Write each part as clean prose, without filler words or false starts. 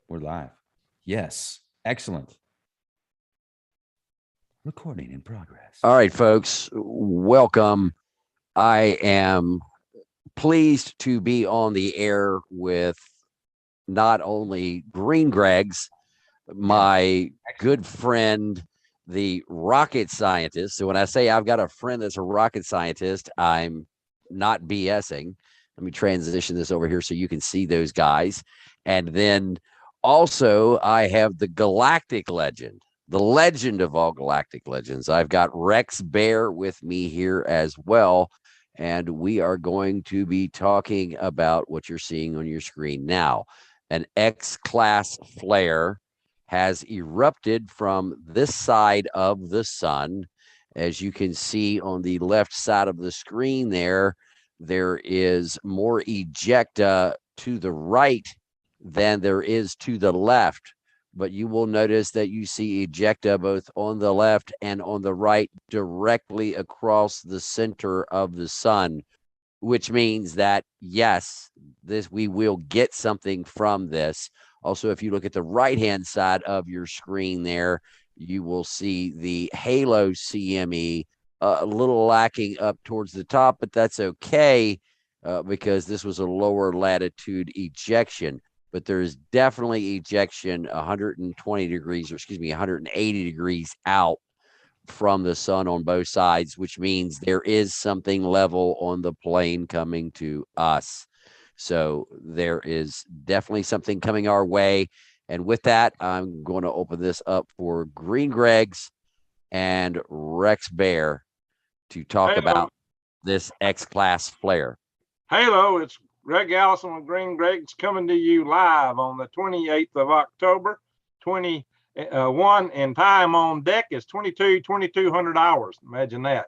We're live. Yes. Excellent. Recording in progress. All right, folks, welcome. I am pleased to be on the air with not only Green Greg's, my good friend, the rocket scientist. So when I say I've got a friend that's a rocket scientist, I'm not BSing. Let me transition this over here so you can see those guys. And then also I have the galactic legend, the legend of all galactic legends. I've got Rex Bear with me here as well. And we are going to be talking about what you're seeing on your screen now. An X-class flare has erupted from this side of the sun. As you can see on the left side of the screen there is more ejecta to the right than there is to the left. But you will notice that you see ejecta both on the left and on the right directly across the center of the sun, which means that, yes, we will get something from this. Also, if you look at the right-hand side of your screen there, you will see the Halo CME a little lacking up towards the top, but that's okay because this was a lower latitude ejection. But there's definitely ejection 120 degrees, or excuse me, 180 degrees out from the sun on both sides, which means there is something level on the plane coming to us. So there is definitely something coming our way. And with that, I'm going to open this up for Green Greg's and Rex Bear to talk about this X-class flare. Hello, it's Greg Allison with Green Greg's coming to you live on the 28th of October, 21, and time on deck is 2200 hours. Imagine that.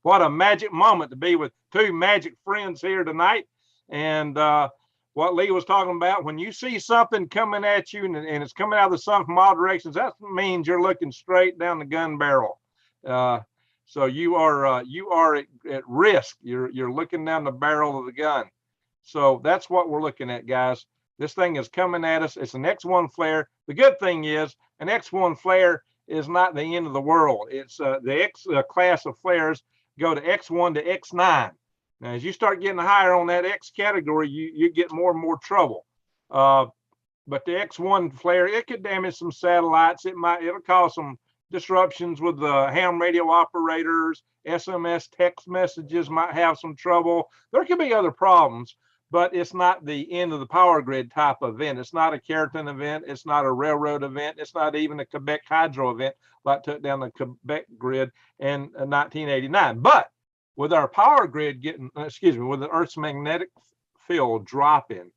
What a magic moment to be with two magic friends here tonight. And what Lee was talking about, when you see something coming at you and it's coming out of the sun from all directions, that means you're looking straight down the gun barrel. So you are at risk. You're looking down the barrel of the gun. So that's what we're looking at, guys. This thing is coming at us. It's an X1 flare. The good thing is an X1 flare is not the end of the world. It's the X class of flares go to X1 to X9. Now, as you start getting higher on that X category, you get more and more trouble. But the X1 flare, it could damage some satellites. It'll cause some disruptions with the ham radio operators. SMS text messages might have some trouble. There could be other problems, but it's not the end of the power grid type event. It's not a Keratin event. It's not a railroad event. It's not even a Quebec hydro event like took down the Quebec grid in 1989. But with our power grid with the Earth's magnetic field dropping,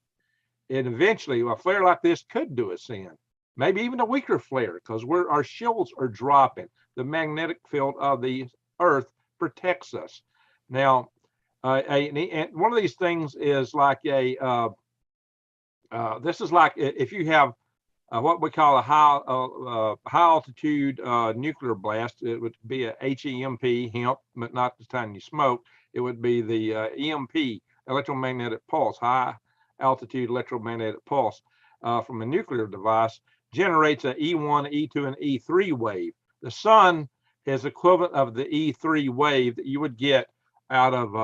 it eventually, a flare like this could do us in. Maybe even a weaker flare, because our shields are dropping. The magnetic field of the Earth protects us. Now, and one of these things is like this is like if you have what we call a high altitude nuclear blast. It would be a HEMP, hemp, but not the time you smoke. It would be the EMP, electromagnetic pulse, high altitude electromagnetic pulse from a nuclear device, generates an E1, E2, and E3 wave. The sun is equivalent of the E3 wave that you would get out of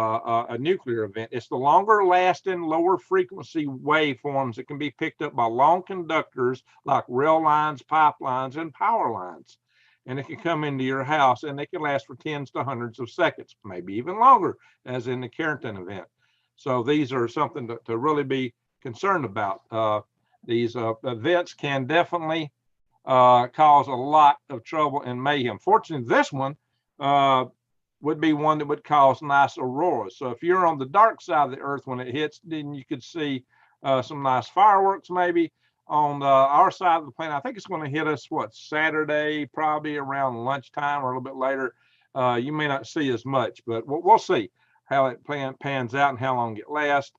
a nuclear event. It's the longer lasting, lower frequency waveforms that can be picked up by long conductors like rail lines, pipelines, and power lines. And it can come into your house and they can last for tens to hundreds of seconds, maybe even longer, as in the Keratin event. So these are something to really be concerned about. These events can definitely cause a lot of trouble and mayhem. Fortunately, this one would be one that would cause nice auroras. So if you're on the dark side of the Earth when it hits, then you could see some nice fireworks maybe. On our side of the planet, I think it's going to hit us, Saturday, probably around lunchtime or a little bit later. You may not see as much, but we'll see how it pans out and how long it lasts.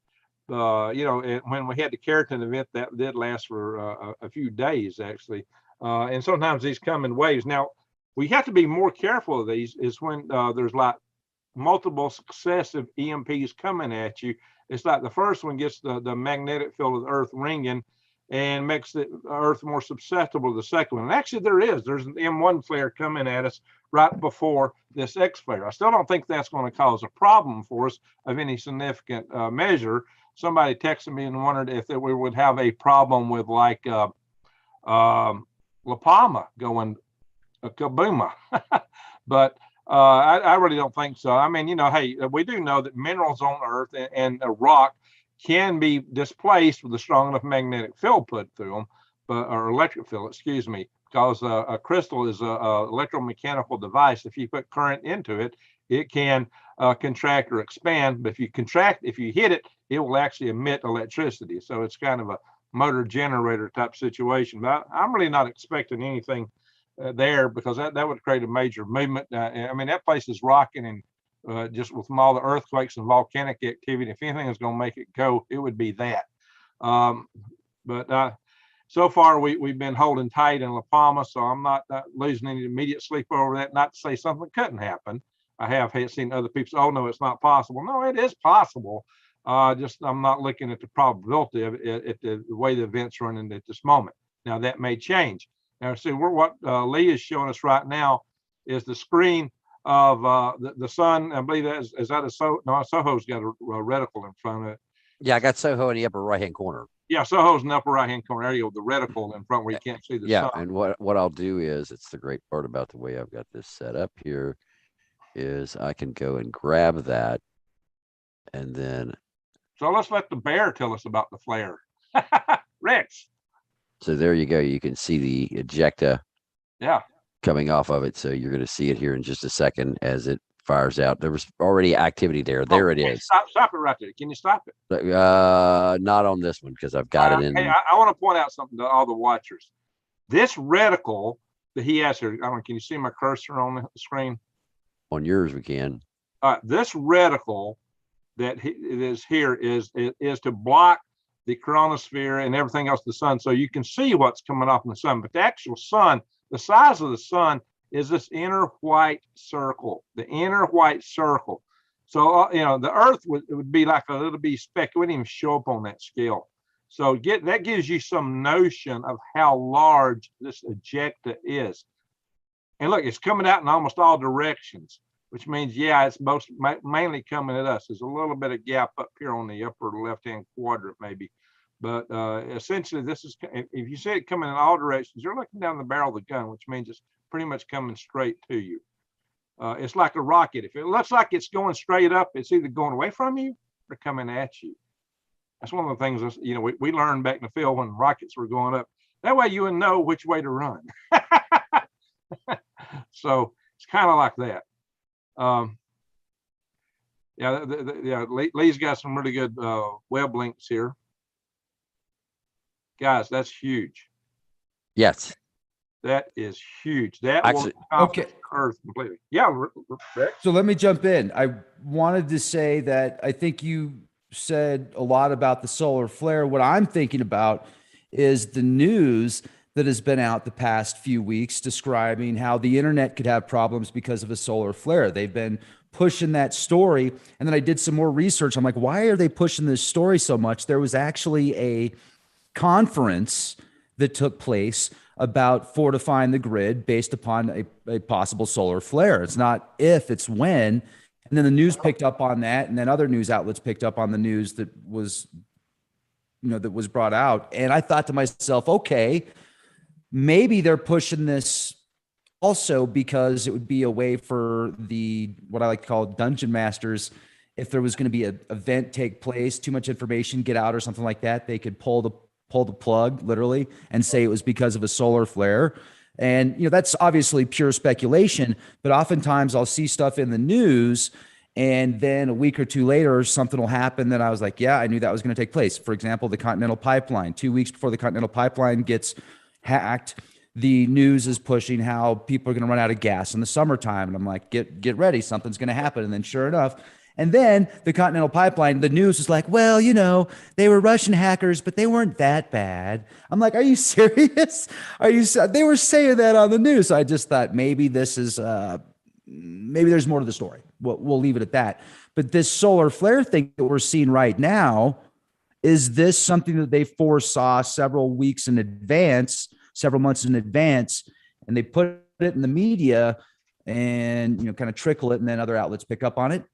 When we had the Keratin event, that did last for a few days, actually. And sometimes these come in waves. Now, we have to be more careful of these is when there's like multiple successive EMPs coming at you. It's like the first one gets the magnetic field of the Earth ringing, and makes the Earth more susceptible to the second one. And actually, there's an M1 flare coming at us right before this X flare. I still don't think that's going to cause a problem for us of any significant measure. Somebody texted me and wondered if we would have a problem with like La Palma going kabooma. But I really don't think so. I mean, hey, we do know that minerals on Earth and a rock can be displaced with a strong enough magnetic field put through them, or electric field, excuse me, because a crystal is a electromechanical device. If you put current into it, it can contract or expand. But if you hit it, it will actually emit electricity. So it's kind of a motor generator type situation. But I'm really not expecting anything there, because that would create a major movement. I mean, that place is rocking, and just with all the earthquakes and volcanic activity, if anything is going to make it go, it would be that. But so far we've been holding tight in La Palma, so I'm not losing any immediate sleep over that. Not to say something couldn't happen. I have seen other people say, "Oh no, it's not possible." No, it is possible. Just I'm not looking at the probability of it at the way the events are running at this moment. Now that may change. Now, see, what Lee is showing us right now is the screen of the sun. I believe that is that a Soho? No, Soho's got a reticle in front of it. Yeah, I got Soho in the upper right hand corner. Yeah, Soho's in the upper right hand corner area with the reticle in front where you can't see the Yeah, sun. and what I'll do is, it's the great part about the way I've got this set up here, is I can go and grab that, and then So let's let the bear tell us about the flare. Rex. so there you go. You can see the ejecta Yeah. coming off of it. So you're going to see it here in just a second as it fires out. There was already activity there. There it is. Stop it right there. Can you stop it? Not on this one, because I've got it in. Hey, I want to point out something to all the watchers. This reticle that he has here, I don't know, can you see my cursor on the screen? On yours, we can. This reticle that is here is to block the chronosphere and everything else, the sun, so you can see what's coming off in the sun. But the actual sun, the size of the sun is this inner white circle, the inner white circle. So, the Earth would be like a little bitty speck. It wouldn't even show up on that scale. So that gives you some notion of how large this ejecta is. And look, it's coming out in almost all directions, which means, yeah, it's mainly coming at us. There's a little bit of gap up here on the upper left-hand quadrant, maybe. But essentially, this is, if you see it coming in all directions, you're looking down the barrel of the gun, which means it's pretty much coming straight to you. It's like a rocket. If it looks like it's going straight up, it's either going away from you or coming at you. That's one of the things, we learned back in the field when rockets were going up. That way you would know which way to run. So it's kind of like that. Lee's got some really good web links here. Guys, that's huge. Yes. That is huge. That Actually, will accomplish Earth completely. Yeah, Rex. So let me jump in. I wanted to say that I think you said a lot about the solar flare. What I'm thinking about is the news that has been out the past few weeks describing how the internet could have problems because of a solar flare. They've been pushing that story. And then I did some more research. I'm like, why are they pushing this story so much? There was actually a conference that took place about fortifying the grid based upon a possible solar flare. It's not if, it's when. And then the news picked up on that, and then other news outlets picked up on the news that was, that was brought out. And I thought to myself, okay, maybe they're pushing this also because it would be a way for what I like to call dungeon masters. If there was going to be an event take place, too much information get out or something like that, they could pull the plug literally and say it was because of a solar flare. And, that's obviously pure speculation, but oftentimes I'll see stuff in the news and then a week or two later, something will happen that I was like, yeah, I knew that was going to take place. For example, the Continental Pipeline, 2 weeks before the Continental Pipeline gets hacked, the news is pushing how people are going to run out of gas in the summertime. And I'm like, get ready. Something's going to happen. And then sure enough, and then the Continental Pipeline, the news is like, well, they were Russian hackers, but they weren't that bad. I'm like, are you serious? They were saying that on the news. So I just thought maybe this is, maybe there's more to the story. We'll leave it at that. But this solar flare thing that we're seeing right now Is this something that they foresaw several weeks in advance, several months in advance, and they put it in the media and, kind of trickle it, and then other outlets pick up on it?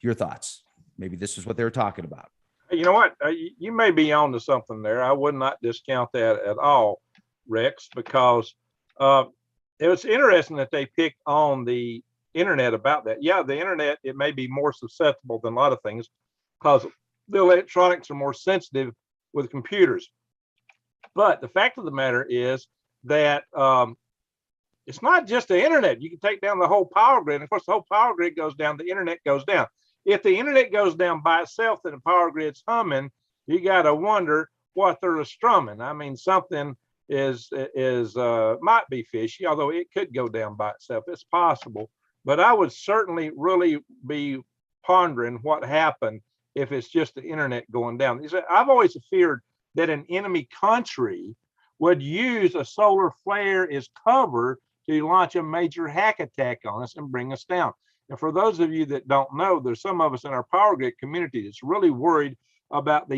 Your thoughts? Maybe this is what they were talking about. You know what? You may be on to something there. I would not discount that at all, Rex, because it was interesting that they picked on the internet about that. Yeah, the internet, it may be more susceptible than a lot of things because the electronics are more sensitive with computers. But the fact of the matter is that it's not just the internet. You can take down the whole power grid. And of course, the whole power grid goes down, the internet goes down. If the internet goes down by itself, then the power grid's humming, you got to wonder what they're strumming. I mean, something is might be fishy, although it could go down by itself. It's possible. But I would certainly really be pondering what happened if it's just the internet going down. I've always feared that an enemy country would use a solar flare as cover to launch a major hack attack on us and bring us down. And for those of you that don't know, there's some of us in our power grid community that's really worried about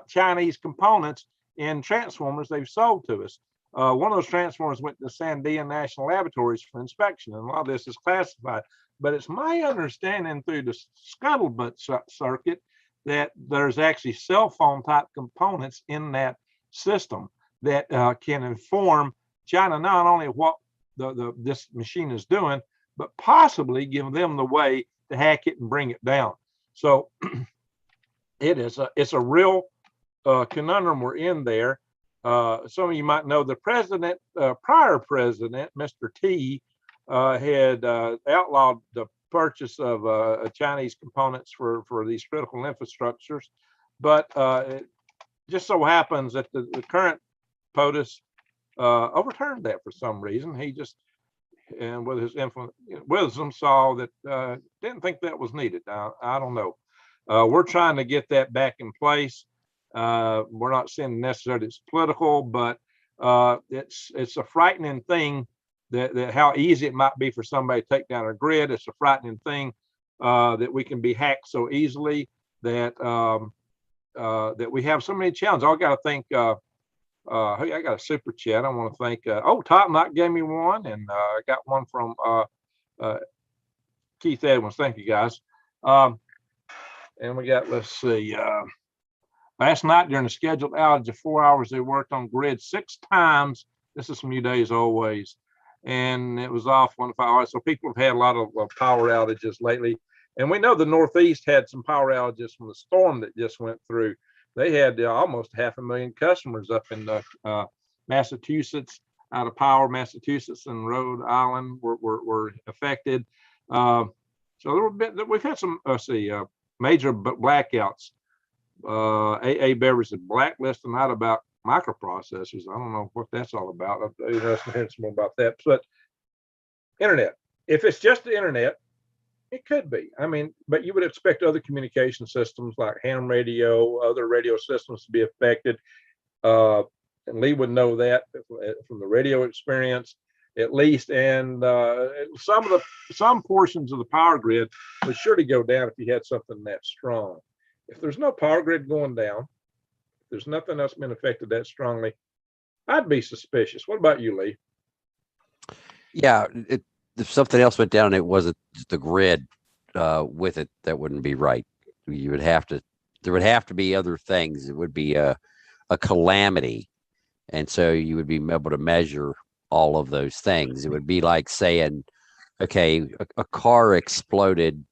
Chinese components in transformers they've sold to us. One of those transformers went to Sandia National Laboratories for inspection, and a lot of this is classified. But it's my understanding through the scuttlebutt circuit that there's actually cell phone type components in that system that can inform China not only what this machine is doing, but possibly give them the way to hack it and bring it down. So it's a real conundrum we're in there. Some of you might know the prior president, Mr. T, had outlawed the purchase of Chinese components for these critical infrastructures. But it just so happens that the current POTUS overturned that for some reason. He just, and with his wisdom, saw that didn't think that was needed. I don't know. We're trying to get that back in place. We're not saying necessarily it's political, but it's a frightening thing that how easy it might be for somebody to take down a grid. It's a frightening thing that we can be hacked so easily that that we have so many challenges. I got to think. I got a super chat. I want to thank. Top Knot gave me one, and I got one from Keith Edwards. Thank you, guys. And we got, let's see. Last night during a scheduled outage of 4 hours, they worked on grid 6 times. This is from New Days Always, and it was off 1 to 5 hours. So people have had a lot of power outages lately, and we know the Northeast had some power outages from the storm that just went through. They had almost 500,000 customers up in Massachusetts, out of power. Massachusetts and Rhode Island were affected. So we've had some, major blackouts. AA Beverage is blacklisting out about microprocessors. I don't know what that's all about. I'll hear some more about that. But internet, if it's just the internet, it could be. I mean, but you would expect other communication systems like ham radio, other radio systems to be affected. And Lee would know that from the radio experience, at least. And some portions of the power grid would surely go down if you had something that strong. If there's no power grid going down, if there's nothing else been affected that strongly, I'd be suspicious. What about you, Lee? Yeah, if something else went down, it wasn't the grid with it, that wouldn't be right. There would have to be other things. It would be a calamity. And so you would be able to measure all of those things. It would be like saying, okay, a car exploded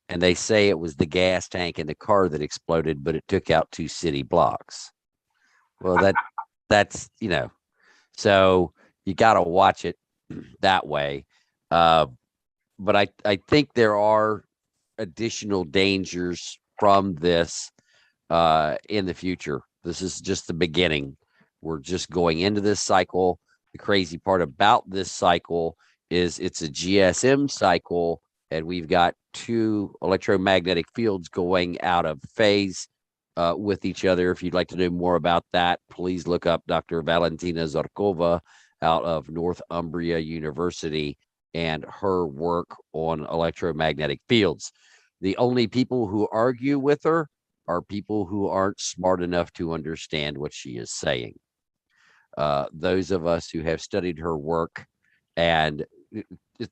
and they say it was the gas tank in the car that exploded, but it took out 2 city blocks. Well, that's, so you got to watch it that way. But I think there are additional dangers from this in the future. This is just the beginning. We're just going into this cycle. The crazy part about this cycle is it's a GSM cycle, and we've got 2 electromagnetic fields going out of phase with each other. If you'd like to know more about that, please look up Dr. Valentina Zarkova out of Northumbria University and her work on electromagnetic fields. The only people who argue with her are people who aren't smart enough to understand what she is saying. Those of us who have studied her work, and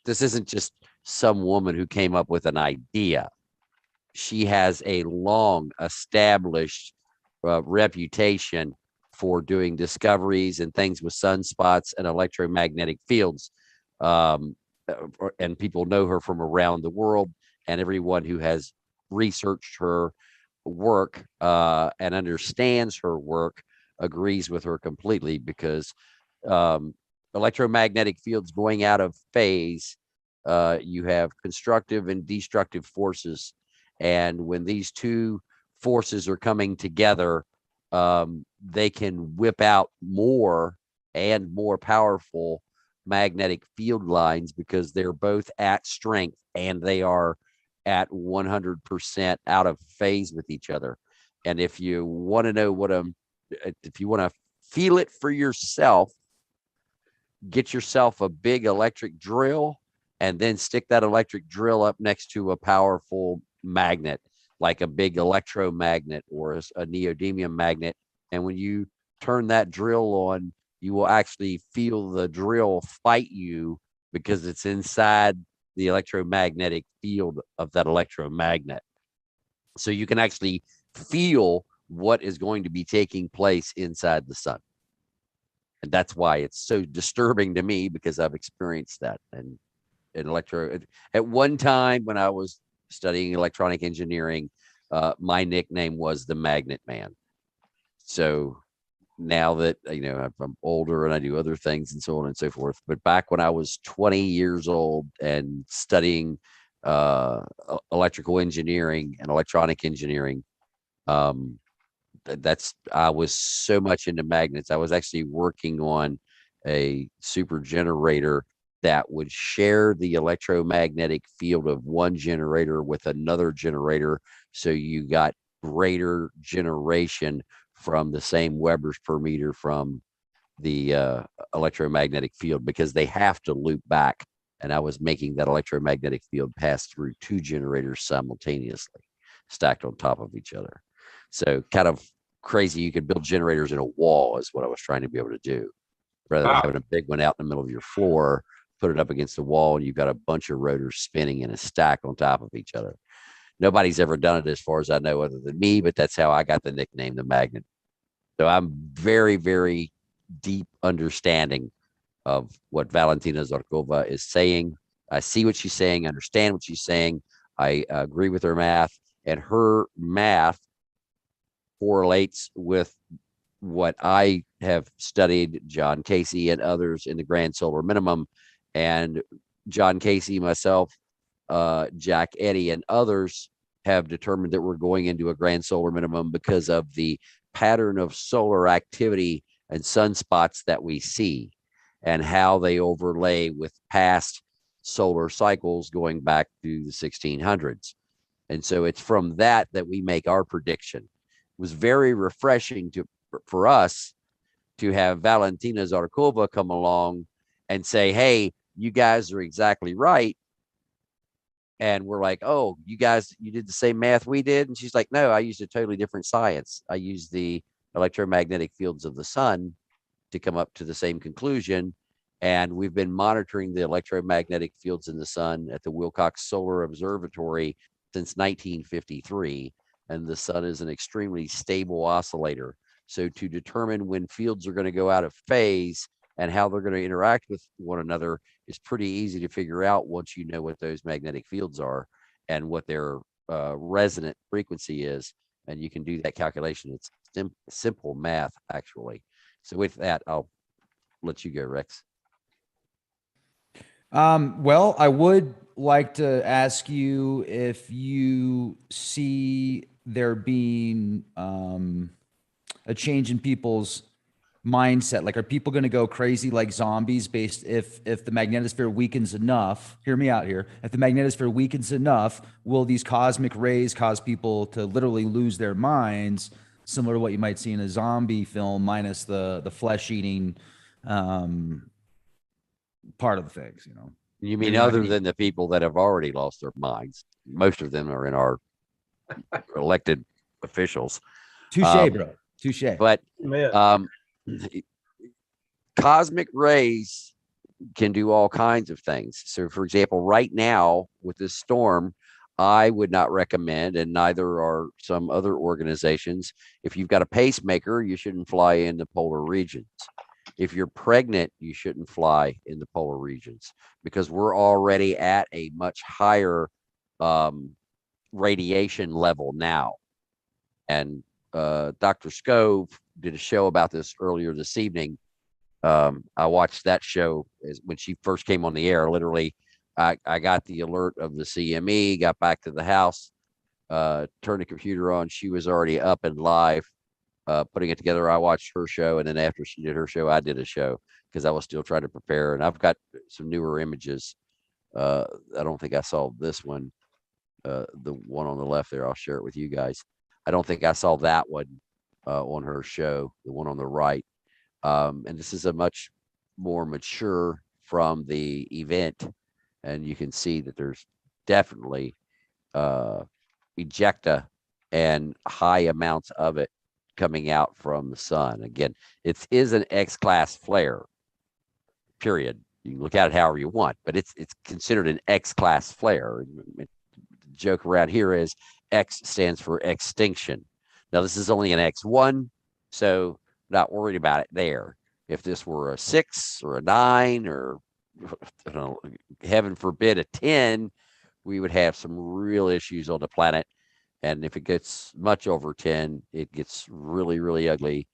this isn't just some woman who came up with an idea. She has a long established reputation for doing discoveries and things with sunspots and electromagnetic fields. And people know her from around the world, and everyone who has researched her work and understands her work agrees with her completely, because electromagnetic fields going out of phase, you have constructive and destructive forces. And when these two forces are coming together, they can whip out more and more powerful magnetic field lines, because they're both at strength and they are at 100% out of phase with each other. And if you want to know if you want to feel it for yourself, get yourself a big electric drill and then stick that electric drill up next to a powerful magnet, like a big electromagnet or a neodymium magnet. And when you turn that drill on, you will actually feel the drill fight you, because it's inside the electromagnetic field of that electromagnet. So you can actually feel what is going to be taking place inside the sun. And that's why it's so disturbing to me, because I've experienced that. And at one time when I was studying electronic engineering, my nickname was the Magnet Man. So now that, I'm older and I do other things and so on and so forth, but back when I was 20 years old and studying electrical engineering and electronic engineering, I was so much into magnets. I was actually working on a super generator that would share the electromagnetic field of one generator with another generator, so you got greater generation from the same Webers per meter from the electromagnetic field, because they have to loop back. And I was making that electromagnetic field pass through two generators simultaneously, stacked on top of each other. So kind of crazy. You could build generators in a wall is what I was trying to be able to do, rather than having a big one out in the middle of your floor, put it up against the wall, and you've got a bunch of rotors spinning in a stack on top of each other. Nobody's ever done it as far as I know, other than me, but that's how I got the nickname, the Magnet. So I'm very, very deep understanding of what Valentina Zarkova is saying. I see what she's saying, understand what she's saying. I agree with her math, and her math correlates with what I have studied, John Casey and others in the Grand Solar Minimum. And John Casey, myself, Jack Eddy, and others have determined that we're going into a Grand Solar Minimum because of the pattern of solar activity and sunspots that we see, and how they overlay with past solar cycles going back to the 1600s. And so it's from that we make our prediction. It was very refreshing for us to have Valentina Zarkova come along and say, hey, you guys are exactly right. And we're like, oh, you did the same math we did? And she's like, no, I used a totally different science. I used the electromagnetic fields of the sun to come up to the same conclusion. And we've been monitoring the electromagnetic fields in the sun at the Wilcox Solar Observatory since 1953. And the sun is an extremely stable oscillator. So to determine when fields are going to go out of phase and how they're going to interact with one another is pretty easy to figure out once you know what those magnetic fields are and what their resonant frequency is. And you can do that calculation. It's simple math, actually. So with that, I'll let you go, Rex. Well, I would like to ask you if you see there being a change in people's mindset. Like, are people going to go crazy like zombies based if the magnetosphere weakens enough? Hear me out here. If the magnetosphere weakens enough, will these cosmic rays cause people to literally lose their minds, similar to what you might see in a zombie film, minus the flesh eating part of the things, you know? You mean other than the people that have already lost their minds? Most of them are in our elected officials. Touche, bro. Touche. But Man, cosmic rays can do all kinds of things. So, for example, right now with this storm, I would not recommend, and neither are some other organizations. If you've got a pacemaker, you shouldn't fly in the polar regions. If you're pregnant, you shouldn't fly in the polar regions because we're already at a much higher radiation level now. And Dr. Scove did a show about this earlier this evening. I watched that show when she first came on the air. Literally, I got the alert of the CME, got back to the house, turned the computer on. She was already up and live, putting it together. I watched her show, and then after she did her show, I did a show because I was still trying to prepare. And I've got some newer images. I don't think I saw this one, the one on the left there. I'll share it with you guys. I don't think I saw that one on her show, the one on the right. And this is a much more mature from the event. And you can see that there's definitely ejecta and high amounts of it coming out from the sun. Again, it is an X-class flare, period. You can look at it however you want, but it's considered an X-class flare. The joke around here is X stands for extinction. Now, this is only an X1, so not worried about it there. If this were a 6 or a 9 or, I don't know, heaven forbid, a 10, we would have some real issues on the planet. And if it gets much over 10, it gets really, really ugly,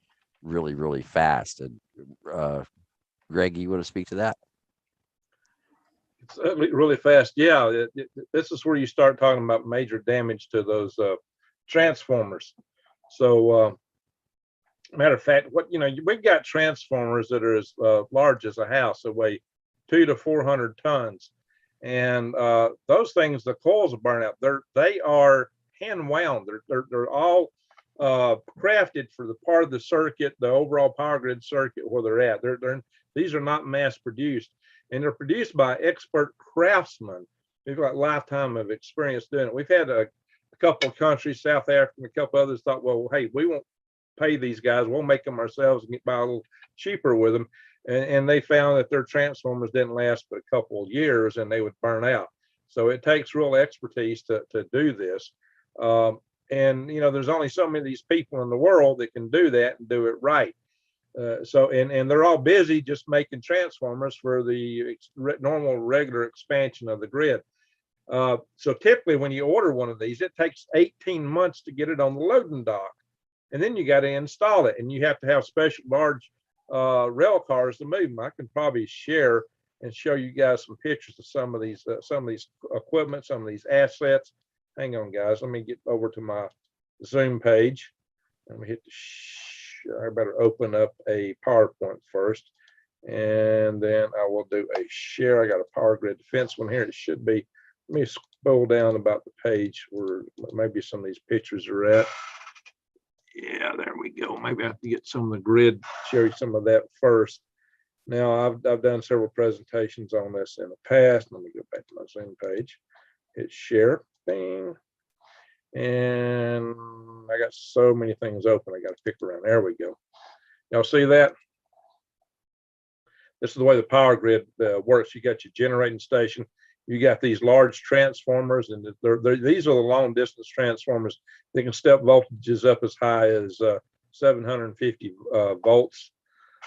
really, really fast. And Greg, you want to speak to that? it's really fast. Yeah, this is where you start talking about major damage to those transformers. So, matter of fact, we've got transformers that are as large as a house, that weigh 200 to 400 tons, and those things, the coils will burn out. They are hand wound. They're all crafted for the part of the circuit, the overall power grid circuit where they're at. These are not mass produced, and they're produced by expert craftsmen who've got lifetime of experience doing it. We've had a couple of countries, South Africa, and a couple others thought, well, hey, we won't pay these guys, we'll make them ourselves and get by a little cheaper with them. And they found that their transformers didn't last but a couple of years and they would burn out. So it takes real expertise to do this. And there's only so many of these people in the world that can do that and do it right. And they're all busy just making transformers for the normal regular expansion of the grid. So typically when you order one of these, it takes 18 months to get it on the loading dock. And then you got to install it, and you have to have special large rail cars to move them. I can probably share and show you guys some pictures of some of these equipment, some of these assets. Hang on, guys. Let me get over to my Zoom page. Let me hit the I better open up a PowerPoint first, and then I will do a share. I got a Power Grid Defense one here. It should be. Let me scroll down about the page where maybe some of these pictures are at. Yeah, there we go. Maybe I have to get some of the grid, show you some of that first. Now, I've done several presentations on this in the past. Let me go back to my Zoom page. Hit share, bing. And I got so many things open. I got to pick around. There we go. Y'all see that? This is the way the power grid works. You got your generating station. You got these large transformers, and these are the long distance transformers. They can step voltages up as high as 750 volts,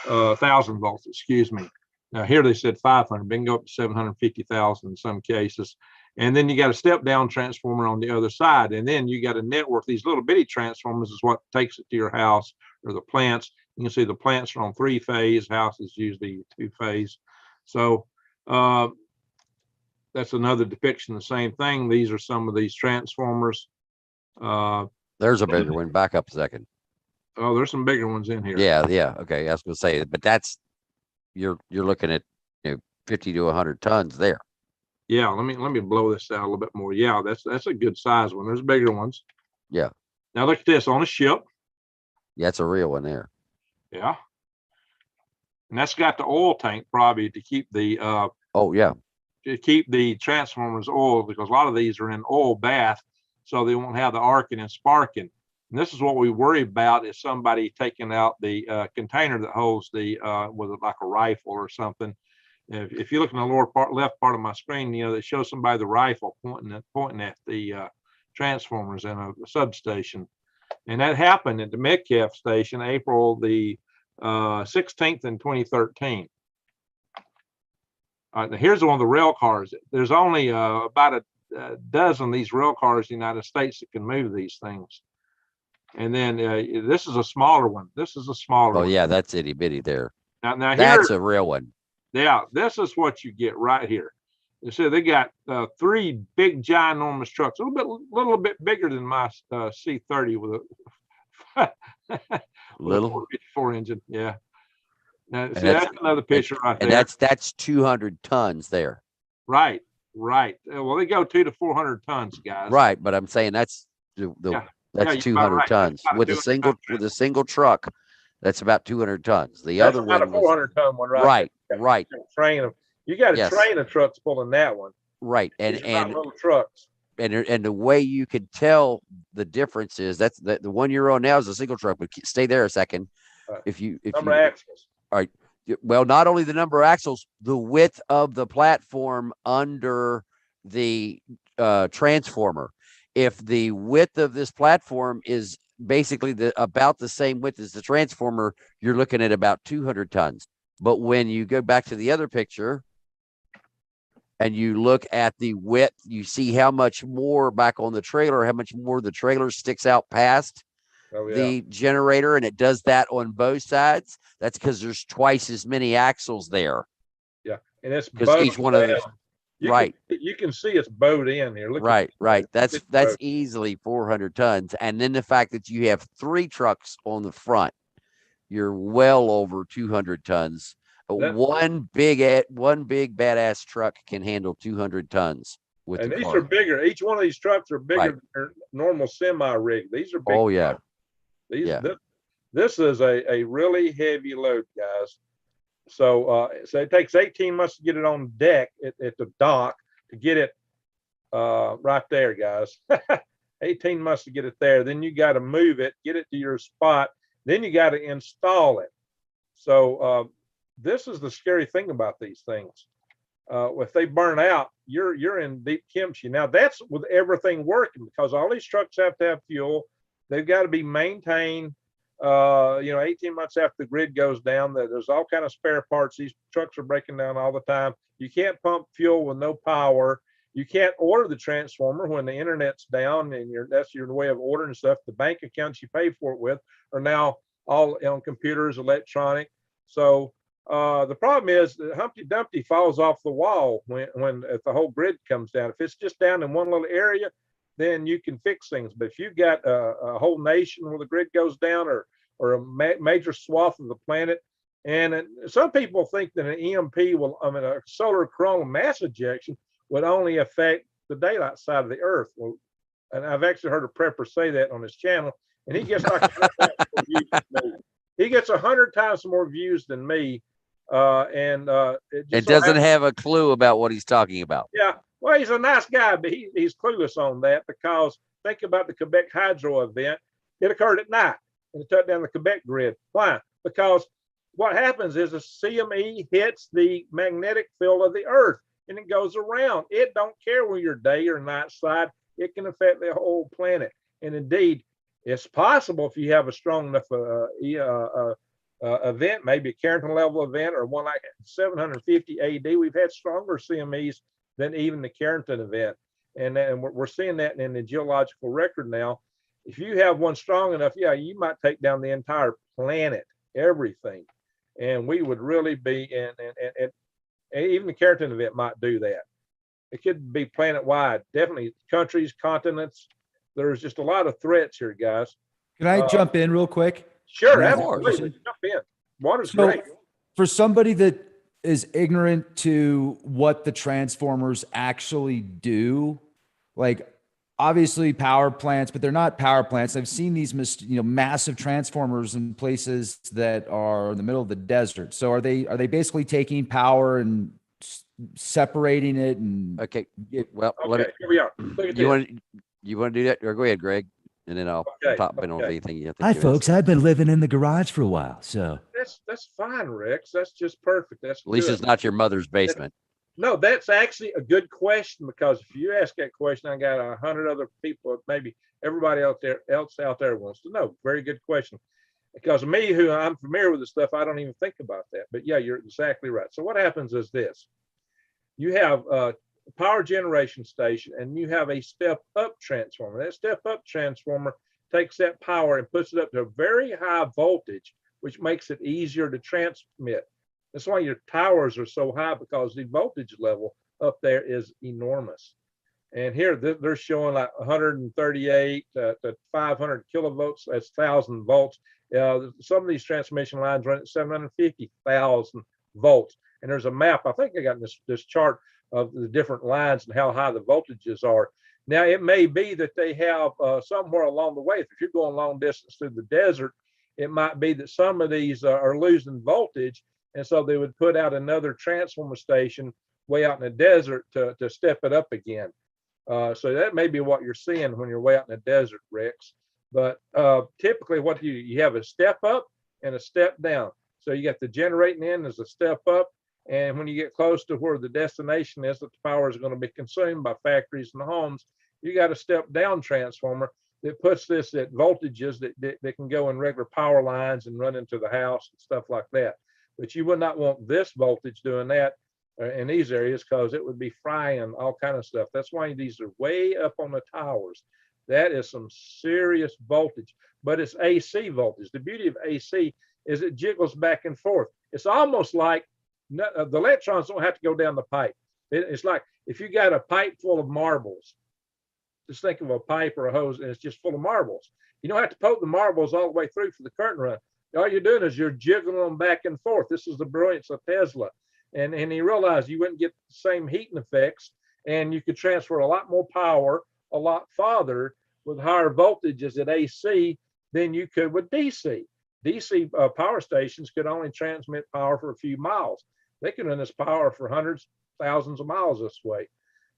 1,000 volts, excuse me. Now here they said 500, they can go up to 750,000 in some cases. And then you got a step down transformer on the other side. And then you got a network. These little bitty transformers is what takes it to your house or the plants. You can see the plants are on 3-phase, house is usually 2-phase. So, that's another depiction of the same thing. These are some of these transformers. There's a bigger one. Back up a second. Oh, there's some bigger ones in here. Yeah. Okay, I was going to say, but that's you're looking at 50 to 100 tons there. Yeah, let me blow this out a little bit more. Yeah, that's a good size one. There's bigger ones. Yeah. Now look at this on a ship. Yeah, it's a real one there. Yeah. And that's got the oil tank probably to keep the oh yeah. To keep the transformers oiled, because a lot of these are in oil bath, so they won't have the arcing and sparking. And this is what we worry about, is somebody taking out the container that holds the with like a rifle or something. If you look in the lower left part of my screen, you know, that shows somebody the rifle pointing at the transformers in a substation. And that happened at the Metcalf station, April the 16th in 2013. Now here's one of the rail cars. There's only about a dozen of these rail cars in the United States that can move these things. And then this is a smaller one. This is a smaller one. Oh, yeah, that's itty bitty there. Now That's here, a real one. yeah, this is what you get right here. So they got 3 big, ginormous trucks, a little bit bigger than my C30 with a Little. 454 engine. Yeah. Now, see, that's- that's another picture right And there. that's 200 tons there. Right. Well, they go 200 to 400 tons, guys. Right, but I'm saying that's Yeah. that's Yeah, you're 200 about right. tons That's about with 200 a single truck. That's about 200 tons. The That's other about one a was 400-ton one, right? right, there. right, Train of, you got a Yes. train of trucks pulling that one. right, These are not little trucks. and the way you could tell the difference is that's the one you're on now is a single truck. But stay there a second. If Number of axles. well, not only the number of axles, the width of the platform under the transformer. If the width of this platform is basically about the same width as the transformer, you're looking at about 200 tons. But when you go back to the other picture and you look at the width, you see how much more back on the trailer, how much more the trailer sticks out past the generator, and it does that on both sides. That's because there's twice as many axles there. Yeah, and it's because each one of those, right? You can see it's bowed in here. Look Right. That's bowed. easily 400 tons, and then the fact that you have 3 trucks on the front, you're well over 200 tons. One big badass truck can handle 200 tons. And these are bigger. Each one of these trucks are bigger than their normal semi rig. These are big. Oh yeah. This is a really heavy load, guys. So it takes 18 months to get it on deck at the dock, to get it right there, guys. 18 months to get it there. Then you got to move it, get it to your spot. Then you got to install it. So this is the scary thing about these things. If they burn out, you're in deep kimchi. Now that's with everything working, because all these trucks have to have fuel. They've got to be maintained. 18 months after the grid goes down, there's all kind of spare parts. These trucks are breaking down all the time. You can't pump fuel with no power. You can't order the transformer when the internet's down, and that's your way of ordering stuff. The bank accounts you pay for it with are now all on computers, electronic. So the problem is that Humpty Dumpty falls off the wall if the whole grid comes down. If it's just down in one little area, then you can fix things. But if you've got a whole nation where the grid goes down, or a major swath of the planet, and some people think that an EMP a solar coronal mass ejection would only affect the daylight side of the Earth. Well, and I've actually heard a prepper say that on his channel, and he gets like he gets 100 times more views than me. It doesn't have a clue about what he's talking about. Yeah. Well, he's a nice guy, but he's clueless on that, because think about the Quebec hydro event. It occurred at night, and it took down the Quebec grid. Why? Because what happens is a CME hits the magnetic field of the Earth, and it goes around. It don't care where you're day or night side. It can affect the whole planet. And indeed, it's possible if you have a strong enough event, maybe a Carrington level event, or one like 750 AD. We've had stronger CMEs than even the Carrington event. And we're seeing that in the geological record now. If you have one strong enough, you might take down the entire planet, everything. And we would really be, and even the Carrington event might do that. It could be planet-wide, definitely countries, continents. There's just a lot of threats here, guys. Can I jump in real quick? Sure, absolutely. Jump in. Water's great. For somebody that is ignorant to what the transformers actually do, like obviously power plants, but they're not power plants. I've seen these massive transformers in places that are in the middle of the desert. So are they basically taking power and separating it? And okay, well, here we are. You want to do that, or go ahead, Greg? and then I'll Okay, pop in on okay. anything you think. Hi, of it. folks. I've been living in the garage for a while, so That's fine, Rex. That's just perfect. That's At least good. it's not your mother's basement. No, that's actually a good question, because if you ask that question, I got 100 other people, maybe everybody else out there wants to know. Very good question. Because me, who I'm familiar with the stuff, I don't even think about that. But yeah, you're exactly right. So what happens is this: you have a power generation station, and you have a step-up transformer. That step-up transformer takes that power and puts it up to a very high voltage, which makes it easier to transmit. That's why your towers are so high, because the voltage level up there is enormous. And here they're showing like 138 to 500 kilovolts. That's 1,000 volts. Some of these transmission lines run at 750,000 volts. And there's a map, I think I got this chart of the different lines and how high the voltages are. Now, it may be that they have somewhere along the way, if you're going long distance through the desert, it might be that some of these are losing voltage. And so they would put out another transformer station way out in the desert to step it up again. So that may be what you're seeing when you're way out in the desert, Rex. But typically what you have a step up and a step down. So you got the generating end as a step up. And when you get close to where the destination is, that the power is going to be consumed by factories and homes, you got a step down transformer that puts this at voltages that can go in regular power lines and run into the house and stuff like that. But you would not want this voltage doing that in these areas, because it would be frying all kind of stuff. That's why these are way up on the towers. That is some serious voltage, but it's AC voltage. The beauty of AC is it jiggles back and forth. It's almost like the electrons don't have to go down the pipe. It's like if you got a pipe full of marbles, just think of a pipe or a hose, and it's just full of marbles. You don't have to poke the marbles all the way through for the current run. All you're doing is you're jiggling them back and forth. This is the brilliance of Tesla. And he realized you wouldn't get the same heating effects, and you could transfer a lot more power a lot farther with higher voltages at AC than you could with DC. DC power stations could only transmit power for a few miles. They can run this power for hundreds, thousands of miles this way.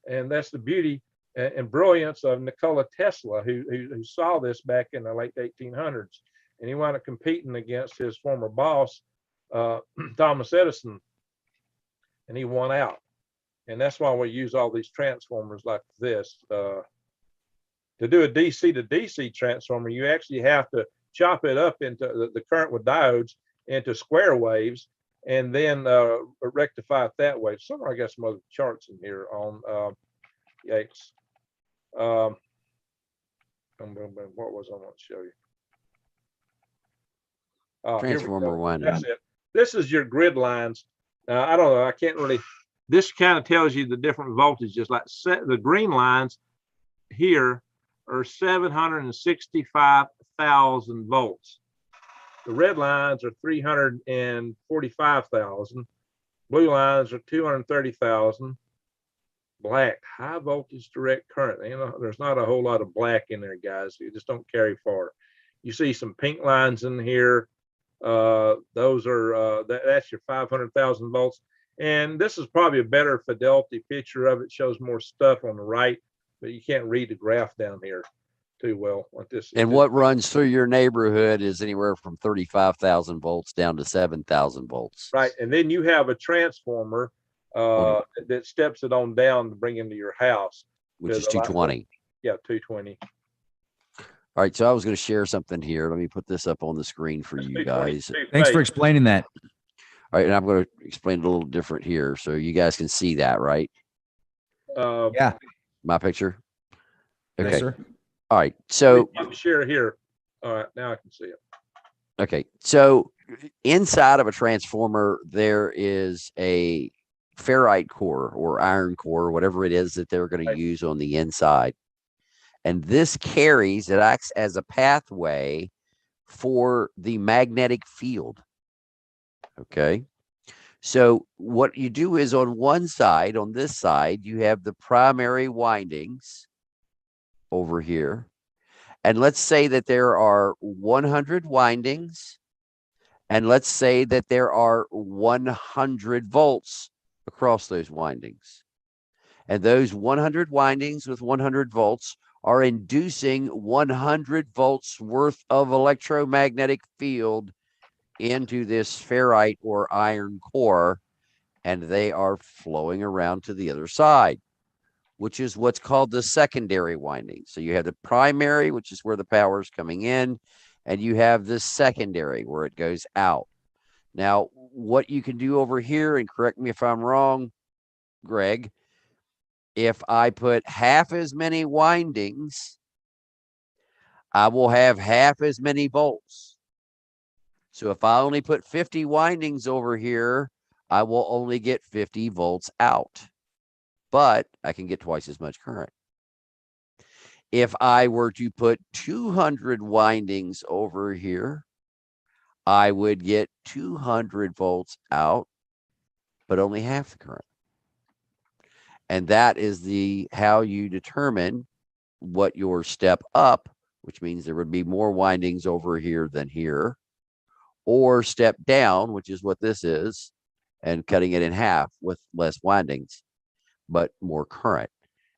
And that's the beauty and brilliance of Nikola Tesla, who saw this back in the late 1800s. And he wound up competing against his former boss, Thomas Edison, and he won out. And that's why we use all these transformers like this. To do a DC to DC transformer, you actually have to chop it up into the current with diodes into square waves, and then rectify it that way. Somewhere I got some other charts in here on yikes. What was I want to show you? Transformer one. That's it. This is your grid lines. I don't know. I can't really. This kind of tells you the different voltages. Like the green lines here are 765,000 volts. The red lines are 345,000. Blue lines are 230,000. Black, high voltage direct current. You know, there's not a whole lot of black in there, guys. You just don't carry far. You see some pink lines in here. Those are that's your 500,000 volts. And this is probably a better fidelity picture of it. Shows more stuff on the right, but you can't read the graph down here too well like this. And what runs through your neighborhood is anywhere from 35,000 volts down to 7,000 volts. Right. And then you have a transformer that steps it on down to bring into your house, which is 220. Yeah, 220. All right, so I was going to share something here. Let me put this up on the screen for you guys. thanks for explaining that. All right, and I'm going to explain it a little different here so you guys can see that, right? Yeah. My picture? Okay. Yes, sir. All right, so share here. All right, now I can see it. Okay, so inside of a transformer, there is a ferrite core or iron core, whatever it is that they're going to use on the inside. And this carries, it acts as a pathway for the magnetic field. Okay. So what you do is on one side, on this side, you have the primary windings over here. And let's say that there are 100 windings. And let's say that there are 100 volts across those windings. And those 100 windings with 100 volts are inducing 100 volts worth of electromagnetic field into this ferrite or iron core, and they are flowing around to the other side, which is what's called the secondary winding. So you have the primary, which is where the power is coming in, and you have the secondary where it goes out. Now, what you can do over here, and correct me if I'm wrong, Greg, if I put half as many windings, I will have half as many volts. So if I only put 50 windings over here, I will only get 50 volts out, but I can get twice as much current. If I were to put 200 windings over here, I would get 200 volts out, but only half the current. And that is how you determine what your step up, which means there would be more windings over here than here, or step down, which is what this is, and cutting it in half with less windings, but more current.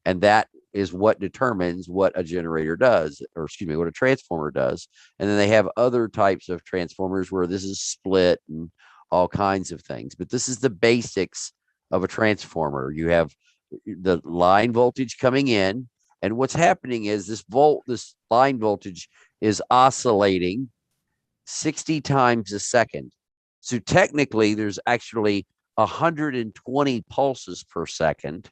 And that is what determines what a generator does, or excuse me, what a transformer does. And then they have other types of transformers where this is split and all kinds of things. But this is the basics of a transformer. You have the line voltage coming in, and what's happening is this line voltage is oscillating 60 times a second. So technically, there's actually 120 pulses per second,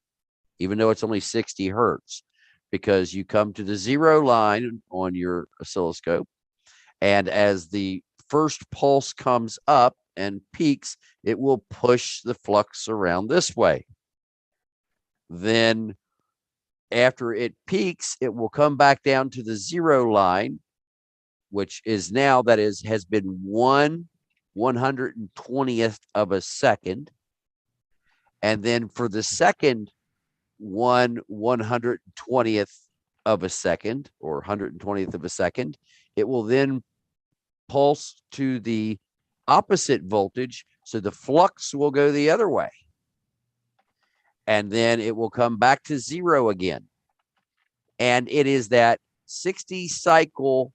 even though it's only 60 hertz, because you come to the zero line on your oscilloscope, and as the first pulse comes up and peaks, it will push the flux around this way. Then after it peaks, it will come back down to the zero line, which is now, has been 1/120th of a second. And then for the second 1/120th of a second, or 120th of a second, it will then pulse to the opposite voltage. So the flux will go the other way. And then it will come back to zero again. And it is that 60 cycle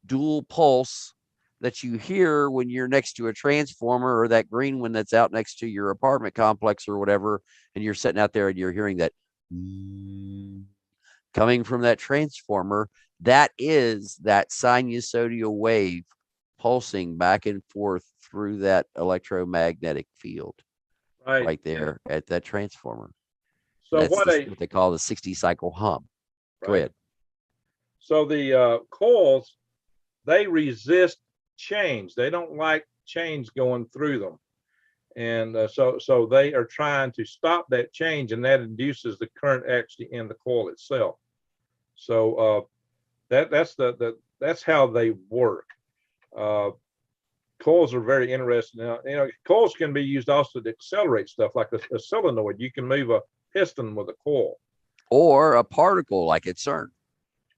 dual pulse that you hear when you're next to a transformer, or that green one that's out next to your apartment complex or whatever, and you're sitting out there and you're hearing that coming from that transformer. That is that sinusoidal wave pulsing back and forth through that electromagnetic field right there at that transformer. So that's what they call the 60 cycle hum. Go ahead. So the coils, they resist change. They don't like change going through them. And so they are trying to stop that change, and that induces the current actually in the coil itself. So that's how they work. Coils are very interesting. Now, coils can be used also to accelerate stuff, like a solenoid. You can move a piston with a coil. Or a particle like at CERN.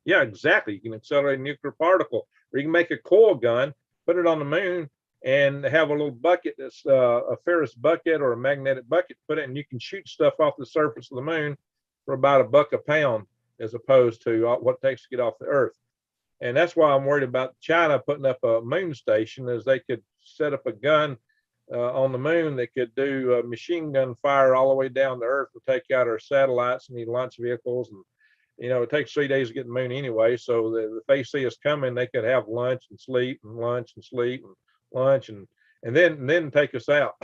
Yeah, exactly. You can accelerate a nuclear particle, or you can make a coil gun, put it on the moon, and have a little bucket that's a ferrous bucket or a magnetic bucket, put it, and you can shoot stuff off the surface of the moon for about $1 a pound, as opposed to what it takes to get off the Earth. And that's why I'm worried about China putting up a moon station, is they could set up a gun on the moon that could do machine gun fire all the way down to Earth to take out our satellites and the launch vehicles. And it takes 3 days to get to the moon anyway. So if they see us coming, they could have lunch and sleep and lunch and sleep and lunch and then take us out.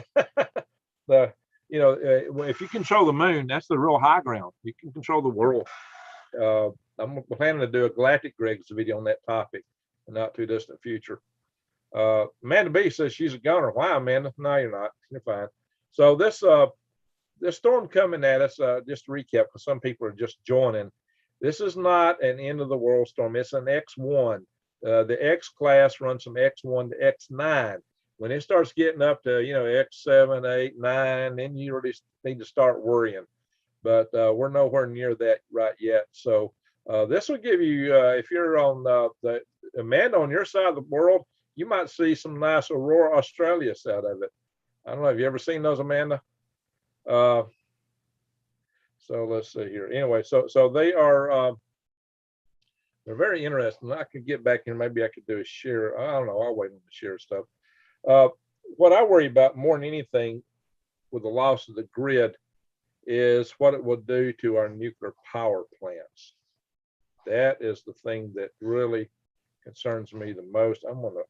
If you control the moon, that's the real high ground. You can control the world. I'm planning to do a Galactic Greg's video on that topic in the not too distant future. Amanda B says she's a gunner. Why, Amanda? No, you're not. You're fine. So this storm coming at us, just to recap, because some people are just joining. This is not an end of the world storm. It's an X1. The X class runs from X1 to X9. When it starts getting up to X7, 8, 9, then you really need to start worrying. But we're nowhere near that right yet. So this will give you, if you're on the Amanda, on your side of the world, you might see some nice Aurora Australis out of it. I don't know. Have you ever seen those, Amanda? So So let's see here. Anyway, so they are they're very interesting. I could get back in. Maybe I could do a share. I don't know. I'll wait on the share stuff. What I worry about more than anything with the loss of the grid is what it will do to our nuclear power plants. That is the thing that really concerns me the most. I'm gonna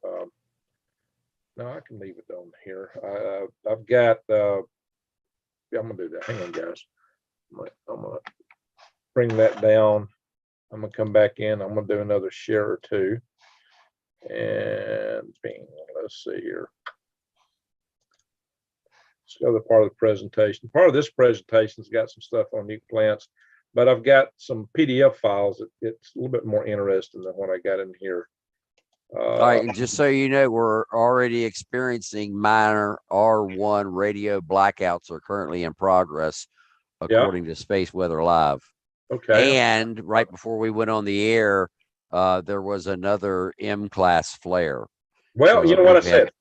no, I can leave it on here. I've got yeah, I'm gonna do that. Hang on, guys. I'm gonna bring that down. I'm gonna come back in. I'm gonna do another share or two. And bing, let's see here. It's the other part of the presentation. Part of this presentation's got some stuff on nuke plants, but I've got some PDF files that it's a little bit more interesting than what I got in here. All right, and just so you know, we're already experiencing minor R1 radio blackouts are currently in progress, according to Space Weather Live. Okay. And right before we went on the air, there was another M-class flare. Well, So you know what I we've had- said?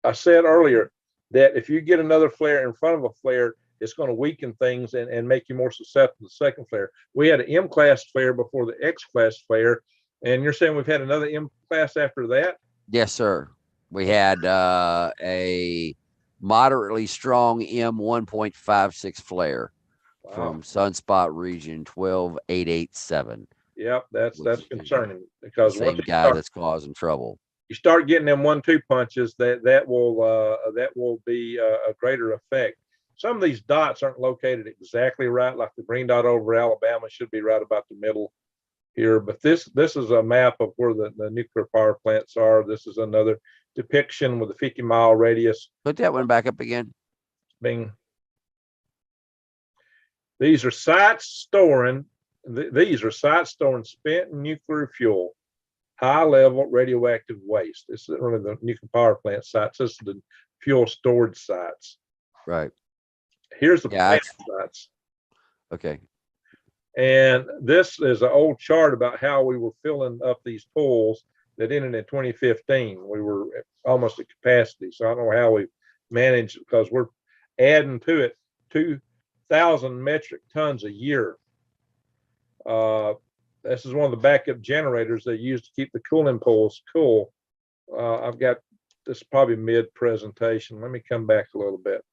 I said earlier that if you get another flare in front of a flare, it's going to weaken things and make you more susceptible to the second flare. We had an M-class flare before the X-class flare, and you're saying we've had another M-class after that? Yes, sir. We had a moderately strong M1.56 flare from Sunspot region 12887. Yep, that's Which is concerning The because same once guy that's causing trouble. you start getting them 1-2 punches, that will be a greater effect. Some of these dots aren't located exactly right, like the green dot over Alabama should be right about the middle here. But this is a map of where the nuclear power plants are. This is another depiction with a 50-mile radius. Put that one back up again. Bing. These are sites storing spent nuclear fuel, high-level radioactive waste. This is one of the nuclear power plant sites. This is the fuel storage sites. Right. Here's the plant sites. Okay. And this is an old chart about how we were filling up these pools that ended in 2015. We were almost at capacity. So I don't know how we managed, because we're adding to it 2,000 metric tons a year. This is one of the backup generators they use to keep the cooling pools cool. I've got this probably mid presentation. Let me come back a little bit.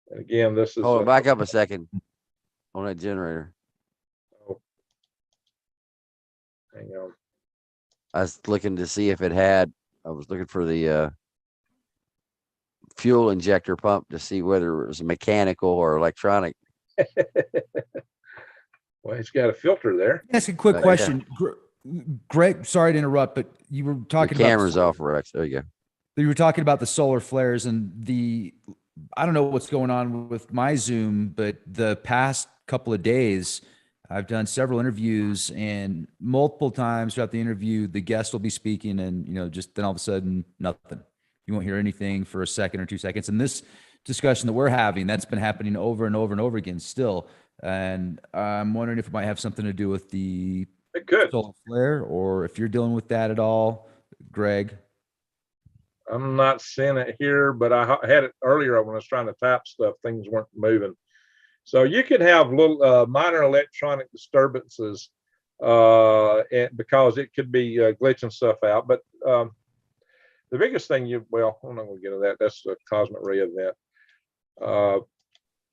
And again, this is Back up a second on that generator. Hang on. I was looking to see if it had, I was looking for the fuel injector pump to see whether it was mechanical or electronic. Well, he's got a filter there. Ask a quick Yeah. question. Greg, sorry to interrupt, but you were talking The about camera's off, Rex. There you go. you were talking about the solar flares and I don't know what's going on with my Zoom, but the past couple of days, I've done several interviews, and multiple times throughout the interview, the guest will be speaking and, just then all of a sudden, nothing. You won't hear anything for a second or 2 seconds. And this discussion that we're having, that's been happening over and over and over again still. And I'm wondering if it might have something to do with the solar flare, or if you're dealing with that at all, Greg. I'm not seeing it here, but I had it earlier when I was trying to type stuff. Things weren't moving. So you could have little minor electronic disturbances because it could be glitching stuff out. But the biggest thing I'm not going to get into that. That's a cosmic ray event.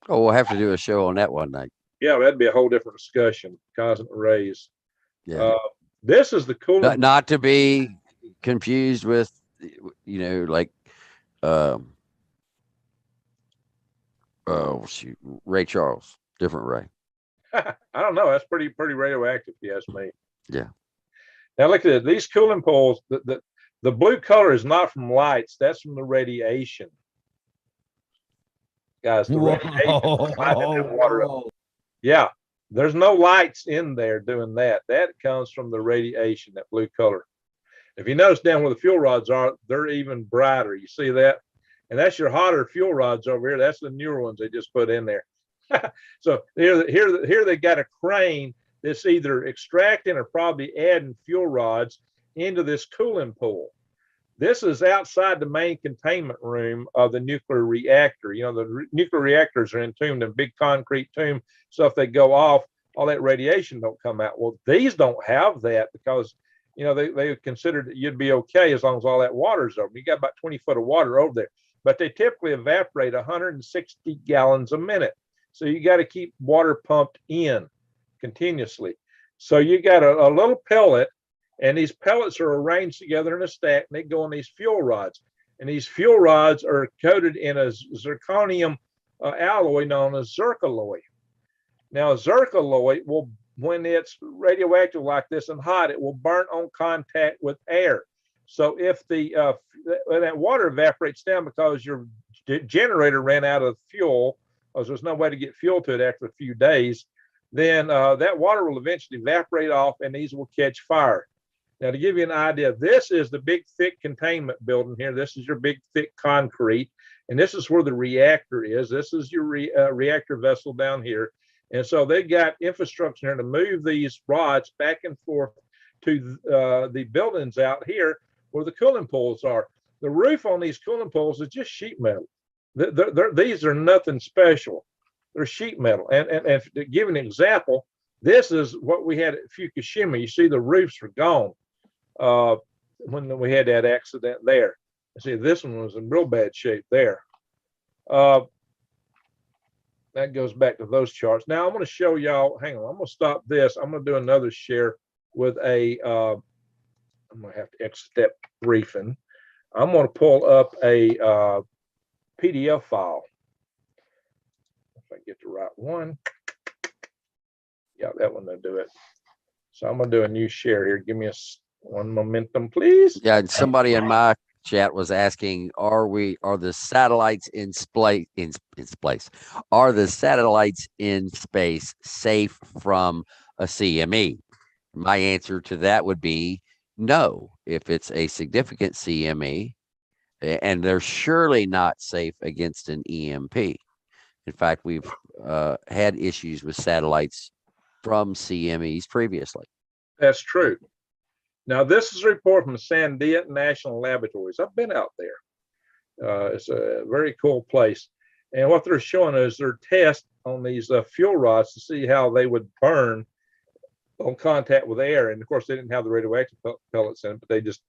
We'll have to do a show on that one night. Yeah, that'd be a whole different discussion. Cosmic rays. Yeah. This is the coolest. Not to be confused with, like, Ray Charles, different Ray. I don't know. That's pretty radioactive, if you ask me. Yeah. Now look at it. These cooling pools. The blue color is not from lights. That's from the radiation. Guys, the radiation. Water up. Yeah, there's no lights in there doing that. That comes from the radiation, that blue color. If you notice down where the fuel rods are, they're even brighter. You see that? And that's your hotter fuel rods over here. That's the newer ones they just put in there. So here they got a crane that's either extracting or probably adding fuel rods into this cooling pool. This is outside the main containment room of the nuclear reactor. You know, the nuclear reactors are entombed in big concrete tomb. So if they go off, all that radiation don't come out. Well, these don't have that because, you know, they considered that you'd be okay as long as all that water's over. You got about 20 foot of water over there, but they typically evaporate 160 gallons a minute. So you got to keep water pumped in continuously. So you got a little pellet, and these pellets are arranged together in a stack, and they go on these fuel rods. And these fuel rods are coated in a zirconium alloy known as zircaloy. Now, zircaloy will, when it's radioactive like this and hot, it will burn on contact with air. So if that water evaporates down because your generator ran out of fuel, because there's no way to get fuel to it after a few days, then that water will eventually evaporate off and these will catch fire. Now, to give you an idea, this is the big, thick containment building here. This is your big, thick concrete, and this is where the reactor is. This is your reactor vessel down here. And so they got infrastructure here to move these rods back and forth to the buildings out here where the cooling pools are. The roof on these cooling pools is just sheet metal. These are nothing special. They're sheet metal. And to give an example, this is what we had at Fukushima. You see the roofs were gone when we had that accident there. See, this one was in real bad shape there. That goes back to those charts. Now I'm going to show y'all, hang on, I'm going to stop this. I'm going to do another share with I'm going to have to exit that briefing. I'm going to pull up a PDF file. If I get the right one. Yeah, that one will do it. So I'm going to do a new share here. Give me one momentum, please. Yeah, and somebody in my chat was asking, are the satellites in space? Are the satellites in space safe from a CME? My answer to that would be no. If it's a significant CME, and they're surely not safe against an EMP. In fact, we've had issues with satellites from CMEs previously. That's true. Now, this is a report from Sandia National Laboratories. I've been out there. It's a very cool place. And what they're showing is their test on these fuel rods to see how they would burn on contact with air. And of course, they didn't have the radioactive pellets in it, but they just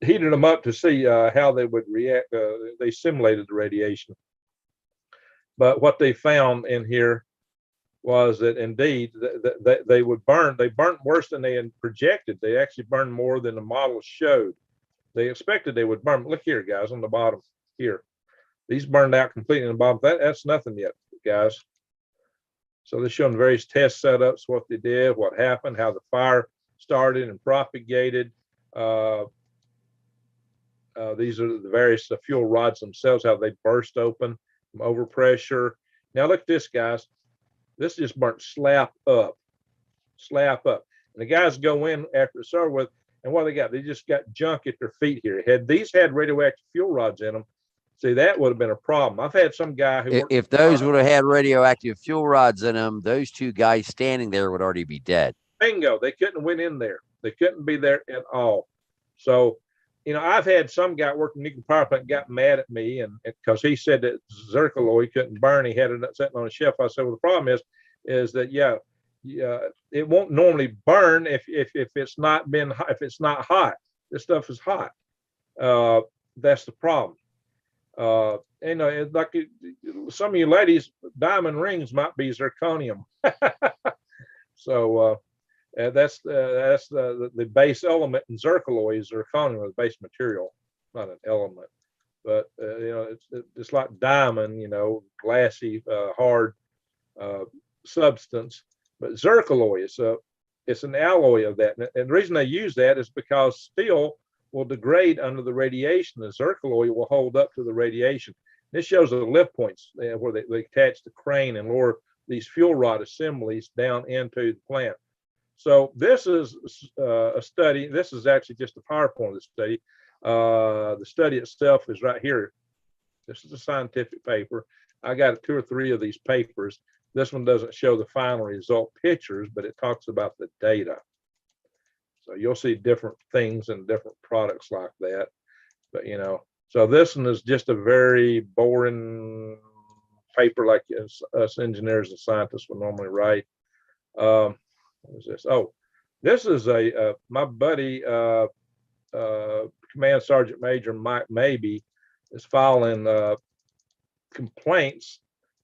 heated them up to see how they would react. They simulated the radiation. But what they found in here was that indeed they would burn. They burnt worse than they had projected. They actually burned more than the model showed. They expected they would burn. Look here, guys, on the bottom here. These burned out completely on the bottom. That's nothing yet, guys. So they're showing various test setups, what they did, what happened, how the fire started and propagated. These are the various fuel rods themselves, how they burst open from overpressure. Now look at this, guys. This just burnt slap up. And the guys go in after it started with, and what they got? They just got junk at their feet here. Had these had radioactive fuel rods in them, see, that would have been a problem. I've had some guy who if those would have had radioactive fuel rods in them, those two guys standing there would already be dead. Bingo. They couldn't have went in there. They couldn't be there at all. So, you know, I've had some guy working nuclear power plant got mad at me, and because he said that zircaloy couldn't burn, he had it sitting on a shelf. I said, well, the problem is that it won't normally burn if it's not hot. This stuff is hot. That's the problem. You know, like some of you ladies, diamond rings might be zirconium. So that's the base element in zircaloy is zirconium, the base material, not an element. But you know, it's like diamond, you know, glassy, hard substance. But zircaloy it's an alloy of that, and the reason they use that is because steel will degrade under the radiation. The zircaloy will hold up to the radiation. This shows the lift points where they attach the crane and lower these fuel rod assemblies down into the plant. So this is a study. This is actually just a PowerPoint of the study. The study itself is right here. This is a scientific paper. I got 2 or 3 of these papers. This one doesn't show the final result pictures, but it talks about the data. So you'll see different things and different products like that. But so this one is just a very boring paper like us engineers and scientists would normally write. What is this? Oh, this is my buddy, Command Sergeant Major Mike Mabey, is filing complaints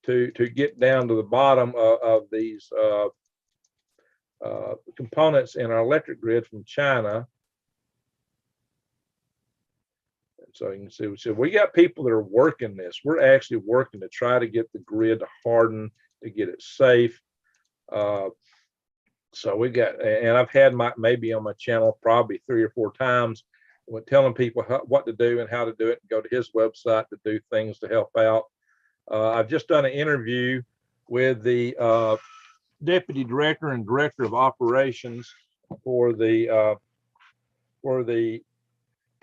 to get down to the bottom of these components in our electric grid from China. And so you can see, we got people that are working this. We're actually working to try to get the grid to harden, to get it safe. So we got, and I've had Mike maybe on my channel probably 3 or 4 times, telling people what to do and how to do it, and go to his website to do things to help out. I've just done an interview with the Deputy Director and Director of Operations for the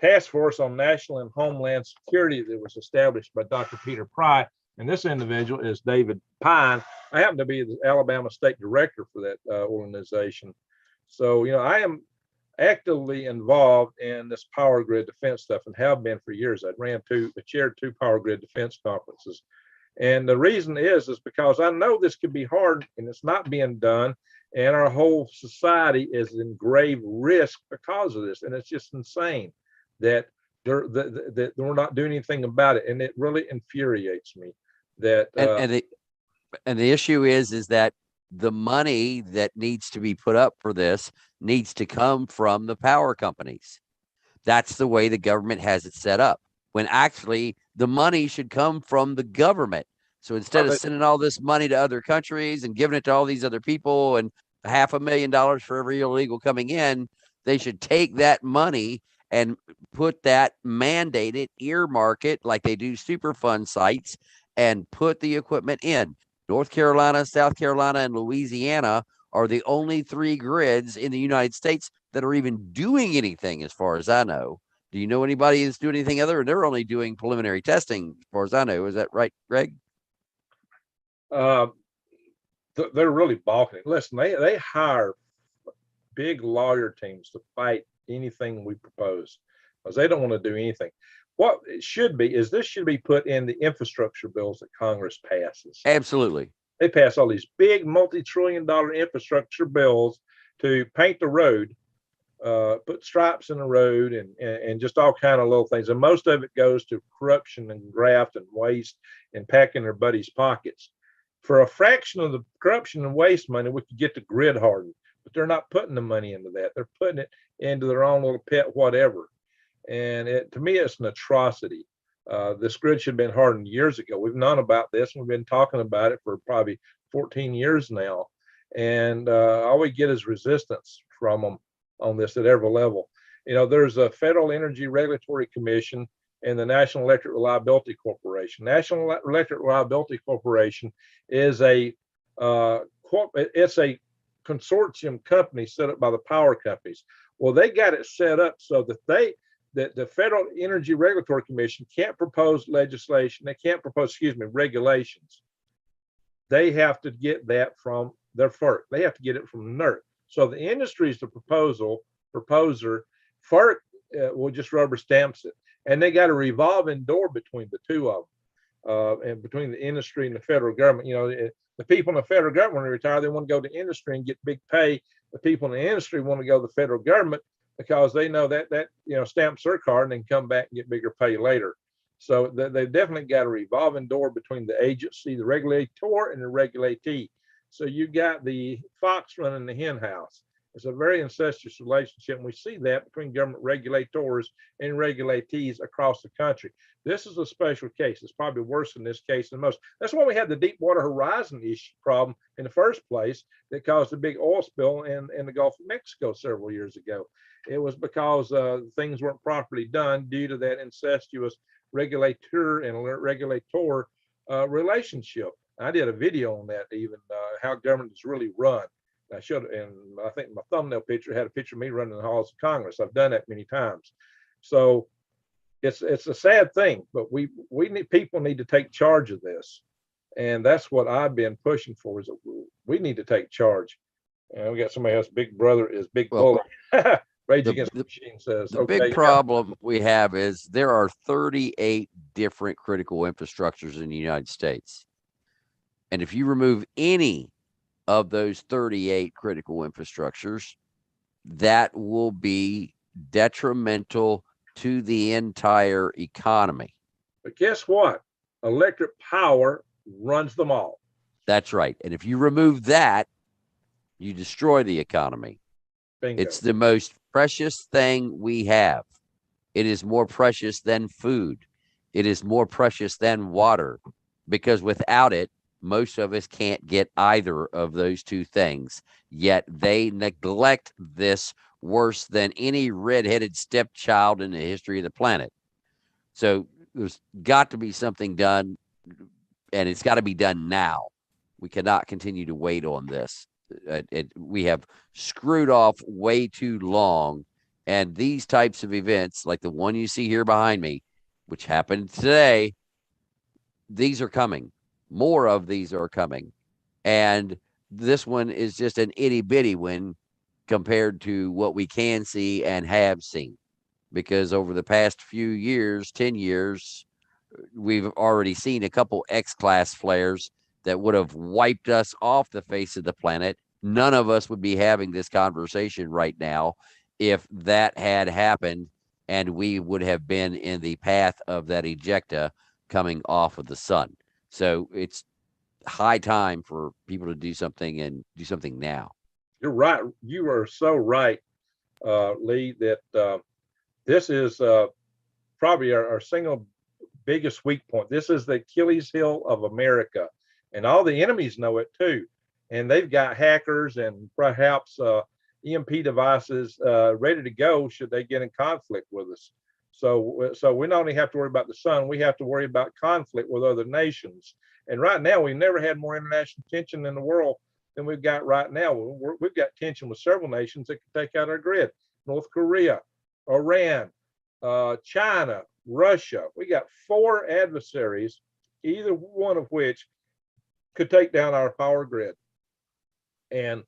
Task Force on National and Homeland Security that was established by Dr. Peter Pry. And this individual is David Pine. I happen to be the Alabama State Director for that organization. So, I am actively involved in this power grid defense stuff and have been for years. I chaired 2 power grid defense conferences. And the reason is because I know this could be hard and it's not being done. And our whole society is in grave risk because of this. And it's just insane that we're not doing anything about it. And it really infuriates me that. And the issue is that the money that needs to be put up for this needs to come from the power companies. That's the way the government has it set up, when actually the money should come from the government. So instead of sending all this money to other countries and giving it to all these other people and $500,000 for every illegal coming in, they should take that money and put that mandated, earmark it like they do Superfund sites, and put the equipment in. North Carolina, South Carolina, and Louisiana are the only 3 grids in the United States that are even doing anything, as far as I know. Do you know anybody that's doing anything other? They're only doing preliminary testing, as far as I know. Is that right, Greg? They're really balking. Listen, they hire big lawyer teams to fight anything we propose because they don't want to do anything. What it should be is this should be put in the infrastructure bills that Congress passes. Absolutely. They pass all these big multi-trillion-dollar infrastructure bills to paint the road, put stripes in the road, and just all kind of little things. And most of it goes to corruption and graft and waste and packing their buddies' pockets. For a fraction of the corruption and waste money, we could get the grid hardened, but they're not putting the money into that. They're putting it into their own little pet whatever. And to me, it's an atrocity. This grid should have been hardened years ago. We've known about this. We've been talking about it for probably 14 years now. And all we get is resistance from them on this at every level. There's a Federal Energy Regulatory Commission and the National Electric Reliability Corporation. National Electric Reliability Corporation is it's a consortium company set up by the power companies. Well, they got it set up so that the Federal Energy Regulatory Commission can't propose legislation. They can't propose, regulations. They have to get that from their FERC. They have to get it from NERC. So the industry is the proposer. FERC will just rubber stamps it. And they got a revolving door between the two of them, and between the industry and the federal government. The people in the federal government, when they retire, they want to go to industry and get big pay. The people in the industry want to go to the federal government because they know that stamps their card and then come back and get bigger pay later. So they definitely got a revolving door between the agency, the regulator, and the regulatee. So you got the fox running the hen house. It's a very incestuous relationship, and we see that between government regulators and regulatees across the country. This is a special case. It's probably worse in this case than most. That's why we had the Deepwater Horizon issue problem in the first place that caused a big oil spill in the Gulf of Mexico several years ago. It was because things weren't properly done due to that incestuous regulator and regulator relationship. I did a video on that, even how government is really run. I should, and I think my thumbnail picture had a picture of me running the halls of Congress. I've done that many times. So it's a sad thing, but people need to take charge of this. And that's what I've been pushing for, is that we need to take charge. And we got somebody else, Big Brother is Big Bullet. Rage The- Against the the- Machine says. The Okay, big yeah. problem we have is there are 38 different critical infrastructures in the United States. And if you remove any of those 38 critical infrastructures, that will be detrimental to the entire economy. But guess what? Electric power runs them all. That's right. And if you remove that, you destroy the economy. Bingo. It's the most precious thing we have. It is more precious than food. It is more precious than water, because without it, most of us can't get either of those two things. Yet they neglect this worse than any redheaded stepchild in the history of the planet. So there's got to be something done, and it's got to be done now. We cannot continue to wait on this. We have screwed off way too long. And these types of events, like the one you see here behind me, which happened today, these are coming. More of these are coming. And this one is just an itty bitty one compared to what we can see and have seen. Because over the past few years, 10 years, we've already seen a couple X-class flares that would have wiped us off the face of the planet. None of us would be having this conversation right now if that had happened, and we would have been in the path of that ejecta coming off of the sun. So it's high time for people to do something, and do something now. You're right. You are so right, Lee, that this is probably our single biggest weak point. This is the Achilles heel of America, and all the enemies know it too. And they've got hackers and perhaps EMP devices ready to go should they get in conflict with us. So we not only have to worry about the sun, we have to worry about conflict with other nations. And right now, we've never had more international tension in the world than we've got right now. We've got tension with several nations that can take out our grid: North Korea, Iran, China, Russia. We got 4 adversaries, either one of which could take down our power grid. And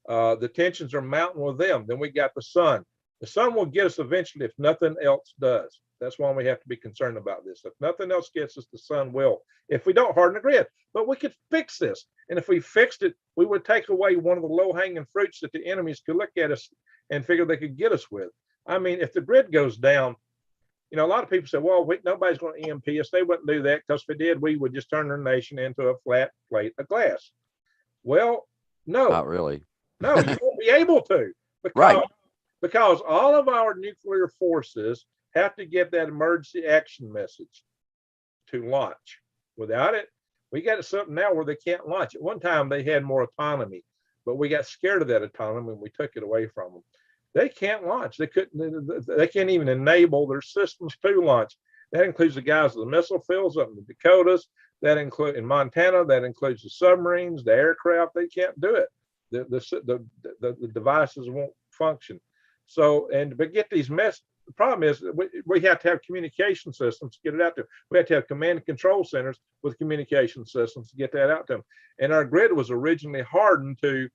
the tensions are mounting with them. Then we got the sun. The sun will get us eventually if nothing else does. That's why we have to be concerned about this. If nothing else gets us, the sun will, if we don't harden the grid. But we could fix this. And if we fixed it, we would take away one of the low-hanging fruits that the enemies could look at us and figure they could get us with. I mean, if the grid goes down, you know, a lot of people say, well, nobody's going to EMP us. They wouldn't do that, because if they did, we would just turn their nation into a flat plate of glass. Well, no. Not really. No, you won't be able to, because all of our nuclear forces have to get that emergency action message to launch. Without it, we got something now where they can't launch. At one time, they had more autonomy, but we got scared of that autonomy and we took it away from them. They can't launch. They can't even enable their systems to launch. That includes the guys with the missile fields up in the Dakotas. That includes in Montana. That includes the submarines, the aircraft. They can't do it. The devices won't function. So, but get these messages. The problem is we have to have communication systems to get it out there. We have to have command and control centers with communication systems to get that out to them. And our grid was originally hardened to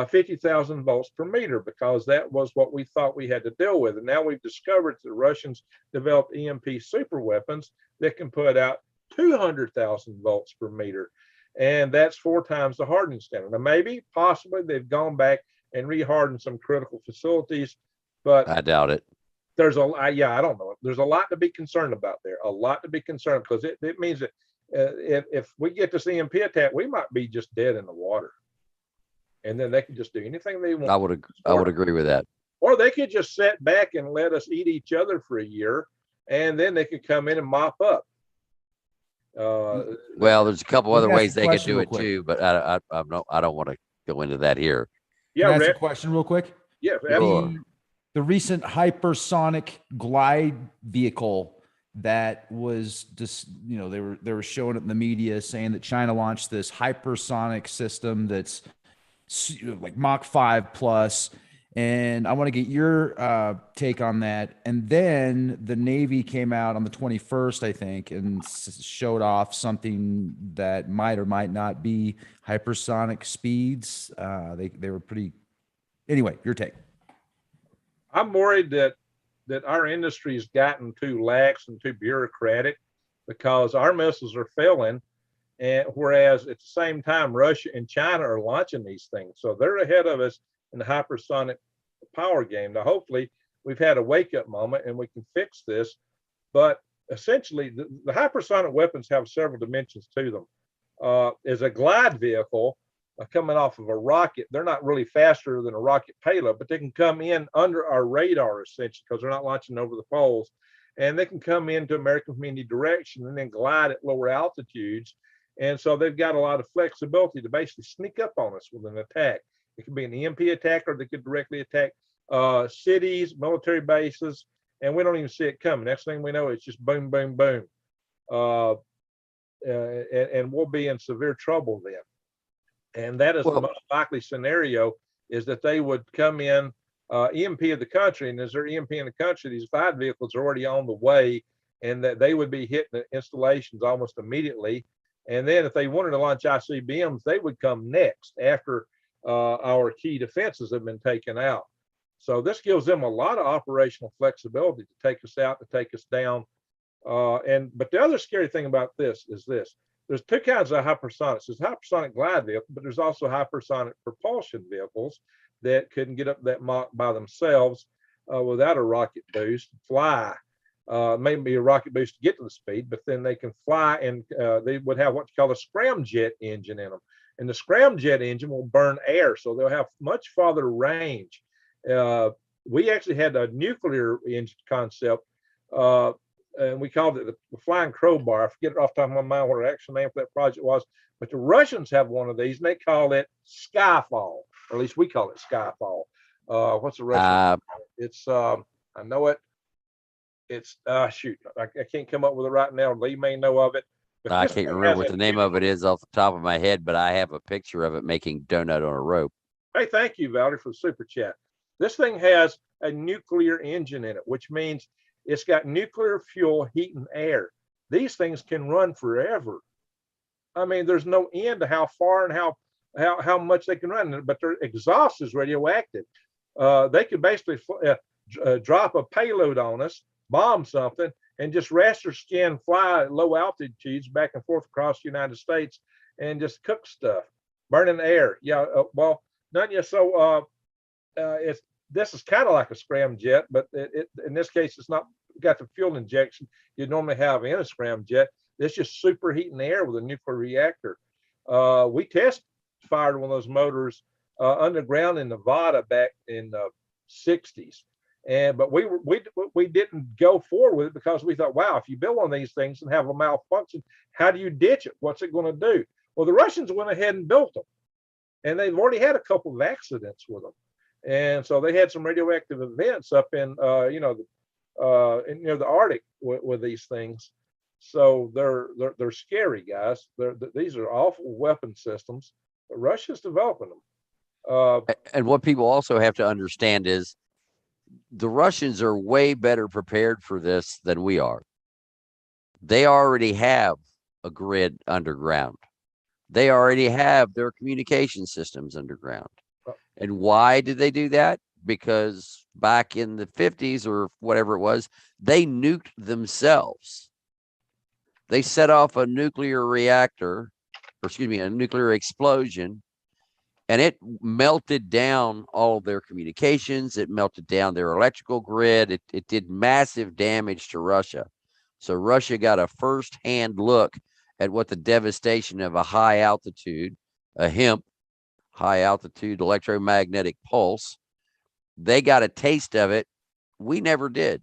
50,000 volts per meter, because that was what we thought we had to deal with. And now we've discovered that the Russians developed EMP super weapons that can put out 200,000 volts per meter. And that's 4 times the hardening standard. Now, maybe, possibly, they've gone back and re-hardened some critical facilities, but I doubt it. There's I don't know. There's a lot to be concerned about there. A lot to be concerned, because it means that if we get this EMP attack, we might be just dead in the water, and then they can just do anything they want. I would agree with that. Or they could just sit back and let us eat each other for a year, and then they could come in and mop up. Well, there's a couple other ways they could do it quick. too, but I don't want to go into that here. Yeah, Can I ask Rick. a question real quick? Yeah, Sure. The recent hypersonic glide vehicle that was just, you know, they were showing it in the media saying that China launched this hypersonic system that's like Mach 5 plus. And I want to get your take on that. And then the Navy came out on the 21st, I think, and showed off something that might or might not be hypersonic speeds. They were pretty. Anyway, your take. I'm worried that our industry has gotten too lax and too bureaucratic because our missiles are failing. And whereas at the same time, Russia and China are launching these things. So they're ahead of us in the hypersonic power game. Now, hopefully we've had a wake up moment and we can fix this. But essentially the hypersonic weapons have several dimensions to them. As a glide vehicle coming off of a rocket, they're not really faster than a rocket payload, but they can come in under our radar essentially because they're not launching over the poles. And they can come into American community direction and then glide at lower altitudes. And so they've got a lot of flexibility to basically sneak up on us with an attack. It could be an EMP attack, or they could directly attack cities, military bases, and we don't even see it coming. Next thing we know, it's just boom, boom, boom. And we'll be in severe trouble then. And that is the most likely scenario, is that they would come in EMP of the country, and as they're EMP in the country, these glide vehicles are already on the way, and that they would be hitting the installations almost immediately. And then if they wanted to launch ICBMs, they would come next after our key defenses have been taken out. So this gives them a lot of operational flexibility to take us out, to take us down. But the other scary thing about this is this. There's two kinds of hypersonics. There's hypersonic glide vehicle, but there's also hypersonic propulsion vehicles that couldn't get up that Mach by themselves without a rocket boost, fly. Maybe a rocket boost to get to the speed, but then they can fly, and they would have what's called a scramjet engine in them. And the scramjet engine will burn air, so they'll have much farther range. We actually had a nuclear engine concept, and we called it the Flying Crowbar. I forget it off the top of my mind what the actual name for that project was, but the Russians have one of these, and they call it Skyfall, or at least we call it Skyfall. What's the Russian? It's I know it. It's shoot, I can't come up with it right now. Lee may know of it. I can't remember what the name of it is off the top of my head, but I have a picture of it making donut on a rope. Hey, thank you, Valerie, for the super chat. This thing has a nuclear engine in it, which means it's got nuclear fuel, heat, and air. These things can run forever. I mean, there's no end to how far and how much they can run, but their exhaust is radioactive. They could basically drop a payload on us, bomb something, and just raster skin fly at low altitudes back and forth across the United States and just cook stuff, burning air. Yeah, well, not yet. So this is kind of like a scramjet, but in this case, it's not got the fuel injection you normally have in a scramjet. It's just superheating air with a nuclear reactor. We test fired one of those motors underground in Nevada back in the 60s. But we didn't go forward with it because we thought, wow, if you build one of these things and have a malfunction, how do you ditch it? What's it going to do? Well, the Russians went ahead and built them, and they've already had a couple of accidents with them, and so they had some radioactive events up in the Arctic with these things. So they're scary, guys. These are awful weapon systems, but Russia's developing them. And what people also have to understand is, the Russians are way better prepared for this than we are. They already have a grid underground. They already have their communication systems underground. And why did they do that? Because back in the 50s or whatever it was, they nuked themselves. They set off a nuclear reactor, or excuse me, a nuclear explosion, and it melted down all of their communications. It melted down their electrical grid. It did massive damage to Russia. So Russia got a firsthand look at what the devastation of a high altitude, a HEMP, high altitude electromagnetic pulse. They got a taste of it. We never did.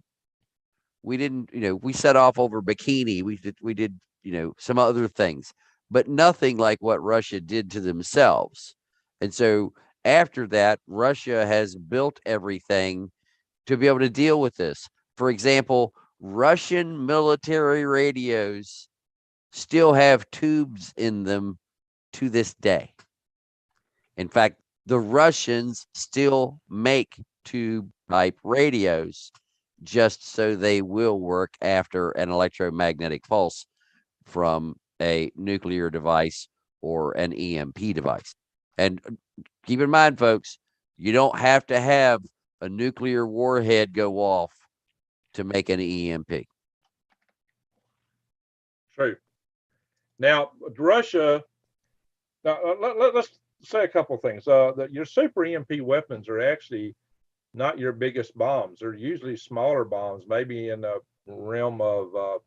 We didn't, we set off over Bikini. We did, some other things, but nothing like what Russia did to themselves. And so after that, Russia has built everything to be able to deal with this. For example, Russian military radios still have tubes in them to this day. In fact, the Russians still make tube type radios just so they will work after an electromagnetic pulse from a nuclear device or an EMP device. And keep in mind, folks, you don't have to have a nuclear warhead go off to make an EMP. True. Now, Russia, now let's say a couple of things. That your super EMP weapons are actually not your biggest bombs. They're usually smaller bombs, maybe in the realm of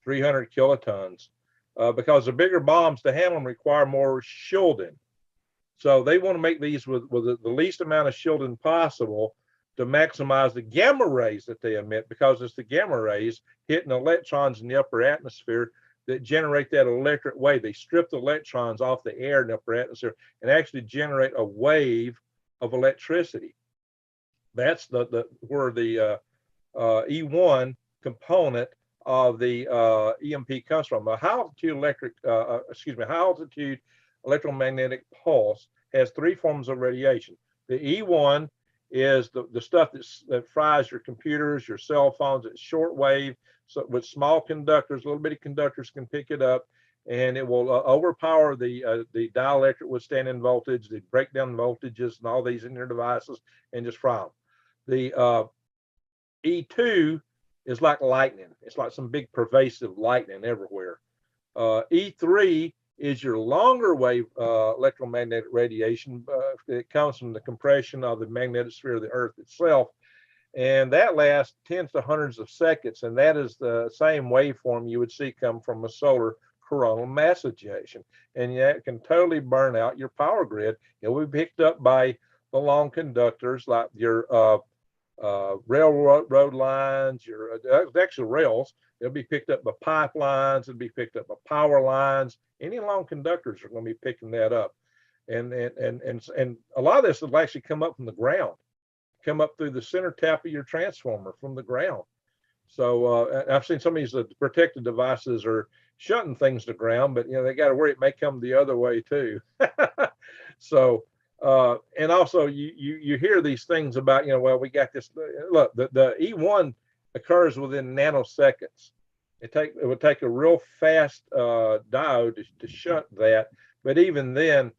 300 kilotons, because the bigger bombs to handle them require more shielding. So they want to make these with the least amount of shielding possible to maximize the gamma rays that they emit, because it's the gamma rays hitting electrons in the upper atmosphere that generate that electric wave. They strip the electrons off the air in the upper atmosphere and actually generate a wave of electricity. That's where the E1 component of the EMP comes from. A high altitude electromagnetic pulse has three forms of radiation. The E1 is the stuff that fries your computers, your cell phones. It's short wave, so with small conductors, little bitty conductors can pick it up, and it will overpower the dielectric withstanding voltage, the breakdown voltages, and all these in your devices, and just fry them. The E2 is like lightning. It's like some big pervasive lightning everywhere. E3 is your longer wave electromagnetic radiation. It comes from the compression of the magnetic sphere of the Earth itself. And that lasts tens to hundreds of seconds. And that is the same waveform you would see come from a solar coronal mass ejection. And that can totally burn out your power grid. It will be picked up by the long conductors like your railroad lines, your actual rails. They'll be picked up by pipelines. It'll be picked up by power lines. Any long conductors are going to be picking that up, and a lot of this will actually come up from the ground, come up through the center tap of your transformer from the ground. So I've seen some of these protective devices are shutting things to ground, but they got to worry it may come the other way too. So and also you hear these things about well, we got this. Look, the E1 occurs within nanoseconds. It would take a real fast diode to shunt that, but even then,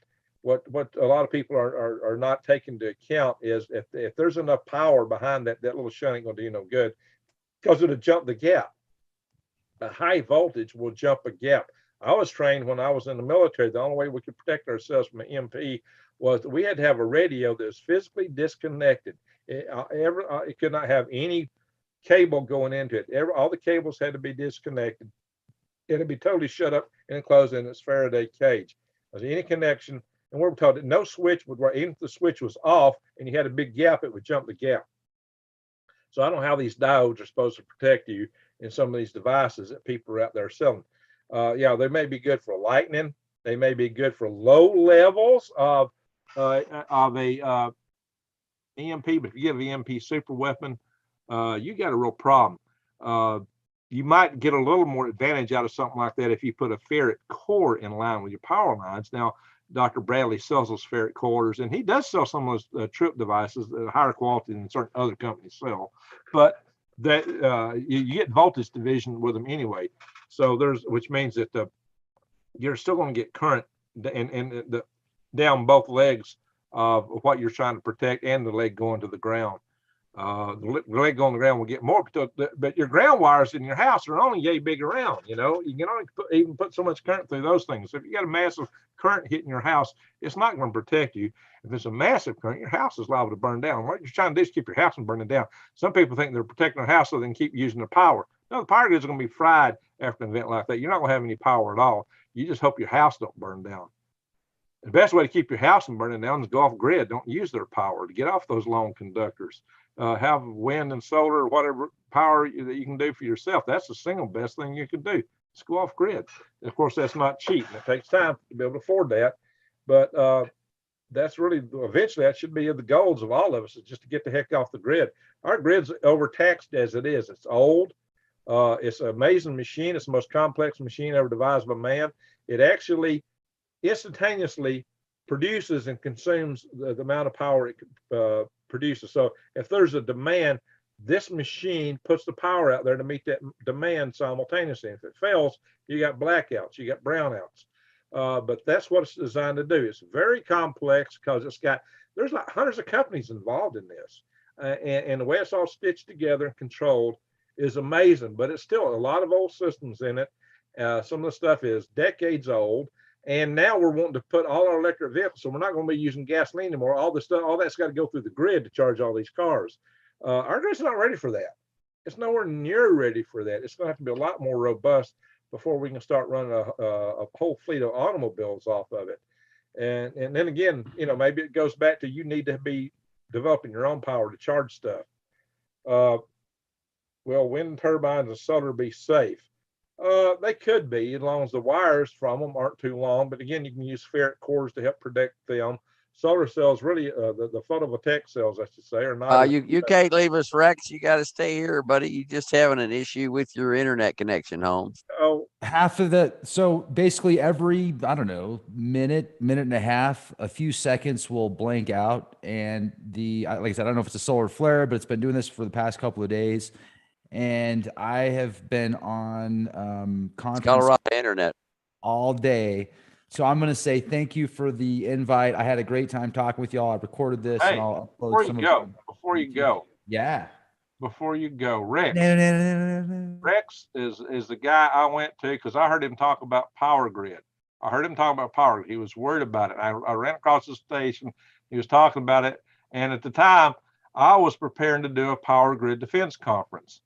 what a lot of people are not taking into account is if there's enough power behind that little shunt ain't gonna do no good, because it'll jump the gap. A high voltage will jump a gap. I was trained when I was in the military. The only way we could protect ourselves from an EMP was that we had to have a radio that was physically disconnected. It could not have any cable going into it. All the cables had to be disconnected. It'd be totally shut up and enclosed in its Faraday cage. There's any connection, and we were told that no switch would work. Even if the switch was off and you had a big gap, it would jump the gap. So I don't know how these diodes are supposed to protect you in some of these devices that people are out there selling. They may be good for lightning. They may be good for low levels of a EMP, but if you get an EMP super weapon, you got a real problem. You might get a little more advantage out of something like that if you put a ferrite core in line with your power lines. Now, Dr. Bradley sells those ferrite cores, and he does sell some of those trip devices that are higher quality than certain other companies sell. But that you get voltage division with them anyway. So which means that you're still going to get current and down both legs of what you're trying to protect and the leg going to the ground. The leg on the ground will get more, but your ground wires in your house are only yay big around. You can only even put so much current through those things. So if you got a massive current hitting your house, it's not going to protect you. If it's a massive current, your house is liable to burn down. What you're trying to do is keep your house from burning down. Some people think they're protecting their house so they can keep using the power. No, the power grid is going to be fried after an event like that. You're not going to have any power at all. You just hope your house don't burn down. The best way to keep your house from burning down is go off grid. Don't use their power to get off those long conductors. Have wind and solar, whatever power that you can do for yourself. That's the single best thing you can do. Just go off grid. And of course, that's not cheap, and it takes time to be able to afford that. But that's really, eventually, that should be the goals of all of us, is just to get the heck off the grid. Our grid's overtaxed as it is. It's old. It's an amazing machine. It's the most complex machine ever devised by man. It actually instantaneously produces and consumes the amount of power it produces. So if there's a demand, this machine puts the power out there to meet that demand simultaneously. If it fails, you got blackouts, you got brownouts. But that's what it's designed to do. It's very complex because there's like hundreds of companies involved in this. and the way it's all stitched together and controlled is amazing. But it's still a lot of old systems in it. Some of the stuff is decades old. And now we're wanting to put all our electric vehicles, so we're not going to be using gasoline anymore. All this stuff, all that's got to go through the grid to charge all these cars. Our grid's not ready for that. It's nowhere near ready for that. It's going to have to be a lot more robust before we can start running a whole fleet of automobiles off of it. And then again, maybe it goes back to you need to be developing your own power to charge stuff. Will wind turbines and solar be safe? They could be, as long as the wires from them aren't too long. But again, you can use ferrite cores to help protect them. Solar cells, really, the photovoltaic cells, I should say, are not. You can't leave us, Rex. You got to stay here, buddy. You just having an issue with your internet connection, Holmes. Oh, half of the, so basically every, I don't know, minute and a half, a few seconds will blank out. And like I said, I don't know if it's a solar flare, but it's been doing this for the past couple of days. And I have been on conference Colorado internet all day. So I'm going to say thank you for the invite. I had a great time talking with y'all. I recorded this. Hey, and I'll upload before some you of go, them. before you go, Yeah. before you go, Rex. No. Rex is the guy I went to because I heard him talk about power grid. I heard him talk about power grid. He was worried about it. I ran across the station. He was talking about it. And at the time, I was preparing to do a power grid defense conference.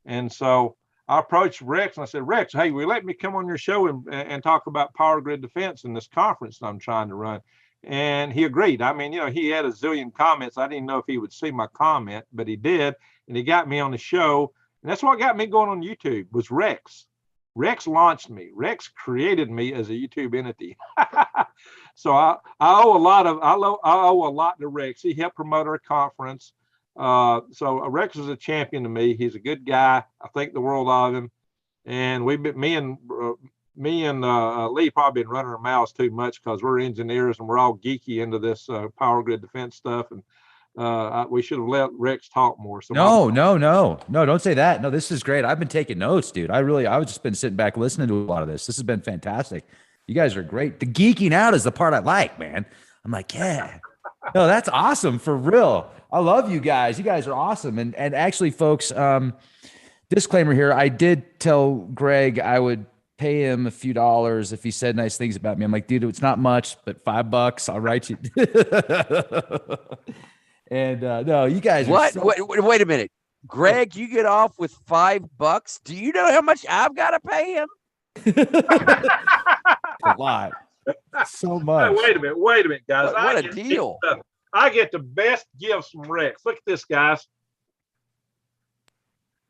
And so I approached Rex and I said, Rex, hey, will you let me come on your show and talk about power grid defense in this conference that I'm trying to run? And he agreed. I mean, he had a zillion comments. I didn't know if he would see my comment, but he did. And he got me on the show. And that's what got me going on YouTube was Rex. Rex launched me. Rex created me as a YouTube entity. So I owe a lot to Rex. He helped promote our conference. So Rex is a champion to me. He's a good guy. I think the world of him. And me and Lee probably been running our mouths too much because we're engineers and we're all geeky into this power grid defense stuff. And we should have let Rex talk more. So No, don't say that. No, this is great. I've been taking notes, dude. I've just been sitting back listening to a lot of this. This has been fantastic. You guys are great. The geeking out is the part I like, man. I'm like, yeah. No, that's awesome for real. I love you guys. You guys are awesome. And actually, folks, disclaimer here. I did tell Greg I would pay him a few dollars if he said nice things about me. I'm like, dude, it's not much, but $5, I'll write you. And no, you guys. Wait a minute, Greg. You get off with $5. Do you know how much I've got to pay him? A lot. So much. Hey, wait a minute, guys. What a deal. I get the best gifts from Rex. Look at this, guys.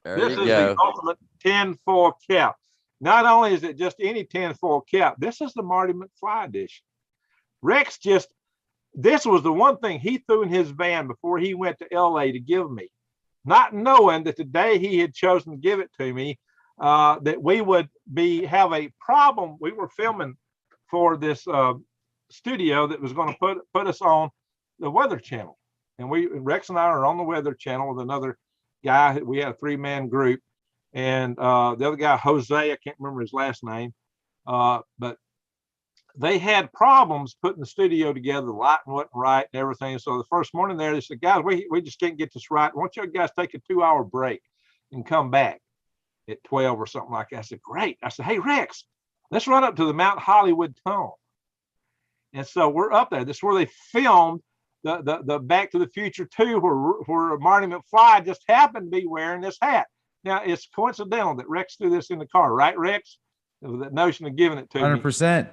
This is the ultimate 10-4 cap. Not only is it just any 10-4 cap, this is the Marty McFly edition. Rex this was the one thing he threw in his van before he went to LA to give me, not knowing that the day he had chosen to give it to me, that we would have a problem. We were filming for this studio that was going to put us on the Weather Channel. And Rex and I are on the Weather Channel with another guy. We had a 3-man group. And the other guy, Jose, I can't remember his last name, but they had problems putting the studio together. The lighting wasn't right and everything. So the first morning there, they said, guys, we just can't get this right. Why don't you guys take a 2-hour break and come back at 12 or something like that? I said, great. I said, hey, Rex, let's run up to the Mount Hollywood Tunnel. And so we're up there. This is where they filmed the Back to the Future 2, where Marty McFly just happened to be wearing this hat. Now, it's coincidental that Rex threw this in the car, right, Rex? That notion of giving it to 100%. me.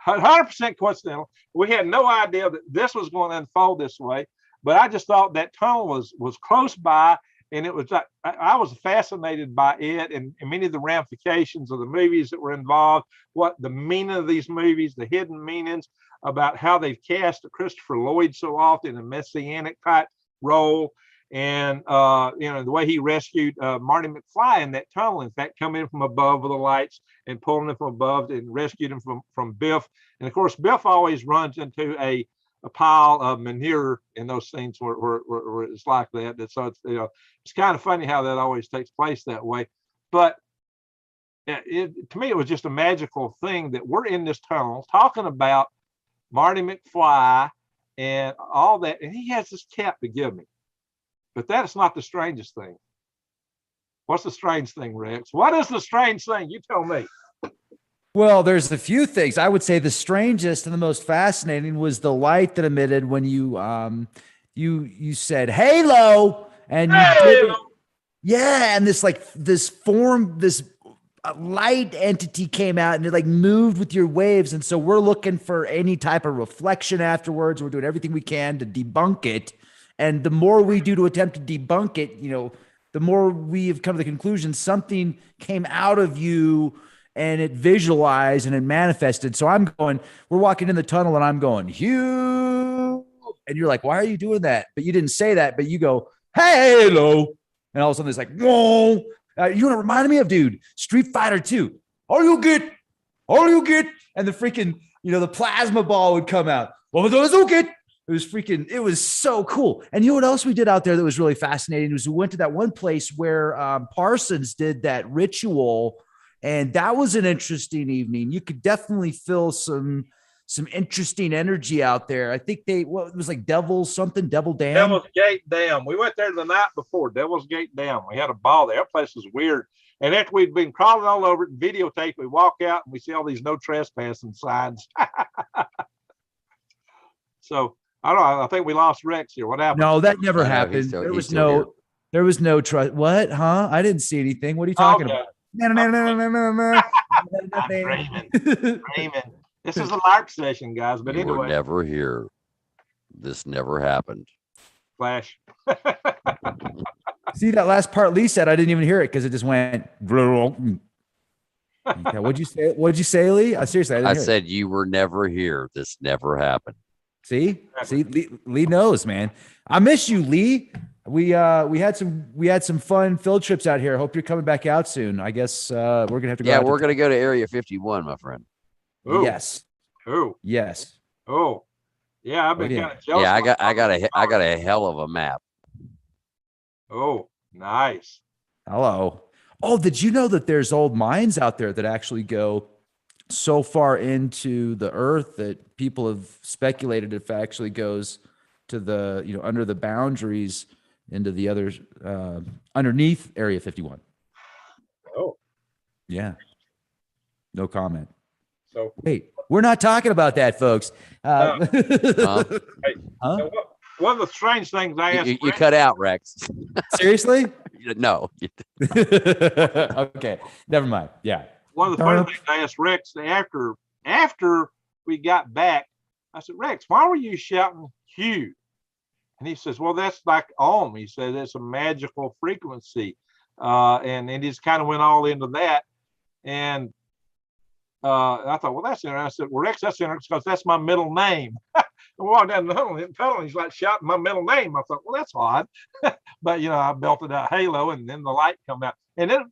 100% coincidental. We had no idea that this was going to unfold this way, but I just thought that tunnel was close by, and it was like I was fascinated by it and many of the ramifications of the movies that were involved, what the meaning of these movies, the hidden meanings about how they've cast Christopher Lloyd so often in a messianic type role. And the way he rescued Marty McFly in that tunnel, in fact, coming in from above with the lights and pulling him from above and rescued him from Biff. And of course, Biff always runs into a pile of manure in those scenes where it's like that. And so it's kind of funny how that always takes place that way. But to me, it was just a magical thing that we're in this tunnel talking about Marty McFly and all that, and he has this cap to give me. But that's not the strangest thing. What's the strange thing, Rex? What is the strange thing? You tell me. Well, there's a few things. I would say the strangest and the most fascinating was the light that emitted when you said halo, and you did it. Yeah, and this light entity came out and it like moved with your waves, and so we're looking for any type of reflection afterwards. We're doing everything we can to debunk it, and the more we do to attempt to debunk it, the more we have come to the conclusion something came out of you and it visualized and it manifested. So we're walking in the tunnel and I'm going, Hugh. And you're like, why are you doing that? But you didn't say that, but you go, hey, hello. And all of a sudden it's like, whoa. You know, it reminded me of, dude, Street Fighter 2. All you get. And the freaking, the plasma ball would come out. What was all get? It was so cool. And you know what else we did out there that was really fascinating was we went to that one place where Parsons did that ritual. And that was an interesting evening. You could definitely feel some interesting energy out there. I think it was like Devil Dam. Devil's Gate Dam. We went there the night before, Devil's Gate Dam. We had a ball there. That place was weird. And after we'd been crawling all over it and videotape, we walk out and we see all these no trespassing signs. So I don't know. I think we lost Rex here. What happened? No, that never happened. There was no trust. What? Huh? I didn't see anything. What are you talking about? Raymond. This is a LARP session, guys. But you anyway, were never here. This never happened. Flash. See that last part Lee said? I didn't even hear it because it just went. Okay, what'd you say? Lee? Seriously, I said you were never here. This never happened. See, Lee knows, man. I miss you, Lee. We had some fun field trips out here. I hope you're coming back out soon. I guess we're gonna have to go. Yeah, we're gonna go to Area 51, my friend. Ooh. Yes. Oh. Yes. Oh. Yeah, I've been kind of jealous. Yeah, I got a hell of a map. Oh, nice. Hello. Oh, did you know that there's old mines out there that actually go so far into the earth that people have speculated if it actually goes to the, under the boundaries into the others, underneath Area 51. Oh. Yeah. No comment. So wait, we're not talking about that, folks. Hey, huh? One of the strange things I asked you cut out, Rex. Seriously? No. Okay, never mind. Yeah. One of the funny things I asked Rex after we got back, I said, Rex, why were you shouting Hugh? And he says, well, that's like Ohm. He said it's a magical frequency. And he just kind of went all into that. And I thought, well, that's interesting. I said, well, Rex, that's interesting because that's my middle name. I walked down the tunnel and he's like shouting my middle name. I thought, well, that's odd. But, I belted out halo and then the light come out. And then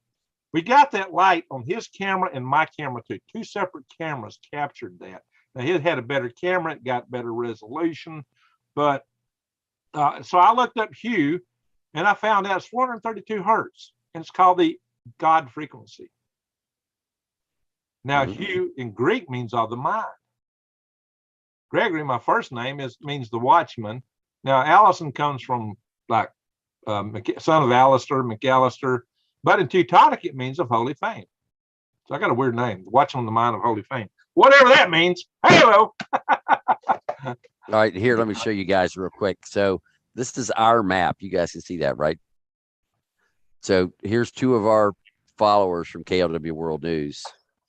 we got that light on his camera and my camera too. Two separate cameras captured that. Now, he had a better camera. It got better resolution. But so I looked up Hue and I found out it's 432 hertz. And it's called the God frequency. Now, Hugh in Greek means of the mind. Gregory, my first name, means the watchman. Now, Allison comes from like son of Alistair, McAllister, but in Teutonic, it means of holy fame. So I got a weird name, the watchman of the mind of holy fame. Whatever that means. Hello. All right, here, let me show you guys real quick. So this is our map. You guys can see that, right? So here's two of our followers from KLW World News.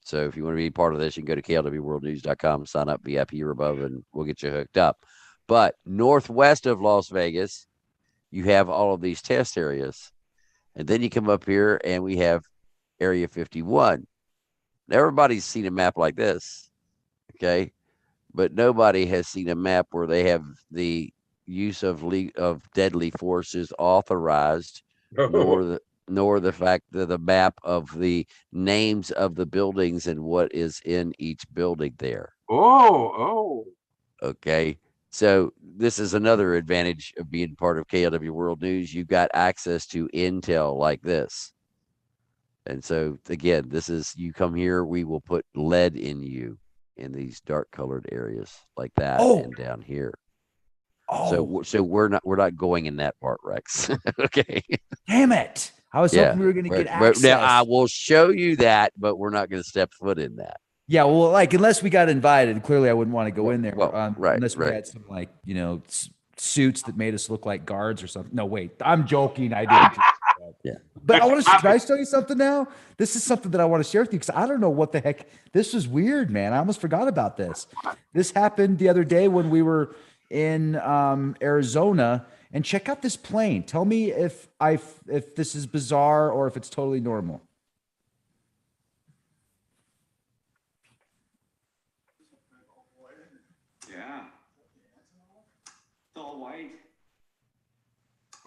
So if you want to be part of this, you can go to klwworldnews.com, sign up VIP or above, and we'll get you hooked up. But northwest of Las Vegas, you have all of these test areas. And then you come up here and we have Area 51. Now, everybody's seen a map like this, okay? But nobody has seen a map where they have the use of deadly forces authorized, nor the fact that the map of the names of the buildings and what is in each building there. Oh. Okay. So this is another advantage of being part of KLW World News. You've got access to intel like this. And so again, this is, you come here, we will put lead in you in these dark colored areas like that and down here. Oh, So we're not going in that part, Rex. Okay. damn it. I was Yeah. hoping we were going to get Now I access. will show you that, but we're not going to step foot in that. Yeah, well, like unless we got invited, clearly I wouldn't want to go in there. Well, right, Unless we right. had some like suits that made us look like guards or something. No, wait, I'm joking. I didn't. Yeah. But I want to. Can I tell you something now? This is something that I want to share with you because I don't know what the heck. This was weird, man. I almost forgot about this. This happened the other day when we were in Arizona. And check out this plane. Tell me if this is bizarre or if it's totally normal. Yeah. It's all white.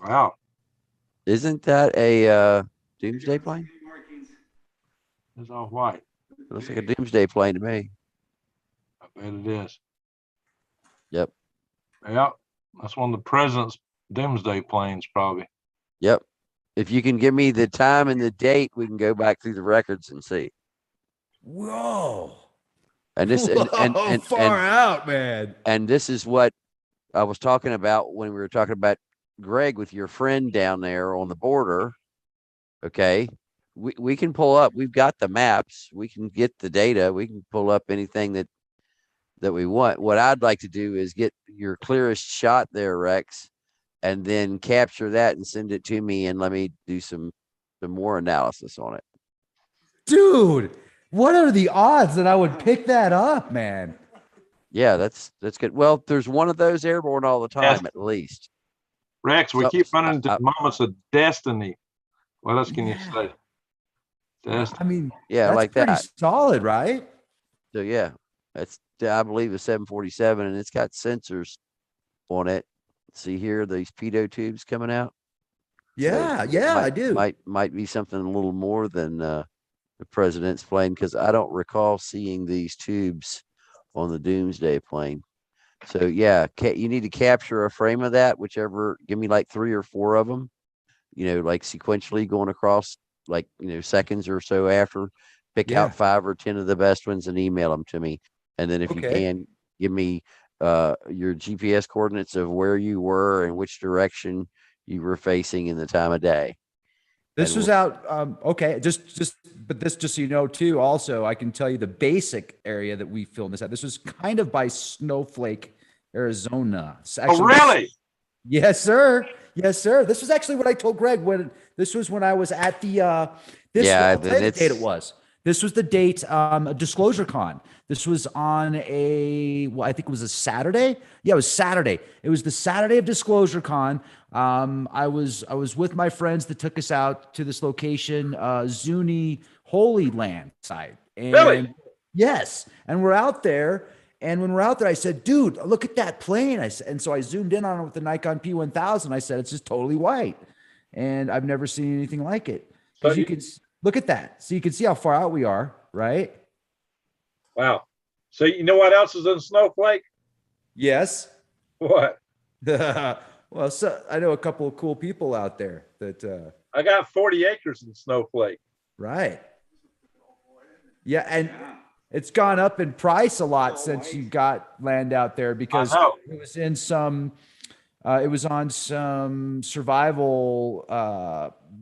Wow. Isn't that a doomsday plane? Markings. It's all white. It looks like a doomsday plane to me. I bet it is. Yep. Yeah. That's one of the president's doomsday planes, probably. Yep. If you can give me the time and the date, we can go back through the records and see. Whoa. And this and far out, man. and this is what I was talking about when we were talking about Greg with your friend down there on the border. Okay. We can pull up, we've got the maps, we can get the data, we can pull up anything that we want. What I'd like to do is get your clearest shot there, Rex, and then capture that and send it to me and let me do some more analysis on it. Dude, what are the odds that I would pick that up, man? Yeah, that's good. Well, there's one of those airborne all the time, at least. Rex, we So- keep running into moments of destiny. What else can you say? I mean, Yeah, that's like pretty that. solid, right? So yeah, that's I believe a 747, and it's got sensors on it. See here, these pitot tubes coming out. Yeah, So yeah, I do. Might be something a little more than the president's plane, because I don't recall seeing these tubes on the doomsday plane. So yeah, you need to capture a frame of that, whichever. Give me like 3 or 4 of them. Like sequentially going across, like seconds or so after. Pick Yeah. out 5 or 10 of the best ones and email them to me. And then if you Okay. can, give me your GPS coordinates of where you were and which direction you were facing in the time of day. This And was out. Okay, but this just so you know too. Also, I can tell you the basic area that we filmed this at. This was kind of by Snowflake, Arizona. It's Oh, actually- really? Yes, sir. Yes, sir. This was actually what I told Greg when this was when I was at the this Yeah, I'll tell you the then date it was. This was the date, Disclosure Con. This was on I think it was a Saturday. Yeah, it was Saturday. It was the Saturday of Disclosure Con. I was with my friends that took us out to this location, Zuni Holy Land site. And Really? yes. And we're out there. And when we're out there, I said, dude, look at that plane. And so I zoomed in on it with the Nikon P1000. I said, it's just totally white. And I've never seen anything like it. Because So you can look at that. So you can see how far out we are, right? Wow. So you know what else is in Snowflake? Yes. What? Well, so I know a couple of cool people out there that, I got 40 acres in Snowflake. right. Yeah. And it's gone up in price a lot since you got land out there because I know. it was in some, it was on some survival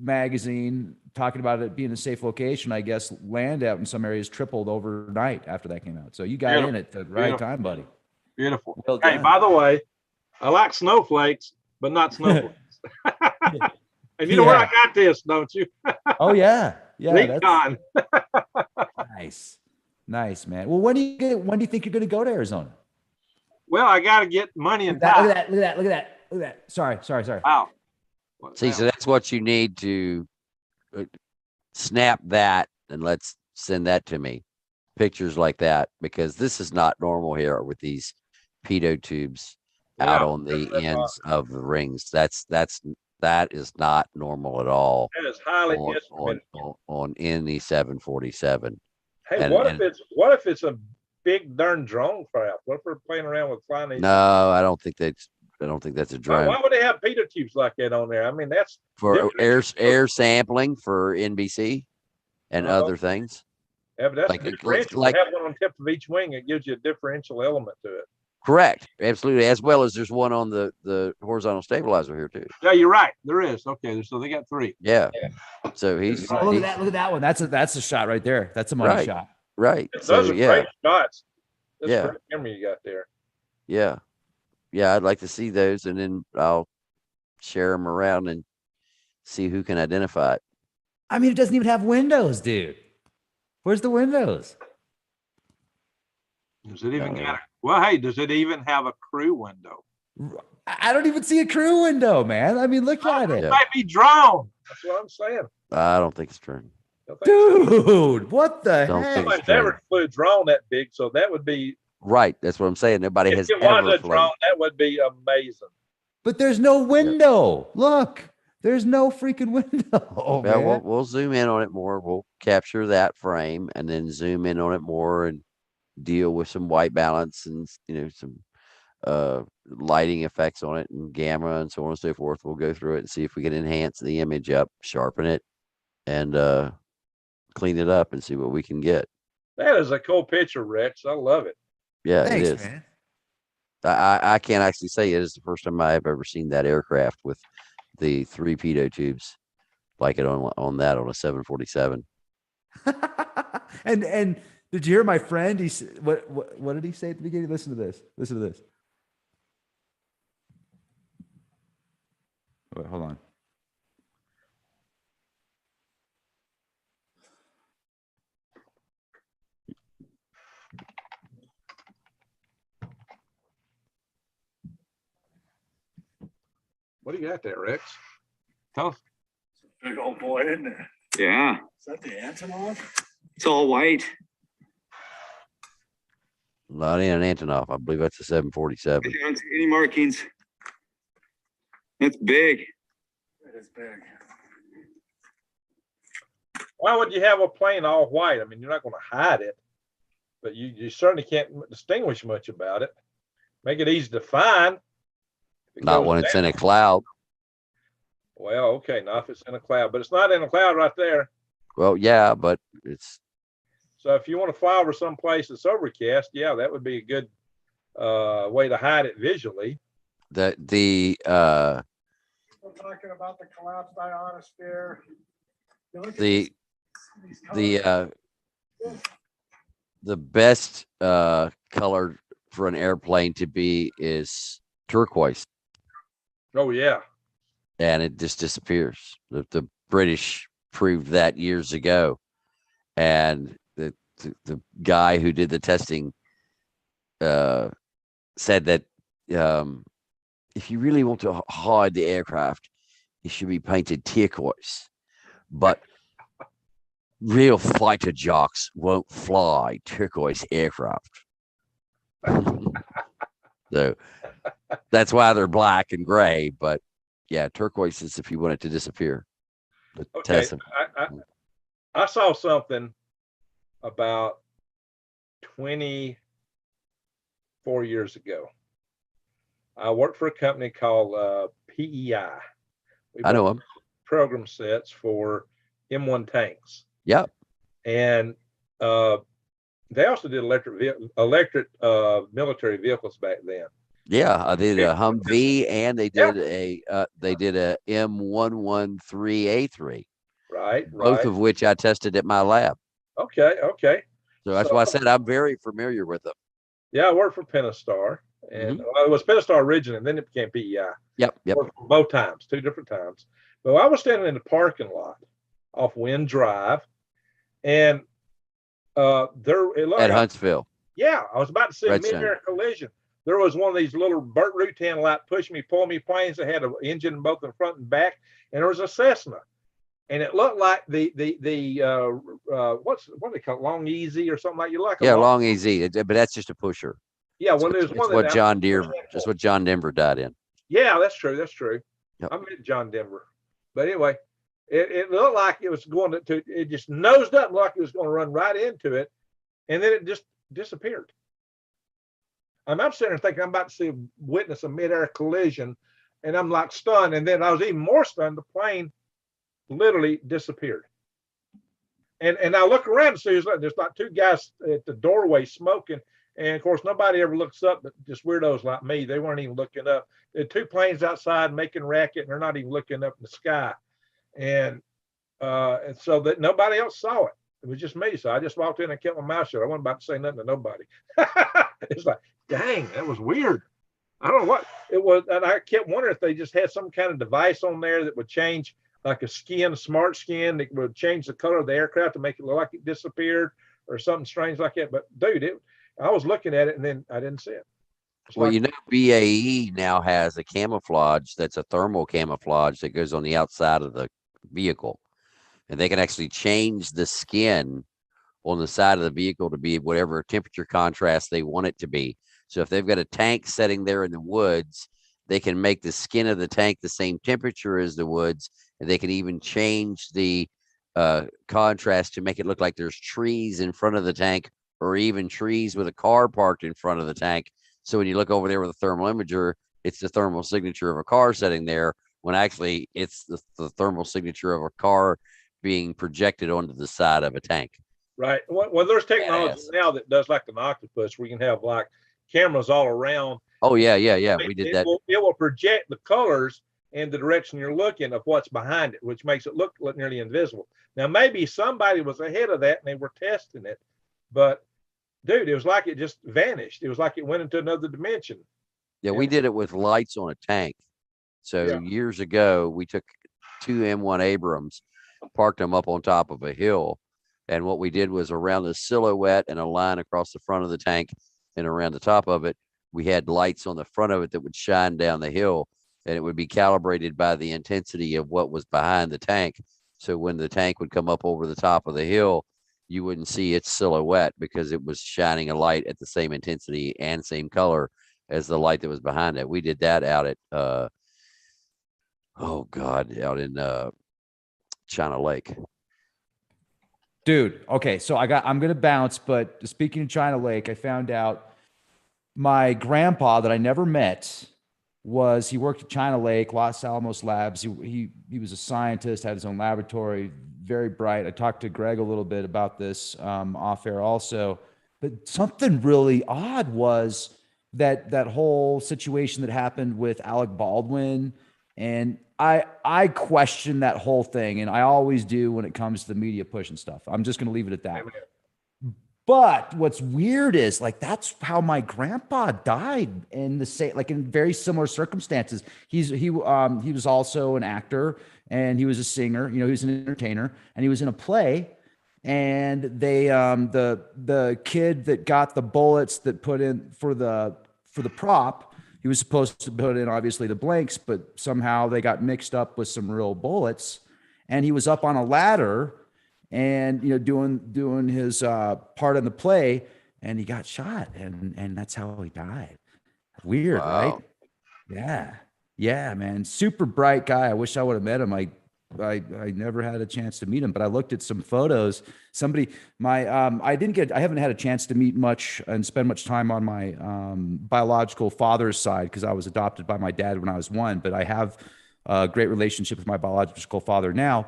magazine talking about it being a safe location. I guess land out in some areas tripled overnight after that came out. So you got in at the right time, buddy. Beautiful. Well Hey, done. by the way, I like snowflakes, but not snowflakes. And you know where I got this, don't you? Oh yeah. Yeah. Recon. Nice. Nice, man. Well, when do you think you're going to go to Arizona? Well, I got to get money and Look at time. that. Look at that. Look at that. Look at that. Sorry. Wow. see, so that's what you need to snap that, and let's send that to me. Pictures like that, because this is not normal here with these pitot tubes out Yeah, on the that's ends of the rings. That is not normal at all That is highly on instrumented. on any 747. Hey, and- what and- if it's a big darn drone craft? What if we're playing around with flying these? No, I don't think that's a Why, drone. why would they have pitot tubes like that on there? I mean, that's For different. air sampling for NBC and Uh-huh. other things. Yeah, but that's like- a differential. like- Have one on tip of each wing. It gives you a differential element to it. Correct. Absolutely. As well as there's one on the horizontal stabilizer here too. Yeah, you're right. There is. Okay, so they got 3. Yeah. So he's Oh, look at that! Look at that one. That's a shot right there. That's a money Right. shot. right. Those So are yeah, great shots. That's Yeah. a great camera you got there. yeah. I'd like to see those, and then I'll share them around and see who can identify it. I mean, it doesn't even have windows, dude. Where's the windows? Does it even got well, hey, does it even have a crew window? I don't even see a crew window, man. I mean, look at it. It might be drawn. That's what I'm saying. I don't think it's true. Don't think so. Dude, what the Don't heck? think Nobody's true. ever flew a drone that big, so that would be Right. That's what I'm saying. Nobody if has it ever was a flown. drone, that would be amazing. But there's no window. Look, there's no freaking window. Well, Man. we'll zoom in on it more. We'll capture that frame and then zoom in on it more and deal with some white balance and some lighting effects on it and gamma and so on and so forth. We'll go through it and see if we can enhance the image up, sharpen it, and clean it up and see what we can get. That is a cool picture, Rex. I love it. Yeah, Thanks, it is. man. I can't actually say it is the first time I've ever seen that aircraft with the 3 pitot tubes like it on a 747. And did you hear my friend? He said, what did he say at the beginning? Listen to this. Listen to this. Wait, hold on. What do you got there, Rex? Tell us. Big old boy, isn't it? Yeah, Is that the Antonov? it's all white. Not in an Antonov. I believe that's a 747. I don't see any markings. That's big. It is big. Why would you have a plane all white? I mean, you're not going to hide it, but you certainly can't distinguish much about it. Make it easy to find. If it Not goes when it's down- in a cloud. Well, okay, not if it's in a cloud, but it's not in a cloud right there. Well, yeah, but it's So if you want to fly over some place that's overcast, yeah, that would be a good way to hide it visually. the We're talking about the collapsed ionosphere. You look at the these the colors. the best color for an airplane to be is turquoise, Oh yeah. and it just disappears. The British proved that years ago, and the guy who did the testing said that if you really want to hide the aircraft, it should be painted turquoise. But real fighter jocks won't fly turquoise aircraft. So that's why they're black and gray. But yeah, turquoise is if you want it to disappear. But Okay. test them. I saw something about 24 years ago. I worked for a company called PEI. We I know built them. program sets for M1 tanks. Yep. And they also did electric military vehicles back then. Yeah, I did a Humvee, and they did a M113A3, Right. both of which I tested at my lab. Okay. So that's why I said I'm very familiar with them. Yeah, I worked for Pentastar, and well, it was Pentastar originally, and then it became PEI. Yep. Worked for both times, 2 different times. But I was standing in the parking lot off Wind Drive, and there it looked At like, Huntsville. yeah, I was about to see a Redstone. mid-air collision. There was one of these little Burt Rutan like push me, pull me planes that had an engine both in front and back, and there was a Cessna, and it looked like the what do they call it, Long Easy or something like you like. Yeah, Long Easy, but that's just a pusher. Yeah, well, It's there's what- one it's what that John Deere, just what John Denver died in. Yeah, that's true. That's true. Yep. I met John Denver, but anyway, it looked like it was going to. It just nosed up like it was going to run right into it, and then it just disappeared. I'm sitting there thinking I'm about to witness a midair collision, and I'm like stunned. And then I was even more stunned. The plane literally disappeared. And I look around and see there's like 2 guys at the doorway smoking, And of course, nobody ever looks up, but just weirdos like me. They weren't even looking up. There are two planes outside making racket, and they're not even looking up in the sky. And so that nobody else saw it. It was just me. So I just walked in and kept my mouth shut. I wasn't about to say nothing to nobody. It's like, dang, that was weird. I don't know what it was. And I kept wondering if they just had some kind of device on there that would change, like a smart skin that would change the color of the aircraft to make it look like it disappeared or something strange like that. But dude, I was looking at it and then I didn't see it. Well, you know, BAE now has a camouflage that's a thermal camouflage that goes on the outside of the vehicle. And they can actually change the skin on the side of the vehicle to be whatever temperature contrast they want it to be. So if they've got a tank sitting there in the woods, they can make the skin of the tank the same temperature as the woods. And they can even change the contrast to make it look like there's trees in front of the tank, or even trees with a car parked in front of the tank. So when you look over there with a thermal imager, it's the thermal signature of a car sitting there, when actually it's the thermal signature of a car being projected onto the side of a tank. Right. Well, there's technology now that does like an octopus, where you can have like cameras all around. Oh, yeah. We did that. It will project the colors in the direction you're looking of what's behind it, which makes it look nearly invisible. Now, maybe somebody was ahead of that and they were testing it, but dude, it was like it just vanished. It was like it went into another dimension. Yeah, we did it with lights on a tank. So years ago, we took 2 M1 Abrams, parked them up on top of a hill. And what we did was, around the silhouette and a line across the front of the tank and around the top of it, we had lights on the front of it that would shine down the hill, and it would be calibrated by the intensity of what was behind the tank. So when the tank would come up over the top of the hill, you wouldn't see its silhouette because it was shining a light at the same intensity and same color as the light that was behind it. We did that out at, out in China Lake. Dude, okay, so I'm gonna bounce, but speaking of China Lake, I found out my grandpa that I never met he worked at China Lake, Los Alamos Labs. He was a scientist, had his own laboratory, very bright. I talked to Greg a little bit about this off air also, but something really odd was that whole situation that happened with Alec Baldwin. And I question that whole thing, and I always do when it comes to the media push and stuff. I'm just going to leave it at that. But what's weird is, like, that's how my grandpa died, in the same, like, in very similar circumstances. He was also an actor, and he was a singer. You know, he was an entertainer, and he was in a play. And they the kid that got the bullets that put in for the prop, he was supposed to put in obviously the blanks, but somehow they got mixed up with some real bullets, and he was up on a ladder and, you know, doing his part in the play, and he got shot, and that's how he died. Weird, Wow. right? Yeah, man. Super bright guy. I wish I would have met him. I never had a chance to meet him, but I looked at some photos. I haven't had a chance to meet much and spend much time on my biological father's side, because I was adopted by my dad when I was 1, but I have a great relationship with my biological father now.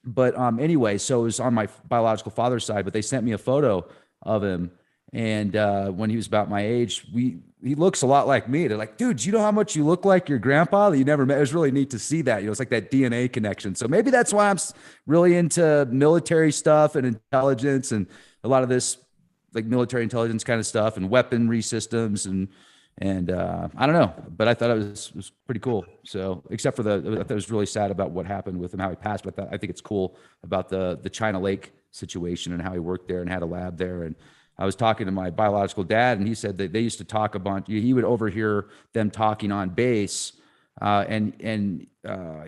But anyway, so it was on my biological father's side, but they sent me a photo of him. And when he was about my age, he looks a lot like me. They're like, dude, you know how much you look like your grandpa that you never met? It was really neat to see that. You know, it's like that DNA connection. So maybe that's why I'm really into military stuff and intelligence and a lot of this, like, military intelligence kind of stuff and weaponry systems. And I don't know, but I thought it was pretty cool. So, except for I thought it was really sad about what happened with him, how he passed. But I think it's cool about the China Lake situation and how he worked there and had a lab there. And I was talking to my biological dad, and he said that they used to talk a bunch. He would overhear them talking on base, and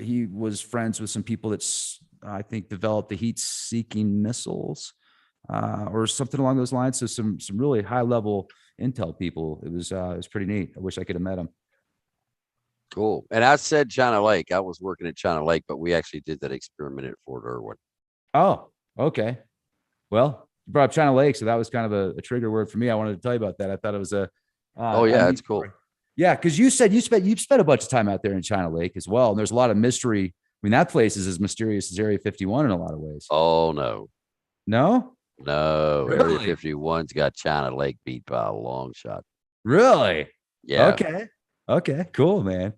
he was friends with some people that I think developed the heat-seeking missiles, or something along those lines. So some really high-level intel people. It was pretty neat. I wish I could have met him. Cool. And I said China Lake. I was working at China Lake, but we actually did that experiment at Fort Irwin. Oh, okay. Well, you brought up China Lake, so that was kind of a trigger word for me. I wanted to tell you about that. I thought it was it's cool. Yeah, because you've spent a bunch of time out there in China Lake as well, and there's a lot of mystery. I mean, that place is as mysterious as Area 51 in a lot of ways. Oh, no. No? No, Really? Area 51's got China Lake beat by a long shot. Really? Yeah. Okay. Okay. Cool, man.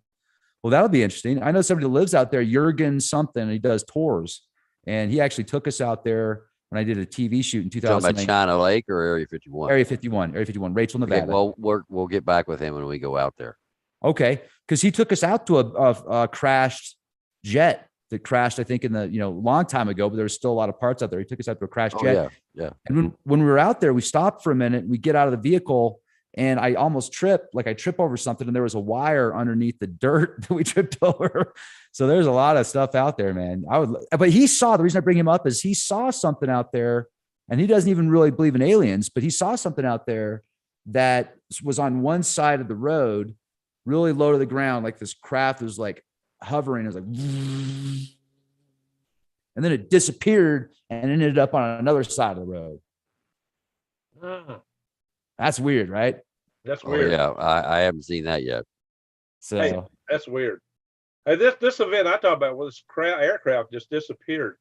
Well, that'll be interesting. I know somebody who lives out there, Jurgen something, and he does tours. And he actually took us out there when I did a TV shoot in Talking about 2009. China Lake or Area 51? Area 51, Rachel, Okay, Nevada. well, we'll get back with him when we go out there. Okay. Because he took us out to a crashed jet that crashed, I think, in the, long time ago, but there was still a lot of parts out there. He took us out to a crashed Oh, jet. yeah. Yeah. And when we were out there, we stopped for a minute, we get out of the vehicle, and I almost tripped, like I trip over something, and there was a wire underneath the dirt that we tripped over. So there's a lot of stuff out there, man. But the reason I bring him up is he saw something out there, and he doesn't even really believe in aliens, but he saw something out there that was on one side of the road, really low to the ground. Like this craft was like hovering. It was like, and then it disappeared and ended up on another side of the road. That's weird, right? That's Oh, weird. yeah. I haven't seen that yet. So Hey, that's weird. Hey, this event I talked about, this aircraft just disappeared.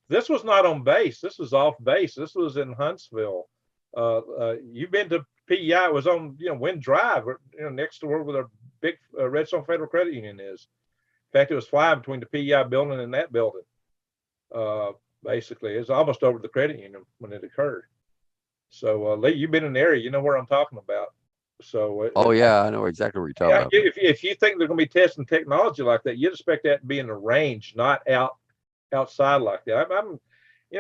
This was not on base. This was off base. This was in Huntsville. You've been to PEI. It was on Wind Drive, next to where the big Redstone Federal Credit Union is. In fact, it was flying between the PEI building and that building. Basically, it's almost over the credit union when it occurred. So, Lee, you've been in the area. You know where I'm talking about. So, Oh, yeah. I know exactly what you're talking about. if you think they're going to be testing technology like that, you'd expect that to be in the range, not outside like that. I'm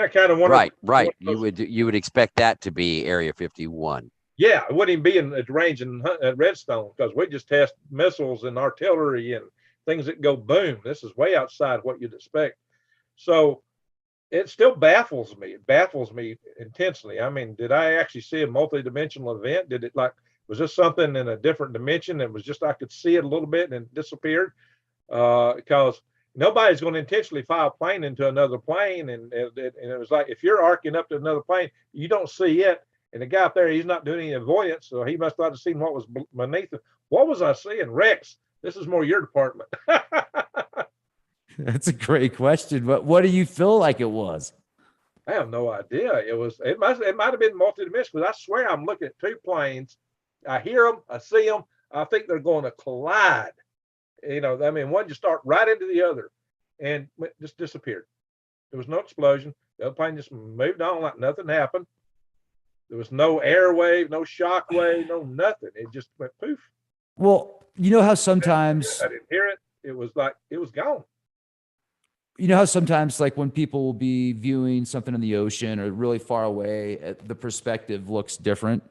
kind of wondering. Right. You would expect that to be Area 51. Yeah, it wouldn't even be in the range in Redstone, because we just test missiles and artillery and things that go boom. This is way outside what you'd expect. So it still baffles me. It baffles me intensely. I mean, did I actually see a multi-dimensional event? Was this something in a different dimension? It was just, I could see it a little bit and it disappeared, because nobody's going to intentionally fly a plane into another plane. And it was like, if you're arcing up to another plane, you don't see it. And the guy up there, he's not doing any avoidance. So he must not have seen what was beneath him. What was I seeing? Rex, this is more your department. that's a great question. But what do you feel like it was? I have no idea. It might have been multidimensional, because I swear I'm looking at two planes. I hear them, I see them. I think they're going to collide. One just start right into the other and just disappeared. There was no explosion. The other plane just moved on like nothing happened. There was no air wave, no shock wave, no nothing. It just went poof. Well, you know how sometimes I didn't hear it. It was like it was gone. You know how sometimes, like when people will be viewing something in the ocean or really far away, the perspective looks different.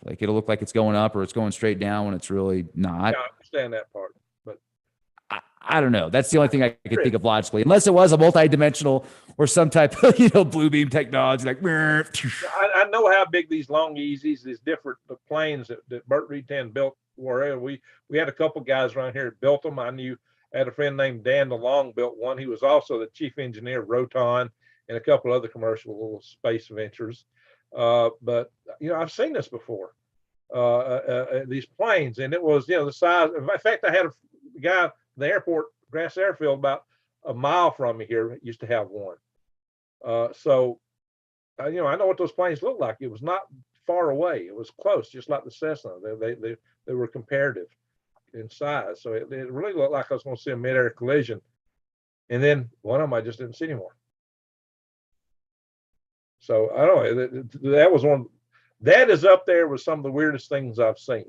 Like it'll look like it's going up or it's going straight down when it's really not. Yeah, I understand that part, but I don't know. That's the only thing I could think of logically, unless it was a multi-dimensional or some type of blue beam technology. Like I know how big these long easies, these different planes that Burt Reed built were. We had a couple guys around here that built them. I had a friend named Dan DeLong built one. He was also the chief engineer of Roton and a couple other commercial little space ventures. But I've seen this before, these planes, and it was the size. In fact, I had a guy at the airport, Grass Airfield, about a mile from me here, used to have one. So I know what those planes look like. It was not far away. It was close, just like the Cessna. They were comparative in size. So it really looked like I was going to see a mid-air collision. And then one of them I just didn't see anymore. So I don't know. That was one that is up there with some of the weirdest things I've seen.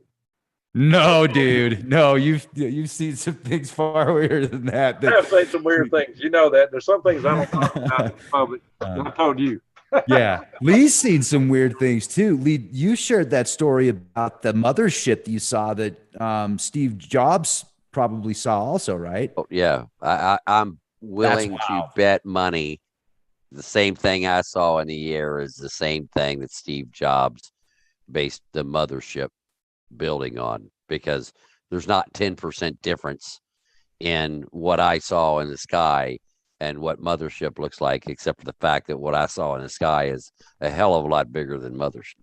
No, dude. No, you've seen some things far weirder than that. I've seen some weird things. You know that. There's some things I don't talk about in public. I told you. Yeah. Lee's seen some weird things too. Lee, you shared that story about the mothership that you saw that Steve Jobs probably saw also, right? Oh, yeah. I'm willing to bet money the same thing I saw in the air is the same thing that Steve Jobs based the mothership building on, because there's not 10% difference in what I saw in the sky and what mothership looks like, except for the fact that what I saw in the sky is a hell of a lot bigger than mothership.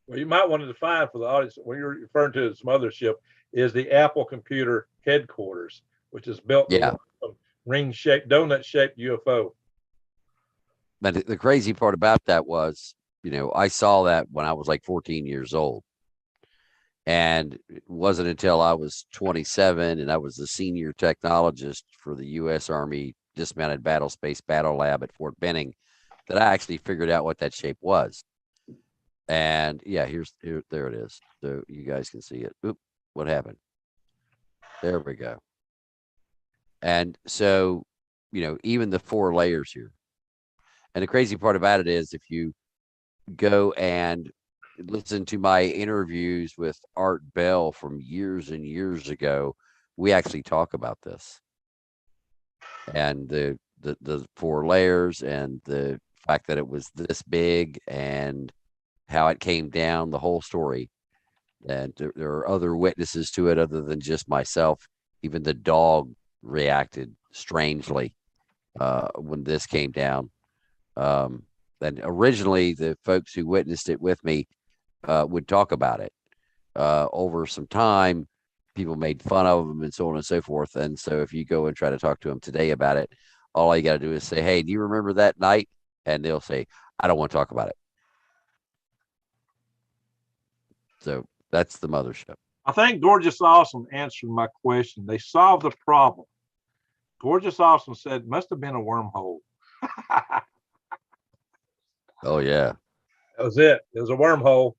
Well, you might want to define for the audience what you're referring to as mothership is the Apple Computer headquarters, which is built in a ring-shaped, donut-shaped UFO. But the crazy part about that was, I saw that when I was like 14 years old. And it wasn't until I was 27 and I was the senior technologist for the U.S. Army Dismounted Battle Space Battle Lab at Fort Benning that I actually figured out what that shape was. And yeah, there it is. So you guys can see it. Oop, what happened? There we go. And so, even the 4 layers here. And the crazy part about it is if you go and listen to my interviews with Art Bell from years and years ago, we actually talk about this. And the 4 layers and the fact that it was this big and how it came down, the whole story. And there are other witnesses to it other than just myself. Even the dog reacted strangely when this came down. And originally, the folks who witnessed it with me would talk about it. Over some time, people made fun of them and so on and so forth. And so if you go and try to talk to them today about it, all you got to do is say, hey, do you remember that night? And they'll say, I don't want to talk about it. So that's the mothership. I think Gorgeous Awesome answered my question. They solved the problem. Gorgeous Awesome said, must have been a wormhole. Oh, yeah. That was it. It was a wormhole.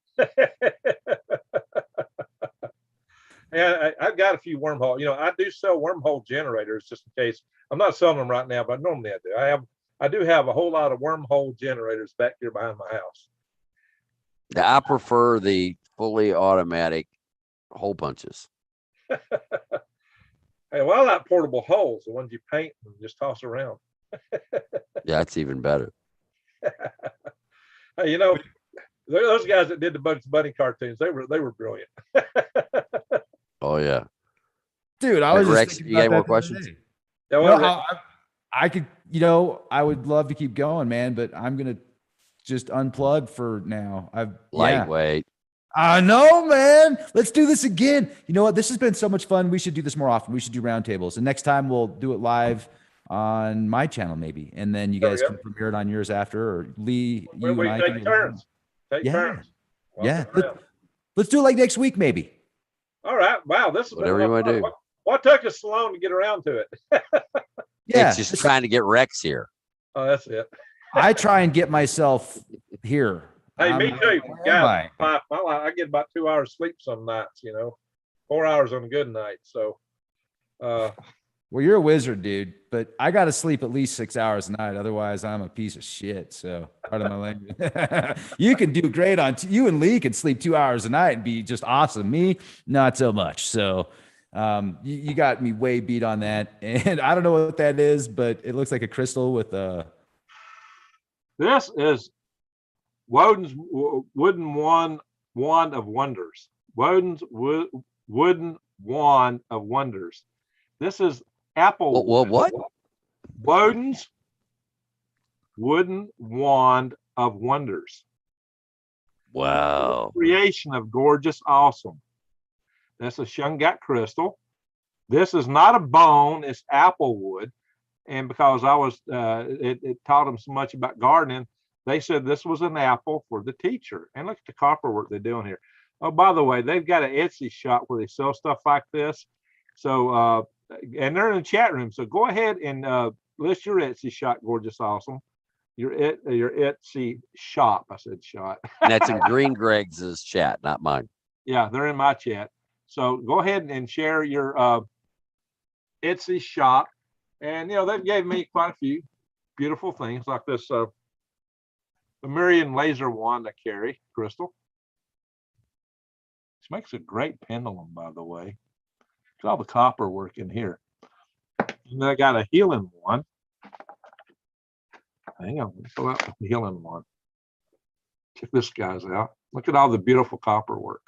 And I've got a few wormhole. I do sell wormhole generators just in case. I'm not selling them right now, but normally I do. I do have a whole lot of wormhole generators back here behind my house. Now, I prefer the fully automatic hole punches. Hey, well, I like portable holes, the ones you paint and just toss around. Yeah, that's even better. Hey, those guys that did the Bugs Bunny cartoons, they were brilliant. Oh, yeah. Dude, I was just Rex, thinking you got about more that the other questions? day. Yeah, No, well, I could, I would love to keep going, man, but I'm gonna just unplug for now. Yeah. Lightweight. I know, man. Let's do this again. You know what? This has been so much fun. We should do this more often. We should do roundtables. And next time we'll do it live on my channel, maybe. And then you guys can premiere it on yours after, or Lee, you we and I take can turns. Take turns. Yeah. Welcome. Let's do it like next week, maybe. All right. Wow, this is Whatever you want to do. What took us so long to get around to it? Yeah. It's just trying to get Rex here. Oh, that's it. I try and get myself here. Hey, me too. Where am Guys, I get about 2 hours sleep some nights, 4 hours on a good night. So, Well, you're a wizard, dude, but I got to sleep at least 6 hours a night. Otherwise, I'm a piece of shit. So, part of my language. You can do great you and Lee can sleep 2 hours a night and be just awesome. Me, not so much. So, you got me way beat on that. And I don't know what that is, but it looks like a crystal with a. This is Woden's wooden wand of wonders. Woden's wooden wand of wonders. This is apple. What? Woden's wooden wand of wonders. Wow. Creation of Gorgeous Awesome. That's a Shungat crystal. This is not a bone, it's apple wood. And because I was, it taught them so much about gardening, they said this was an apple for the teacher. And look at the copper work they're doing here. Oh, by the way, they've got an Etsy shop where they sell stuff like this. So, and they're in the chat room. So go ahead and list your Etsy shop, Gorgeous Awesome. Your Etsy shop. I said shot. And that's in Green Greg's chat, not mine. Yeah, they're in my chat. So go ahead and share your Etsy shop. And, they gave me quite a few beautiful things like this Lemurian laser wand I carry, crystal. This makes a great pendulum, by the way. Look at all the copper work in here. And then I got a healing one. Hang on, let me pull out the healing one. Check this guy's out. Look at all the beautiful copper work.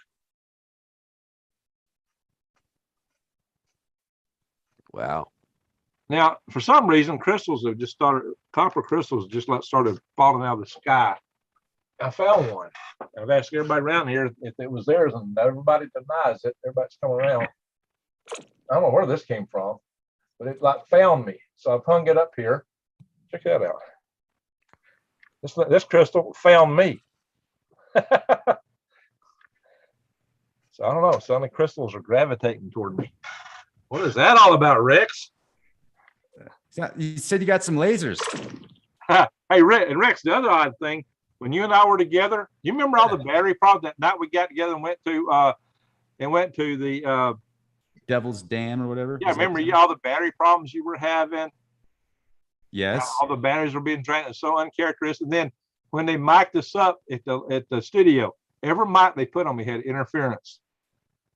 Wow. Now, for some reason, copper crystals just started falling out of the sky. I found one. I've asked everybody around here if it was theirs, and everybody denies it. Everybody's coming around. I don't know where this came from, but it found me. So I've hung it up here. Check that out. This crystal found me. So I don't know. Some of the crystals are gravitating toward me. What is that all about, Rex? You said you got some lasers. Hey, Rex, the other odd thing, when you and I were together, you remember all the battery problems that night we got together and went to the Devil's Dam or whatever. yeah, remember all the battery problems you were having? Yes. All the batteries were being drained. It's so uncharacteristic. And then when they mic'd us up at the studio, every mic they put on me had interference.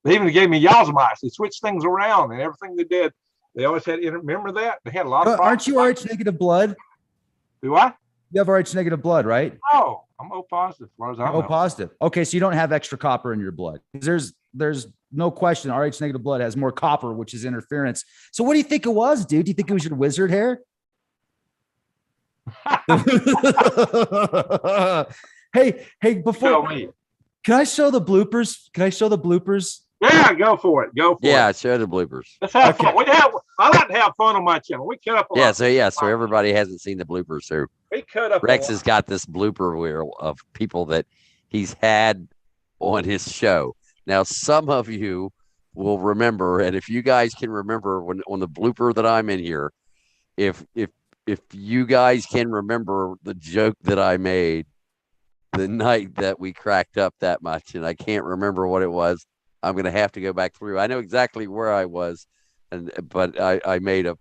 They even gave me y'all's mics. They switched things around and everything they did. They always had remember that? They had a lot of Aren't you RH negative blood? Do I? You have RH negative blood, right? Oh, I'm O positive as far as I know. O positive. Okay, so you don't have extra copper in your blood. There's no question RH negative blood has more copper, which is interference. So what do you think it was, dude? Do you think it was your wizard hair? Hey, before can I show the bloopers? Yeah, go for it. Yeah, show the bloopers. Let's have fun. I like to have fun on my channel. We cut up a lot. So everybody hasn't seen the bloopers. So We cut up Rex has got this blooper reel of people that he's had on his show. Now, some of you will remember, and if you guys can remember when on the blooper that I'm in here, if you guys can remember the joke that I made the night that we cracked up that much, and I can't remember what it was, I'm going to have to go back through. I know exactly where I was, but I made a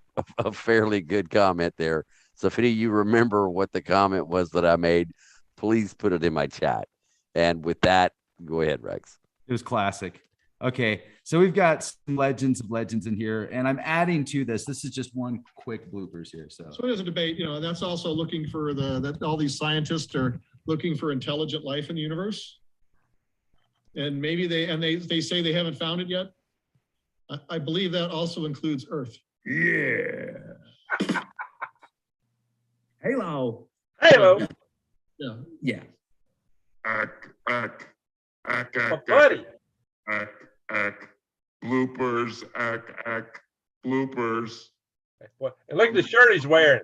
fairly good comment there. So if any of you remember what the comment was that I made, please put it in my chat. And with that, go ahead, Rex. It was classic. Okay, so we've got some legends of legends in here, and I'm adding to this. This is just one quick bloopers here. So it is a debate. That's also looking for that all these scientists are looking for intelligent life in the universe. And maybe they say they haven't found it yet. I believe that also includes Earth. Yeah. Halo. Yeah. buddy. Bloopers, bloopers. And look at the shirt he's wearing.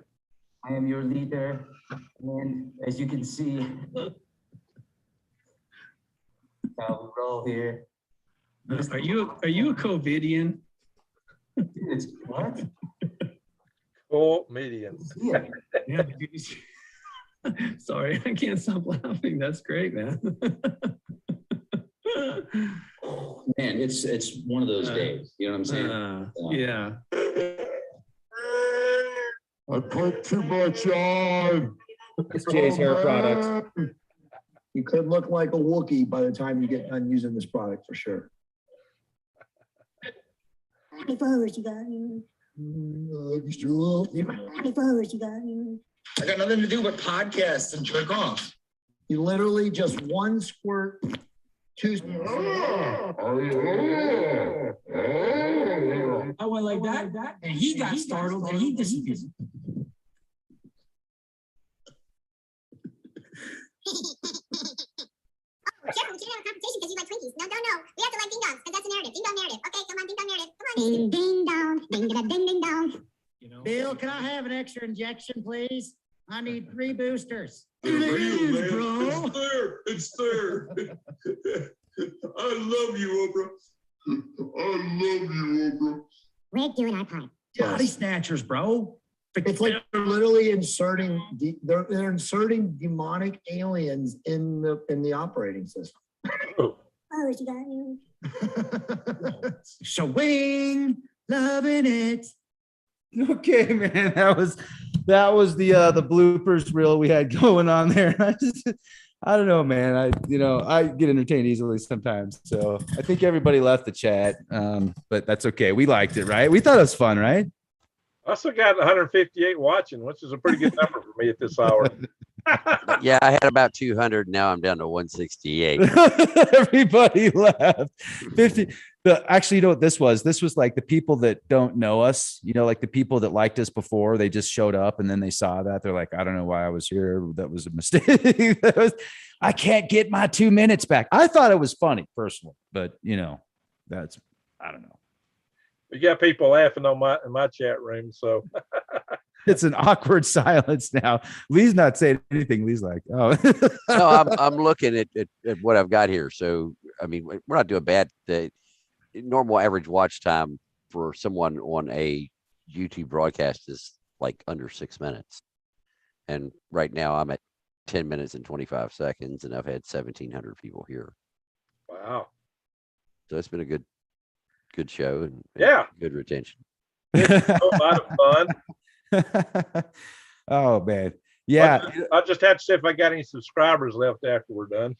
I am your leader, and as you can see, how we roll here. Are you a COVIDian? It's what? Comedian. Yeah. Yeah. Sorry, I can't stop laughing. That's great, man. Man, it's one of those days. You know what I'm saying? Yeah. I put too much on. it's Jay's hair product. You could look like a Wookiee by the time you get done using this product for sure. Happy followers you got. Happy followers you got. I got nothing to do but podcast and jerk off. You literally just one squirt, two. I went like that, and he got startled, and he disappeared. Careful, we can't have a competition because you like Twinkies. No. We have to like ding dongs because that's the narrative. Ding dong narrative. Okay, come on, ding dong narrative. Come on. Ding dong, ding dong. Bill, can I have an extra injection, please? I need 3 boosters. It's there. I love you, Oprah. Rick, you and I pie. Body snatchers, bro. It's like they're literally inserting they're inserting demonic aliens in the operating system. Oh, she got you. Swing, loving it. Okay, man, that was the bloopers reel we had going on there. I don't know, man. I get entertained easily sometimes. So I think everybody left the chat, but that's okay. We liked it, right? We thought it was fun, right? I still got 158 watching, which is a pretty good number for me at this hour. Yeah, I had about 200. Now I'm down to 168. Everybody left. 50. Actually, you know what this was? This was like the people that don't know us, like the people that liked us before, they just showed up and then they saw that. They're like, I don't know why I was here. That was a mistake. I can't get my 2 minutes back. I thought it was funny personally, but I don't know. We got people laughing on in my chat room. So It's an awkward silence now. Lee's not saying anything. Lee's like, oh. No, I'm looking at what I've got here. So, I mean, we're not doing bad. The normal average watch time for someone on a YouTube broadcast is like under 6 minutes. And right now I'm at 10 minutes and 25 seconds, and I've had 1,700 people here. Wow. So it's been a good show and good retention. It's a lot of fun. Oh man. Yeah. I just had to see if I got any subscribers left after we're done.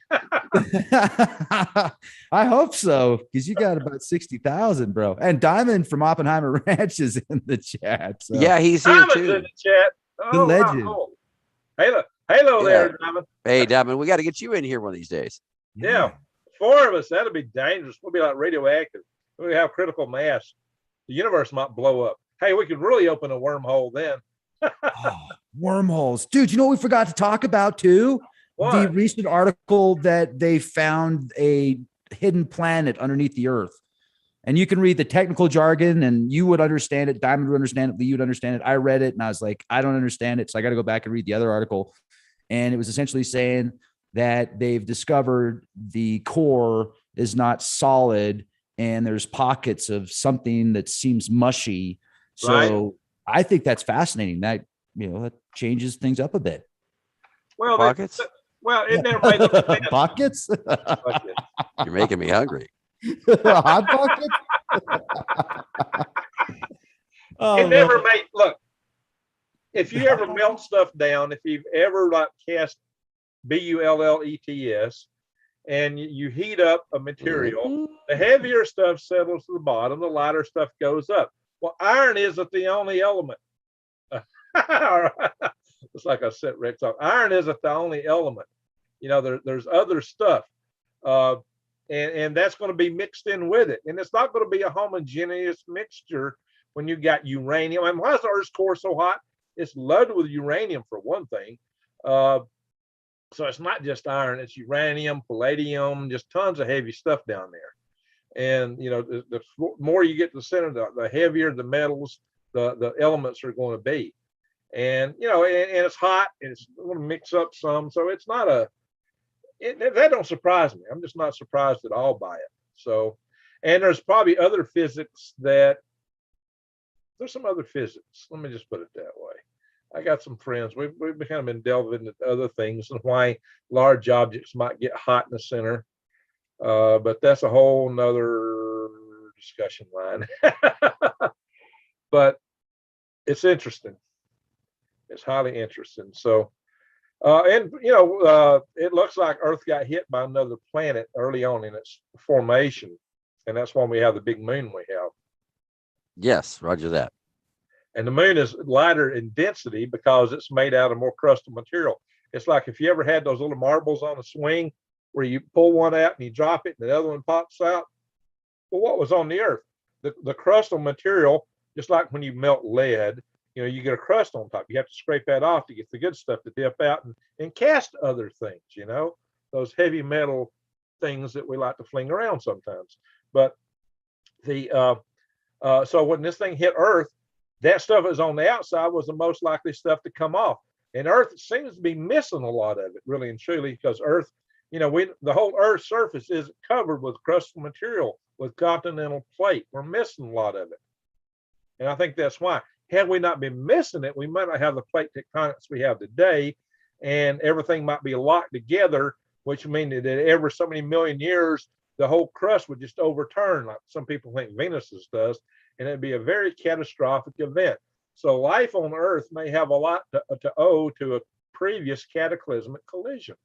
I hope so, because you got about 60,000, bro. And Diamond from Oppenheimer Ranch is in the chat. So. Yeah, he's here Diamond's too. in the chat. The legend. Wow. Hello there, Diamond. Hey, Diamond, we got to get you in here one of these days. Yeah. 4 of us, that'd be dangerous. We'll be like radioactive. We have critical mass. The universe might blow up. Hey, we could really open a wormhole then. Oh, wormholes. Dude, you know what we forgot to talk about too? What? The recent article that they found a hidden planet underneath the earth. And you can read the technical jargon and you would understand it. Diamond would understand it. Lee would understand it. I read it and I was like, I don't understand it. So I got to go back and read the other article. And it was essentially saying that they've discovered the core is not solid and there's pockets of something that seems mushy. So Right. I think that's fascinating. That, that changes things up a bit. Well, Pockets? It never made no sense. Pockets? You're making me hungry. Hot pockets? Oh, It never man. made, look, if you ever melt stuff down, if you've ever like cast BULLETS and you heat up a material, the heavier stuff settles to the bottom, the lighter stuff goes up. Well, iron isn't the only element. It's like I said, Rex, iron isn't the only element. There's other stuff. And that's going to be mixed in with it. And it's not going to be a homogeneous mixture when you got uranium. I mean, why is the Earth's core so hot? It's loaded with uranium for one thing. So it's not just iron, it's uranium, palladium, just tons of heavy stuff down there. And, the more you get to the center, the heavier the metals, the elements are going to be. And, and it's hot and it's going to mix up some. So it's not that don't surprise me. I'm just not surprised at all by it. So, and there's probably other physics there's some other physics. Let me just put it that way. I got some friends. We've kind of been delving into other things and why large objects might get hot in the center. But that's a whole nother discussion line. But it's interesting. It's highly interesting. So, it looks like Earth got hit by another planet early on in its formation. And that's when we have the big moon we have. Yes, roger that. And the moon is lighter in density because it's made out of more crustal material. It's like if you ever had those little marbles on a swing where you pull one out and you drop it and the other one pops out. Well, what was on the Earth? The crustal material, just like when you melt lead, you get a crust on top. You have to scrape that off to get the good stuff to dip out and cast other things, those heavy metal things that we like to fling around sometimes. But so when this thing hit Earth, that stuff that was on the outside was the most likely stuff to come off. And Earth seems to be missing a lot of it, really and truly, because Earth, the whole Earth's surface is covered with crustal material, with continental plate. We're missing a lot of it. And I think that's why. Had we not been missing it, we might not have the plate tectonics we have today, and everything might be locked together, which means that every so many million years, the whole crust would just overturn, like some people think Venus's does, and it'd be a very catastrophic event. So life on Earth may have a lot to owe to a previous cataclysmic collision.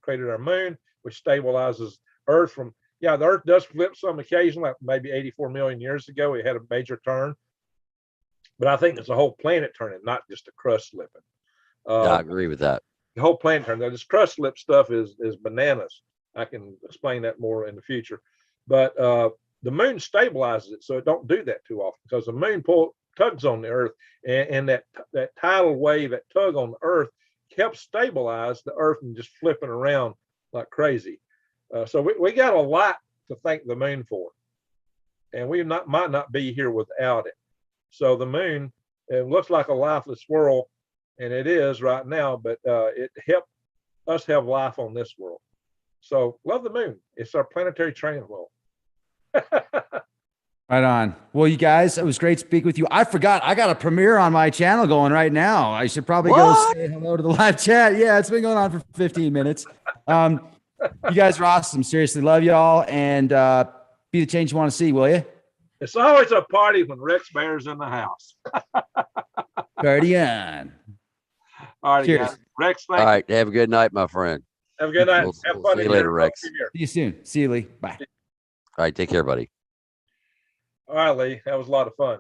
Created our moon, which stabilizes Earth from, the Earth does flip some occasionally, like maybe 84 million years ago, it had a major turn. But I think it's a whole planet turning, not just a crust slipping. I agree with that. The whole planet turning. This crust slip stuff is bananas. I can explain that more in the future. But the moon stabilizes it, so it don't do that too often because the moon tugs on the Earth, and that tidal wave, that tug on the Earth, helps stabilize the Earth and just flipping around like crazy. So we got a lot to thank the moon for, and we might not be here without it. So the moon It looks like a lifeless swirl, and it is right now, but it helped us have life on this world. So love the moon. It's our planetary train wheel. Right on. Well, you guys, it was great speaking with you. I forgot I got a premiere on my channel going right now. I should probably go say hello to the live chat. Yeah, it's been going on for 15 minutes. You guys are awesome. Seriously, love y'all, and be the change you want to see, will you? It's always a party when Rex Bear's in the house. Party on. All right, Cheers. guys. Rex, All thank you. right. Have a good night, my friend. Have a good night. We'll Have fun see in you later, here. Rex. Hope you're here. See you soon. See you, Lee. Bye. All right. Take care, buddy. All right, Lee. That was a lot of fun.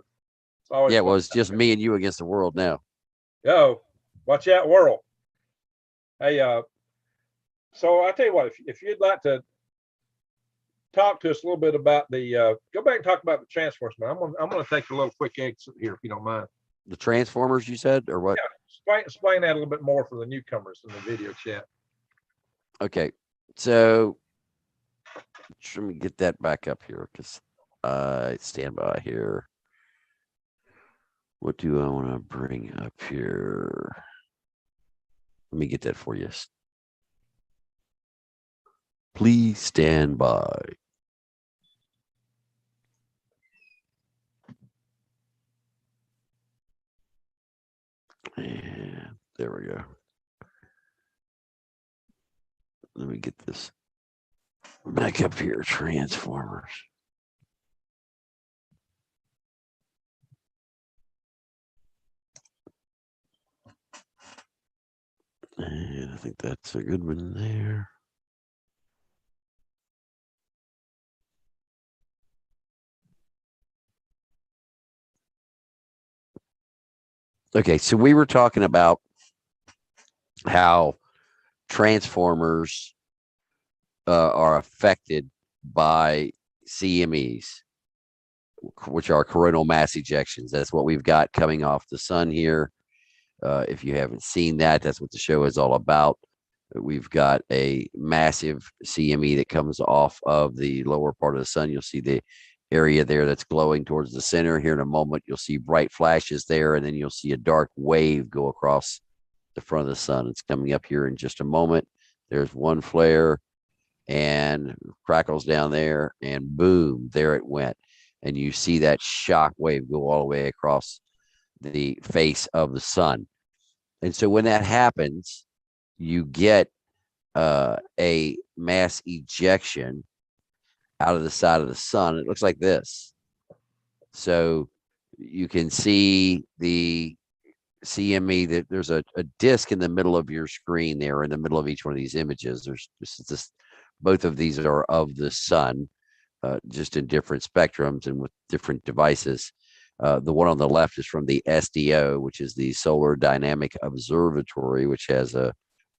It's always Yeah, fun. well, it's just me and you against the world now. Yo, watch out, world. Hey, so I tell you what, if you'd like to talk to us a little bit about the go back and talk about the Transformers, man. I'm gonna take a little quick exit here if you don't mind. The Transformers, you said, or what? Yeah, explain that a little bit more for the newcomers in the video chat. Okay, so let me get that back up here because I stand by here. What do I want to bring up here? Let me get that for you. Please stand by. And there we go. Let me get this back up here. Transformers. And I think that's a good one there. Okay, so we were talking about how Transformers are affected by CMEs, which are coronal mass ejections. That's what we've got coming off the sun here. If you haven't seen that, that's what the show is all about. We've got a massive CME that comes off of the lower part of the sun. You'll see the area there that's glowing towards the center. Here in a moment, you'll see bright flashes there, and then you'll see a dark wave go across the front of the sun. It's coming up here in just a moment. There's one flare and crackles down there, and boom, there it went. And you see that shock wave go all the way across the face of the sun. And so when that happens, you get a mass ejection out of the side of the sun. It looks like this. So you can see the CME, that there's a disc in the middle of your screen there, in the middle of each one of these images. There's this, both of these are of the sun, just in different spectrums and with different devices. The one on the left is from the SDO, which is the Solar Dynamic Observatory, which has a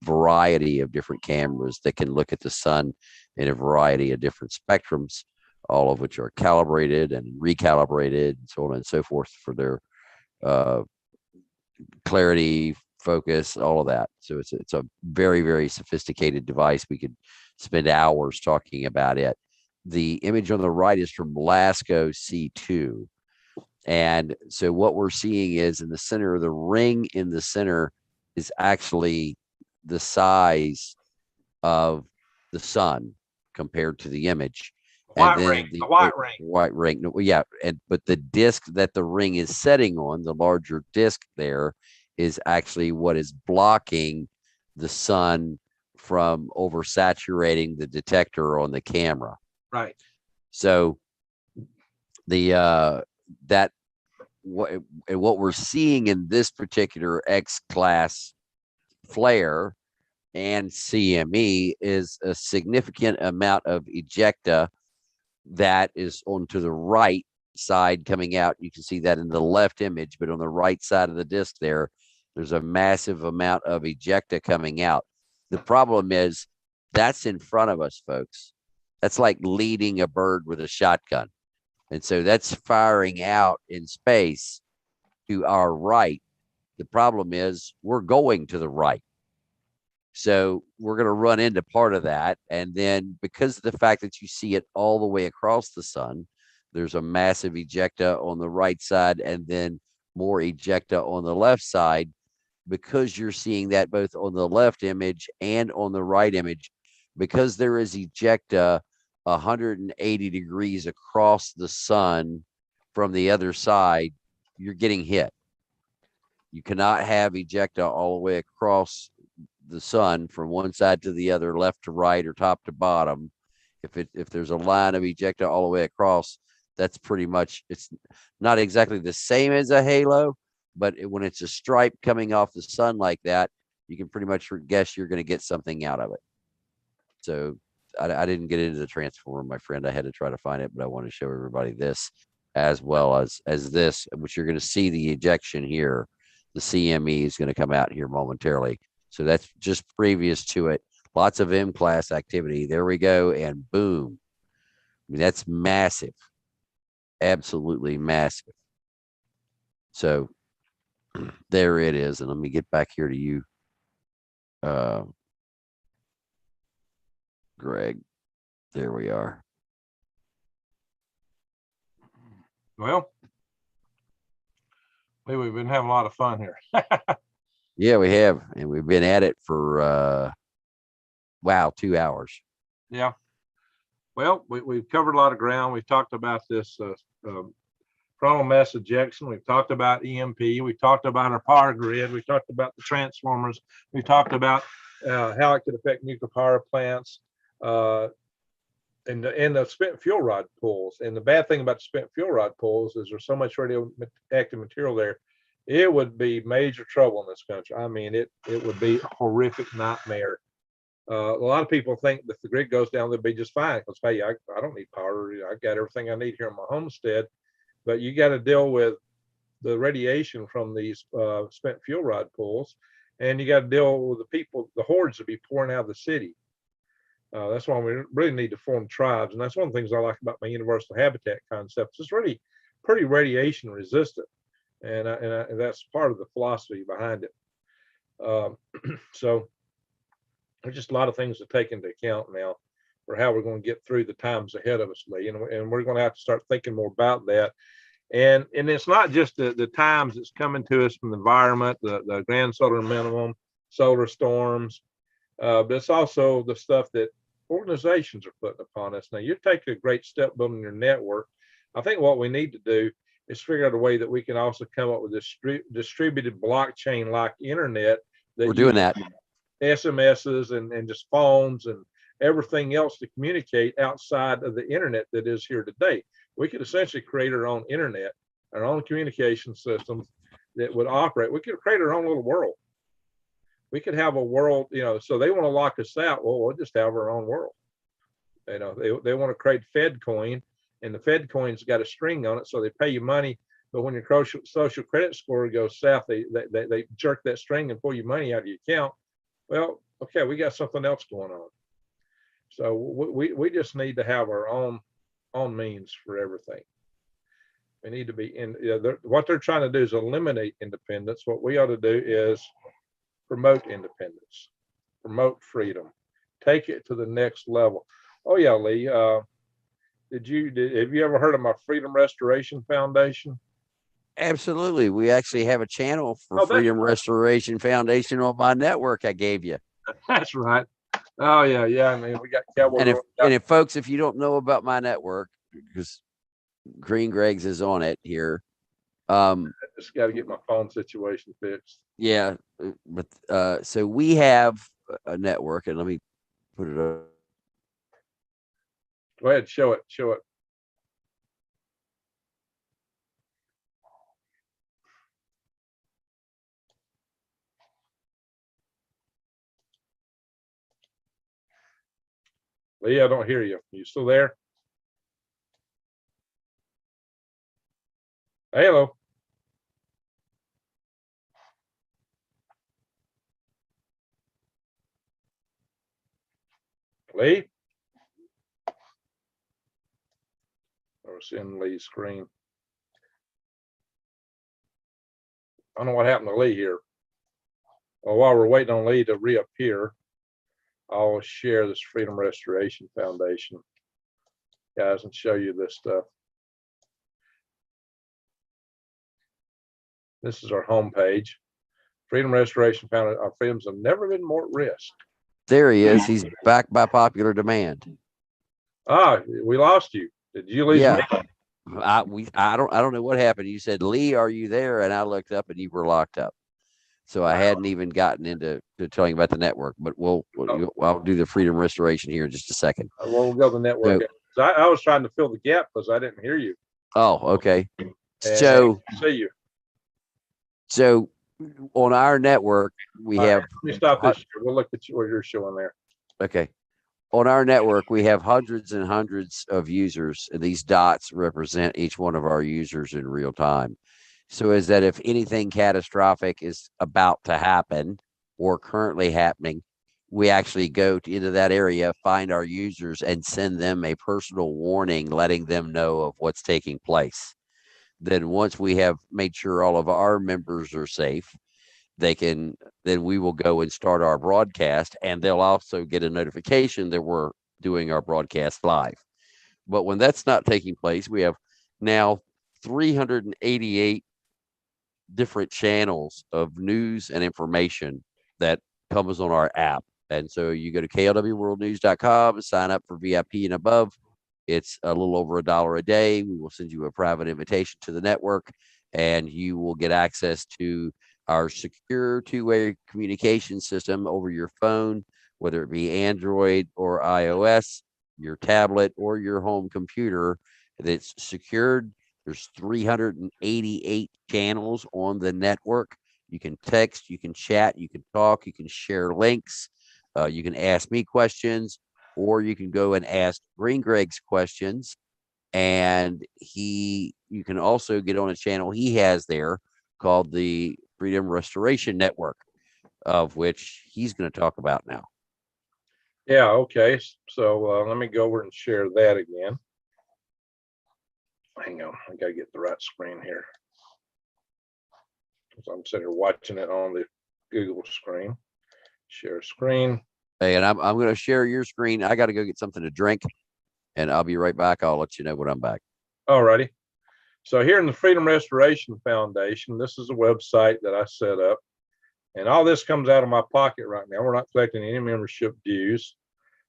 variety of different cameras that can look at the sun in a variety of different spectrums, all of which are calibrated and recalibrated and so on and so forth for their clarity, focus, all of that. So it's a very, very sophisticated device. We could spend hours talking about it. The image on the right is from LASCO C2. And so what we're seeing is in the center of the ring in the center is actually the size of the sun compared to the image. White ring, the white ring. White ring. No, yeah. But the disc that the ring is setting on, the larger disc there, is actually what is blocking the sun from oversaturating the detector on the camera. Right. So the what we're seeing in this particular X-class flare and CME is a significant amount of ejecta that is onto the right side coming out. You can see that in the left image, but on the right side of the disc there's a massive amount of ejecta coming out. The problem is that's in front of us, folks. That's like leading a bird with a shotgun. And so that's firing out in space to our right. The problem is we're going to the right. So we're going to run into part of that. And then because of the fact that you see it all the way across the sun, there's a massive ejecta on the right side and then more ejecta on the left side, because you're seeing that both on the left image and on the right image, because there is ejecta 180 degrees across the sun from the other side, you're getting hit. You cannot have ejecta all the way across the sun from one side to the other, left to right or top to bottom. If there's a line of ejecta all the way across, that's pretty much, it's not exactly the same as a halo, but when it's a stripe coming off the sun like that, you can pretty much guess you're going to get something out of it. So I didn't get into the transformer, my friend. I had to try to find it, but I want to show everybody this as well as this, which you're going to see the ejection here. The CME is going to come out here momentarily. So that's just previous to it. Lots of M-class activity. There we go. And boom. I mean, that's massive. Absolutely massive. So there it is. And let me get back here to you, Greg. There we are. Well, we've been having a lot of fun here. Yeah, we have. And we've been at it for, wow, 2 hours. Yeah. Well, we've covered a lot of ground. We've talked about this coronal mass ejection. We've talked about EMP. We've talked about our power grid. We've talked about the transformers. We talked about how it could affect nuclear power plants and the spent fuel rod pools. And the bad thing about the spent fuel rod pools is there's so much radioactive material there. It would be major trouble in this country. I mean, it would be a horrific nightmare. A lot of people think that if the grid goes down, they'll be just fine because, hey, I don't need power. I got everything I need here in my homestead. But you got to deal with the radiation from these spent fuel rod pools, and you got to deal with the people, the hordes that be pouring out of the city. That's why we really need to form tribes, and that's one of the things I like about my universal habitat concept. It's really pretty radiation resistant, and that's part of the philosophy behind it. So there's just a lot of things to take into account now for how we're going to get through the times ahead of us, Lee, and we're going to have to start thinking more about that. And it's not just the times that's coming to us from the environment, the grand solar minimum, solar storms, but it's also the stuff that organizations are putting upon us. Now, you're taking a great step building your network. I think what we need to do is figure out a way that we can also come up with this distributed blockchain-like internet. We're doing that. SMSs and just phones and everything else to communicate outside of the internet that is here today. We could essentially create our own internet, our own communication systems that would operate. We could create our own little world. We could have a world, so they want to lock us out. Well, we'll just have our own world. They want to create Fed coin, and the Fed coin's got a string on it, so they pay you money. But when your social credit score goes south, they jerk that string and pull your money out of your account. Well, okay, we got something else going on. So we just need to have our own means for everything. We need to be in. What they're trying to do is eliminate independence. What we ought to do is promote independence, promote freedom, take it to the next level. Oh yeah, Lee. Have you ever heard of my Freedom Restoration Foundation? Absolutely. We actually have a channel for Freedom Restoration Foundation on my network I gave you. That's right. Oh yeah. I mean, we got Cowboy. And if folks, if you don't know about my network, because Green Greg's is on it here. I just got to get my phone situation fixed. Yeah, but so we have a network, and let me put it up. Go ahead, show it. Lee, I don't hear you. Are you still there? Hello. Lee? I was in Lee's screen. I don't know what happened to Lee here. Well, while we're waiting on Lee to reappear, I'll share this Freedom Restoration Foundation, guys, and show you this stuff. This is our homepage. Freedom Restoration Foundation. Our freedoms have never been more at risk. There he is. He's back by popular demand. Ah, we lost you. Did you lose Yeah. me? I don't know what happened. You said, Lee, are you there? And I looked up and you were locked up. So I hadn't even gotten into telling about the network, but I'll do the freedom restoration here in just a second. We'll go to the network. So, I was trying to fill the gap because I didn't hear you. Oh, okay. And So see you. So on our network, we have. Let me stop this. We'll look at what you're showing there. Okay. On our network, we have hundreds and hundreds of users, and these dots represent each one of our users in real time. So is that if anything catastrophic is about to happen or currently happening, we actually go into that area, find our users, and send them a personal warning, letting them know of what's taking place. Then once we have made sure all of our members are safe, then we will go and start our broadcast, and they'll also get a notification that we're doing our broadcast live. But when that's not taking place, we have now 388 different channels of news and information that comes on our app. And so you go to klwworldnews.com and sign up for VIP and above. It's a little over $1 a day. We will send you a private invitation to the network, and you will get access to our secure two-way communication system over your phone, whether it be Android or iOS, your tablet or your home computer. That's secured. There's 388 channels on the network. You can text, you can chat, you can talk, you can share links, you can ask me questions, or you can go and ask Green Greg's questions. And you can also get on a channel he has there called the Freedom Restoration Network, of which he's going to talk about now. Yeah, okay. So let me go over and share that again. Hang on, I gotta get the right screen here. So I'm sitting here watching it on the Google screen. Share screen. Hey, and I'm going to share your screen. I got to go get something to drink, and I'll be right back. I'll let you know when I'm back. All righty. So here in the Freedom Restoration Foundation, this is a website that I set up, and all this comes out of my pocket right now. We're not collecting any membership dues.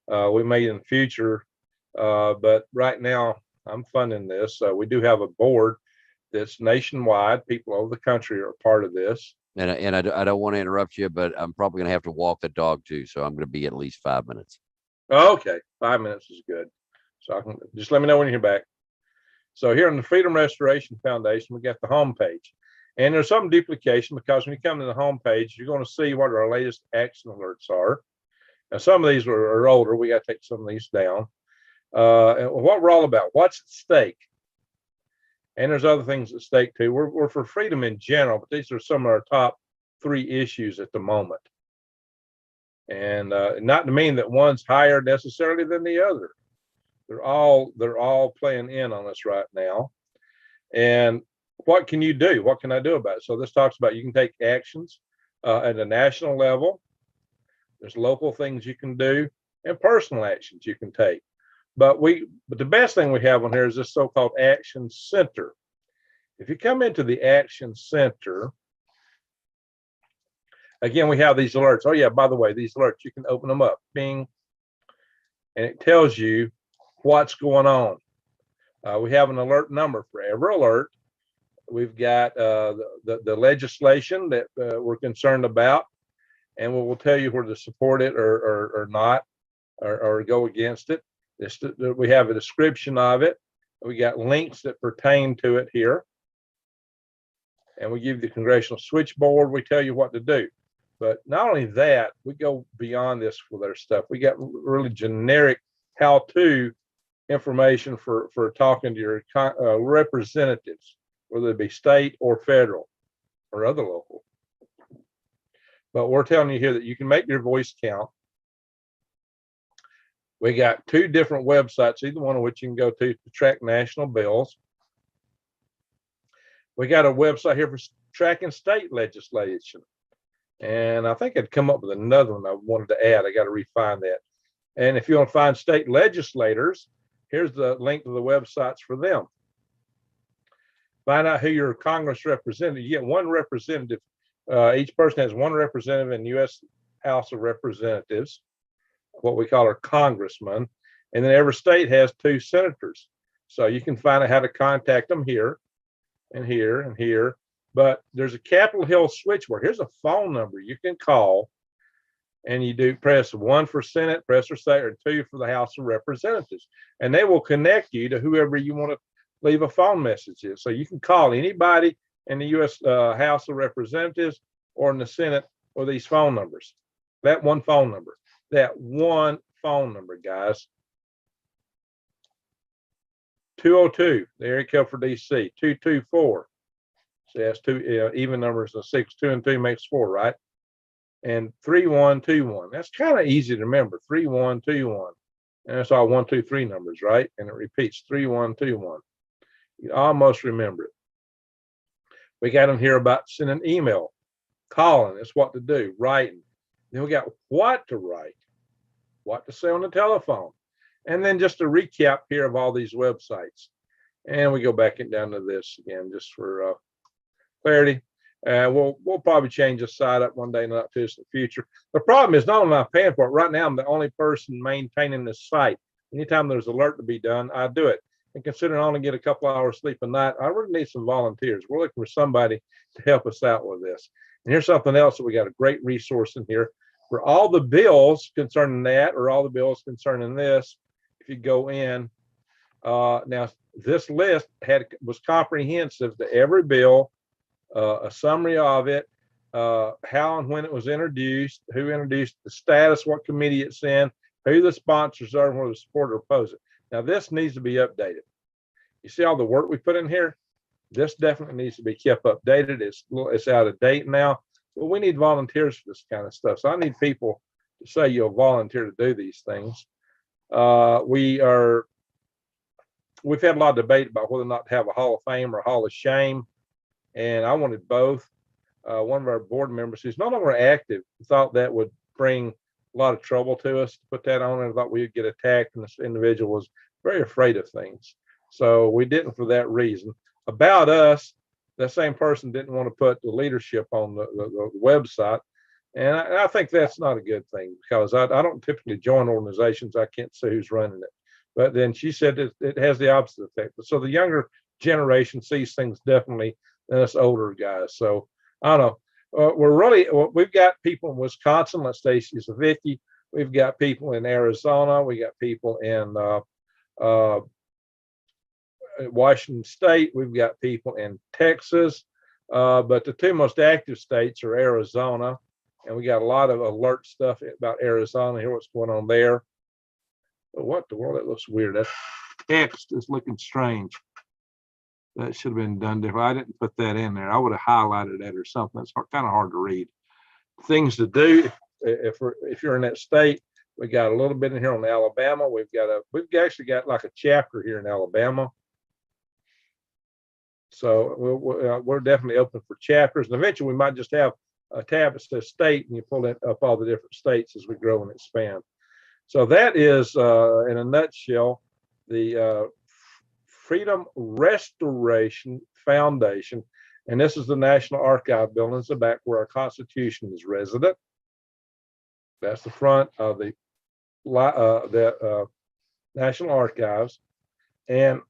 We may in the future, but right now I'm funding this. We do have a board that's nationwide. People over the country are a part of this. And I don't want to interrupt you, but I'm probably going to have to walk the dog too. So I'm going to be at least 5 minutes. Okay, 5 minutes is good. So I can just let me know when you're back. So here in the Freedom Restoration Foundation, we got the homepage. And there's some duplication because when you come to the homepage, you're going to see what our latest action alerts are. Now, some of these are older. We got to take some of these down. And what we're all about, what's at stake. And there's other things at stake too. We're for freedom in general, but these are some of our top 3 issues at the moment. And not to mean that one's higher necessarily than the other. They're all playing in on us right now. And what can you do? What can I do about it? So this talks about you can take actions at a national level. There's local things you can do and personal actions you can take. But the best thing we have on here is this so-called Action Center. If you come into the Action Center, again, we have these alerts. Oh yeah, by the way, these alerts, you can open them up, bing, and it tells you what's going on. We have an alert number for every alert. We've got the legislation that we're concerned about, and we'll tell you whether to support it or not, or go against it. We have a description of it. We got links that pertain to it here. And we give you the congressional switchboard. We tell you what to do. But not only that, we go beyond this with our stuff. We got really generic how-to information for talking to your representatives, whether it be state or federal or other local. But we're telling you here that you can make your voice count. We got 2 different websites, either one of which you can go to track national bills. We got a website here for tracking state legislation. And I think I'd come up with another one I wanted to add. I got to refine that. And if you want to find state legislators, here's the link to the websites for them. Find out who your Congress representative. You get one representative. Each person has one representative in the U.S. House of Representatives, what we call our congressman. And then every state has 2 senators. So you can find out how to contact them here and here and here. But there's a Capitol Hill switchboard. Here's a phone number you can call, and you do press 1 for Senate, press for state, or 2 for the House of Representatives. And they will connect you to whoever you want to leave a phone message in. So you can call anybody in the U.S. House of Representatives or in the Senate with these phone numbers. That one phone number. That one phone number, guys. 202, the area code for DC. 224. So that's 2 even numbers of 6. 2 and 2 makes 4, right? And 3121. That's kind of easy to remember. 3121. And that's all 1, 2, 3 numbers, right? And it repeats 3121. You almost remember it. We got them here about sending email, calling. That's what to do, writing. Then we got what to write, what to say on the telephone. And then just a recap here of all these websites. And we go back and down to this again, just for clarity. We'll probably change the site up one day, not too in the future. The problem is not only am I paying for it, right now I'm the only person maintaining this site. Anytime there's alert to be done, I do it. And considering I only get a couple hours sleep a night, I really need some volunteers. We're looking for somebody to help us out with this. And here's something else that we got a great resource in here for all the bills concerning that, or all the bills concerning this. If you go in, now this list was comprehensive to every bill, a summary of it, how and when it was introduced, who introduced, the status, what committee it's in, who the sponsors are, and whether to support or oppose it. Now this needs to be updated. You see all the work we put in here? This definitely needs to be kept updated. It's out of date now, but we need volunteers for this kind of stuff. So I need people to say you'll volunteer to do these things. We've had a lot of debate about whether or not to have a Hall of Fame or a Hall of Shame, and I wanted both. One of our board members who's no longer active thought that would bring a lot of trouble to us to put that on, and thought we would get attacked, and this individual was very afraid of things. So we didn't for that reason. About us, that same person didn't want to put the leadership on the website. And I think that's not a good thing, because I don't typically join organizations I can't see who's running it. But then she said it has the opposite effect. So the younger generation sees things differently than us older guys. So I don't know. We've got people in Wisconsin, let's say she's a Vicky. We've got people in Arizona. We got people in Washington State. We've got people in Texas. But the 2 most active states are Arizona. And we got a lot of alert stuff about Arizona. Hear what's going on there. But what the world? That looks weird. That text is looking strange. That should have been done different. I didn't put that in there. I would have highlighted that or something. It's kind of hard to read. Things to do if you're in that state. We got a little bit in here on Alabama. We've actually got like a chapter here in Alabama. So we're definitely open for chapters. And eventually we might just have a tab that says state, and you pull it up all the different states as we grow and expand. So that is, in a nutshell, the Freedom Restoration Foundation. And this is the National Archive buildings, the back where our Constitution is resident. That's the front of the National Archives. And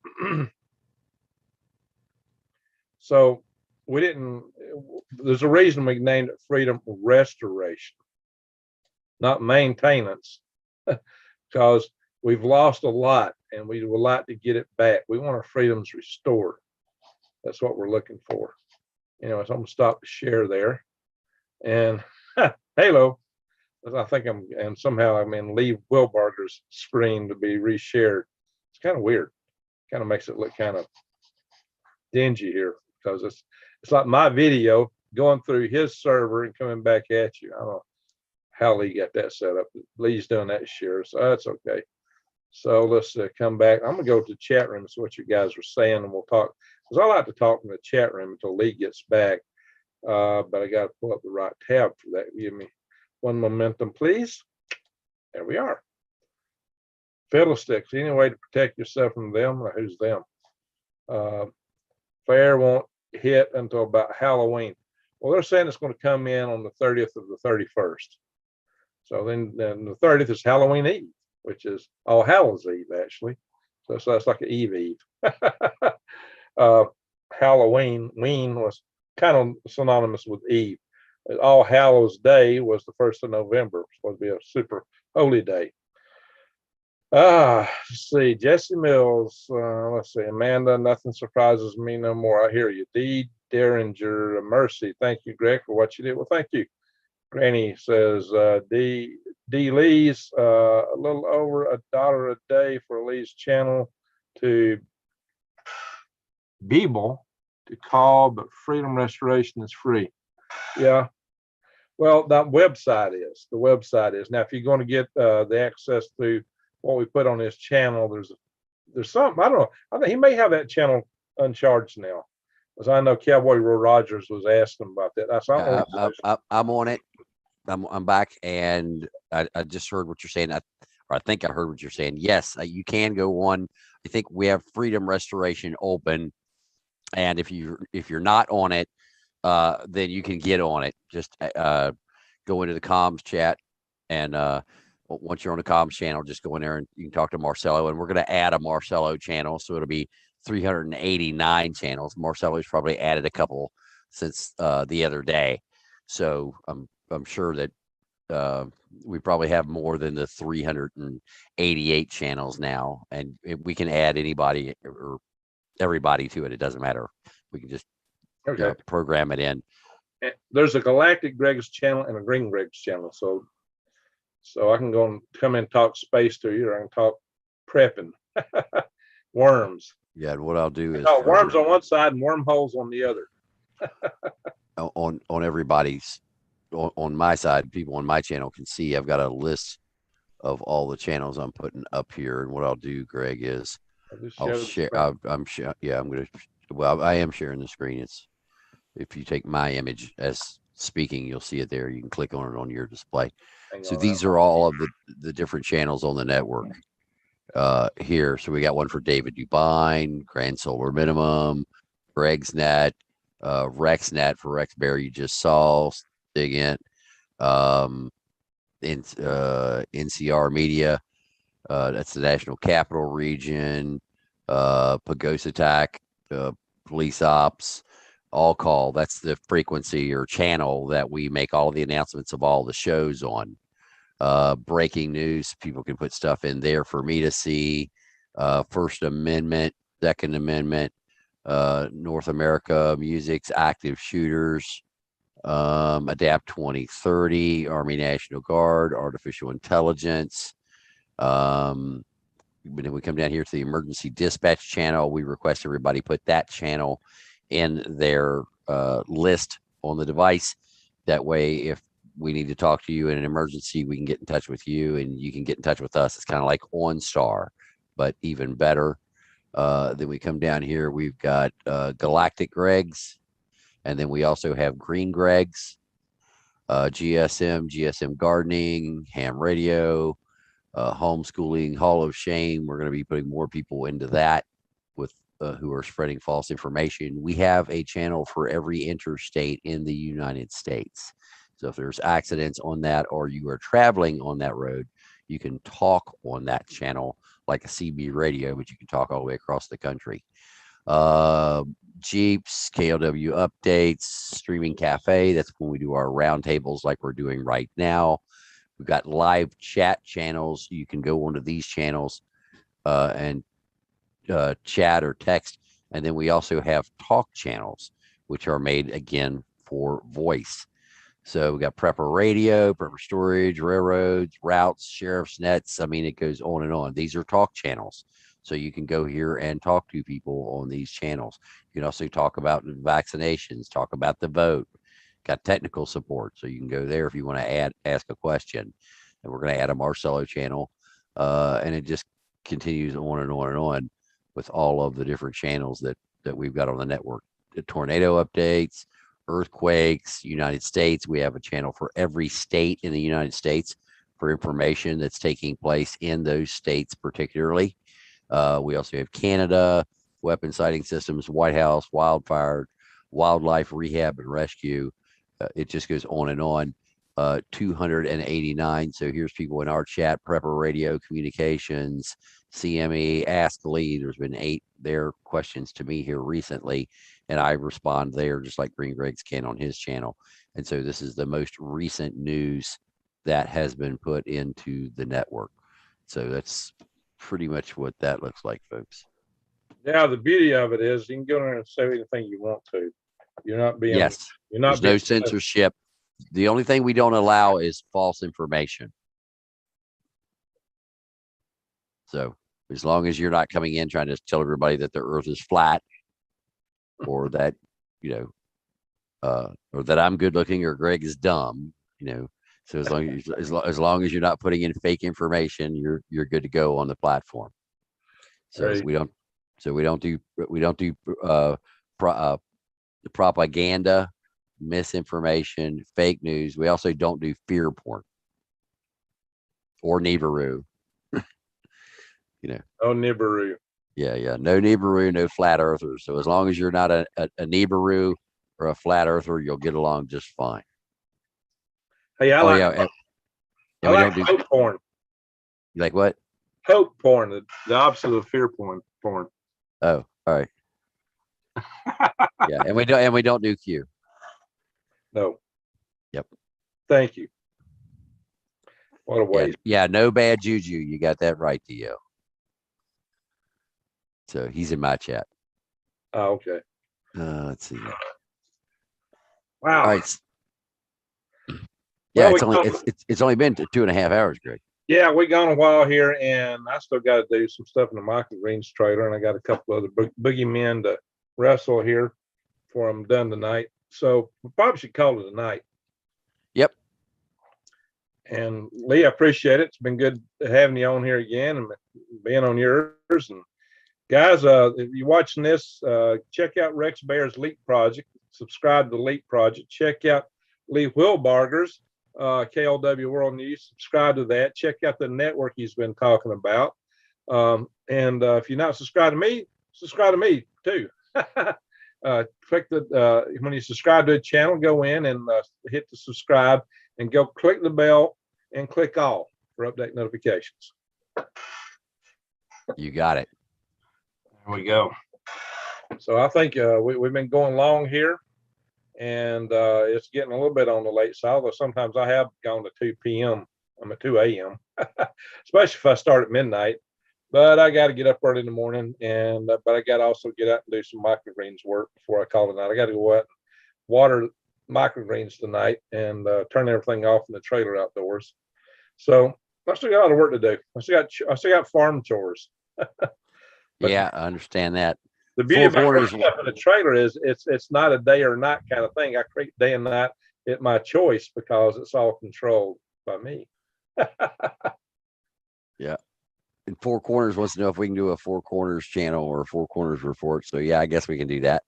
so there's a reason we named it Freedom Restoration, not maintenance, because we've lost a lot and we would like to get it back. We want our freedoms restored. That's what we're looking for. Anyway, so I'm gonna stop the share there. And hello, I think somehow I'm in leave Wheelbarger's screen to be reshared. It's kind of weird. Kind of makes it look kind of dingy here, because it's like my video going through his server and coming back at you. I don't know how Lee got that set up. Lee's doing that share, so that's okay. So let's come back. I'm gonna go to the chat room and see what you guys are saying, and we'll talk, because I like to talk in the chat room until Lee gets back. But I got to pull up the right tab for that. Give me one momentum, please. There we are. Fiddlesticks. Any way to protect yourself from them? Or who's them? fair won't hit until about Halloween. Well, they're saying it's going to come in on the 30th of the 31st. So then the 30th is Halloween Eve, which is All Hallows Eve, actually. So that's like an Eve. Halloween was kind of synonymous with Eve. All Hallows Day was the 1st of November. It's supposed to be a super holy day. Let's see. Jesse Mills. Let's see. Amanda, nothing surprises me no more. I hear you. D. Derringer, Mercy. Thank you, Greg, for what you did. Well, thank you. Granny says, D. Lee's, a little over $1 a day for Lee's channel to Beeble to call, but Freedom Restoration is free. Yeah. Well, the website is. Now, if you're going to get the access to what we put on his channel, there's something, I don't know. I think he may have that channel uncharged now. As I know Cowboy Roy Rogers was asking about that. I'm on it. I'm back, and I just heard what you're saying. I think I heard what you're saying. Yes, you can go on. I think we have Freedom Restoration open, and if you're not on it, then you can get on it. Just go into the comms chat, and once you're on the comms channel, just go in there and you can talk to Marcelo. And we're going to add a Marcelo channel, so it'll be 389 channels. Marcelo's probably added a couple since the other day, so I'm sure that we probably have more than the 388 channels now, and we can add anybody or everybody to it. It doesn't matter. We can just program it in. There's a Galactic Greg's channel and a Green Greg's channel, so I can go and come in and talk space to you, or I can talk prepping worms. Yeah, and what I'll do is worms on one side and wormholes on the other. on everybody's on my side, people on my channel can see I've got a list of all the channels I'm putting up here. And what I'll do, Greg, is I'll share. I'm sure. Yeah, I'm gonna. Well, I am sharing the screen. It's if you take my image as speaking, you'll see it there. You can click on it on your display. So these are all of the different channels on the network here. So we got one for David Dubine, Grand Solar Minimum, Greg's Net, RexNet for Rex Bear you just saw. Dig in. NCR Media, that's the National Capital Region, Pagos Attack, Police Ops, All Call. That's the frequency or channel that we make all of the announcements of all the shows on. Breaking news, people can put stuff in there for me to see. First Amendment, Second Amendment, North America Music's Active Shooters, Adapt 2030, Army National Guard, Artificial Intelligence. When we come down here to the Emergency Dispatch channel, we request everybody put that channel in their list on the device. That way, if we need to talk to you in an emergency, we can get in touch with you and you can get in touch with us. It's kind of like OnStar, but even better. Then we come down here, we've got Galactic Greg's, and then we also have Green Greg's, GSM Gardening, Ham Radio, Homeschooling, Hall of Shame. We're going to be putting more people into that with who are spreading false information. We have a channel for every interstate in the United States. So if there's accidents on that or you are traveling on that road, you can talk on that channel like a CB radio, but you can talk all the way across the country. Jeeps, KLW updates, Streaming Cafe. That's when we do our roundtables like we're doing right now. We've got live chat channels. You can go onto these channels and chat or text. And then we also have talk channels, which are made again for voice. So we got Prepper Radio, Prepper Storage, Railroads, Routes, Sheriff's Nets. I mean, it goes on and on. These are talk channels. So you can go here and talk to people on these channels. You can also talk about vaccinations, talk about the vote. Got technical support. So you can go there if you want to ask a question. And we're going to add a Marcelo channel. And it just continues on and on and on with all of the different channels that we've got on the network. The tornado updates, earthquakes, United States. We have a channel for every state in the United States for information that's taking place in those states particularly. We also have Canada, weapon sighting systems, White House, wildfire, wildlife rehab and rescue. It just goes on and on. 289. So here's people in our chat: Prepper Radio, Communications, CME, Ask Lee. There's been 8 their questions to me here recently, and I respond there just like Green Greg's can on his channel. And so this is the most recent news that has been put into the network. So that's pretty much what that looks like, folks. Yeah, the beauty of it is you can go in there and say anything you want to. You're not being. Yes. You're not. There's no censorship. The only thing we don't allow is false information. So as long as you're not coming in trying to tell everybody that the earth is flat or that, or that I'm good looking or Greg is dumb, so as long as you're not putting in fake information, you're good to go on the platform. So Right. we don't do propaganda, misinformation, fake news. We also don't do fear porn or Nibiru. Oh, Nibiru. Yeah. No Nibiru, no flat earthers. So as long as you're not a Nibiru or a flat earther, you'll get along just fine. Hey, I like hope porn. You like what? Hope porn, the opposite of fear porn. Oh, all right. Yeah, and we don't do Q. No. Yep. Thank you. What a waste. Yeah, no bad juju. You got that right, Dio. So he's in my chat. Oh, okay. Let's see. Wow. All right. Yeah, it's only been 2.5 hours, Greg. Yeah, we gone a while here, and I still got to do some stuff in the microgreens trailer, and I got a couple other boogeymen to wrestle here before I'm done tonight. So we probably should call it a night. Yep. And Lee, I appreciate it. It's been good having you on here again and being on yours. And guys, if you're watching this, check out Rex Bear's Leap Project. Subscribe to the Leap Project. Check out Lee Wheelbarger's KLW World News. Subscribe to that. Check out the network he's been talking about. And if you're not subscribed to me, subscribe to me too. Click when you subscribe to the channel, go in and hit the subscribe and go click the bell and click all for update notifications. You got it. There we go. So I think we've been going long here, and it's getting a little bit on the late side, although sometimes I have gone to 2 p.m. I'm at 2 a.m., especially if I start at midnight. But I got to get up early in the morning, and but I got to also get out and do some microgreens work before I call it night. I got to go out and water microgreens tonight and turn everything off in the trailer outdoors. So I still got a lot of work to do. I still got farm chores. Yeah, I understand that. The beauty about stuff in the trailer is it's not a day or night kind of thing. I create day and night at my choice because it's all controlled by me. Yeah. And Four Corners wants to know if we can do a Four Corners channel or a Four Corners report. So yeah, I guess we can do that.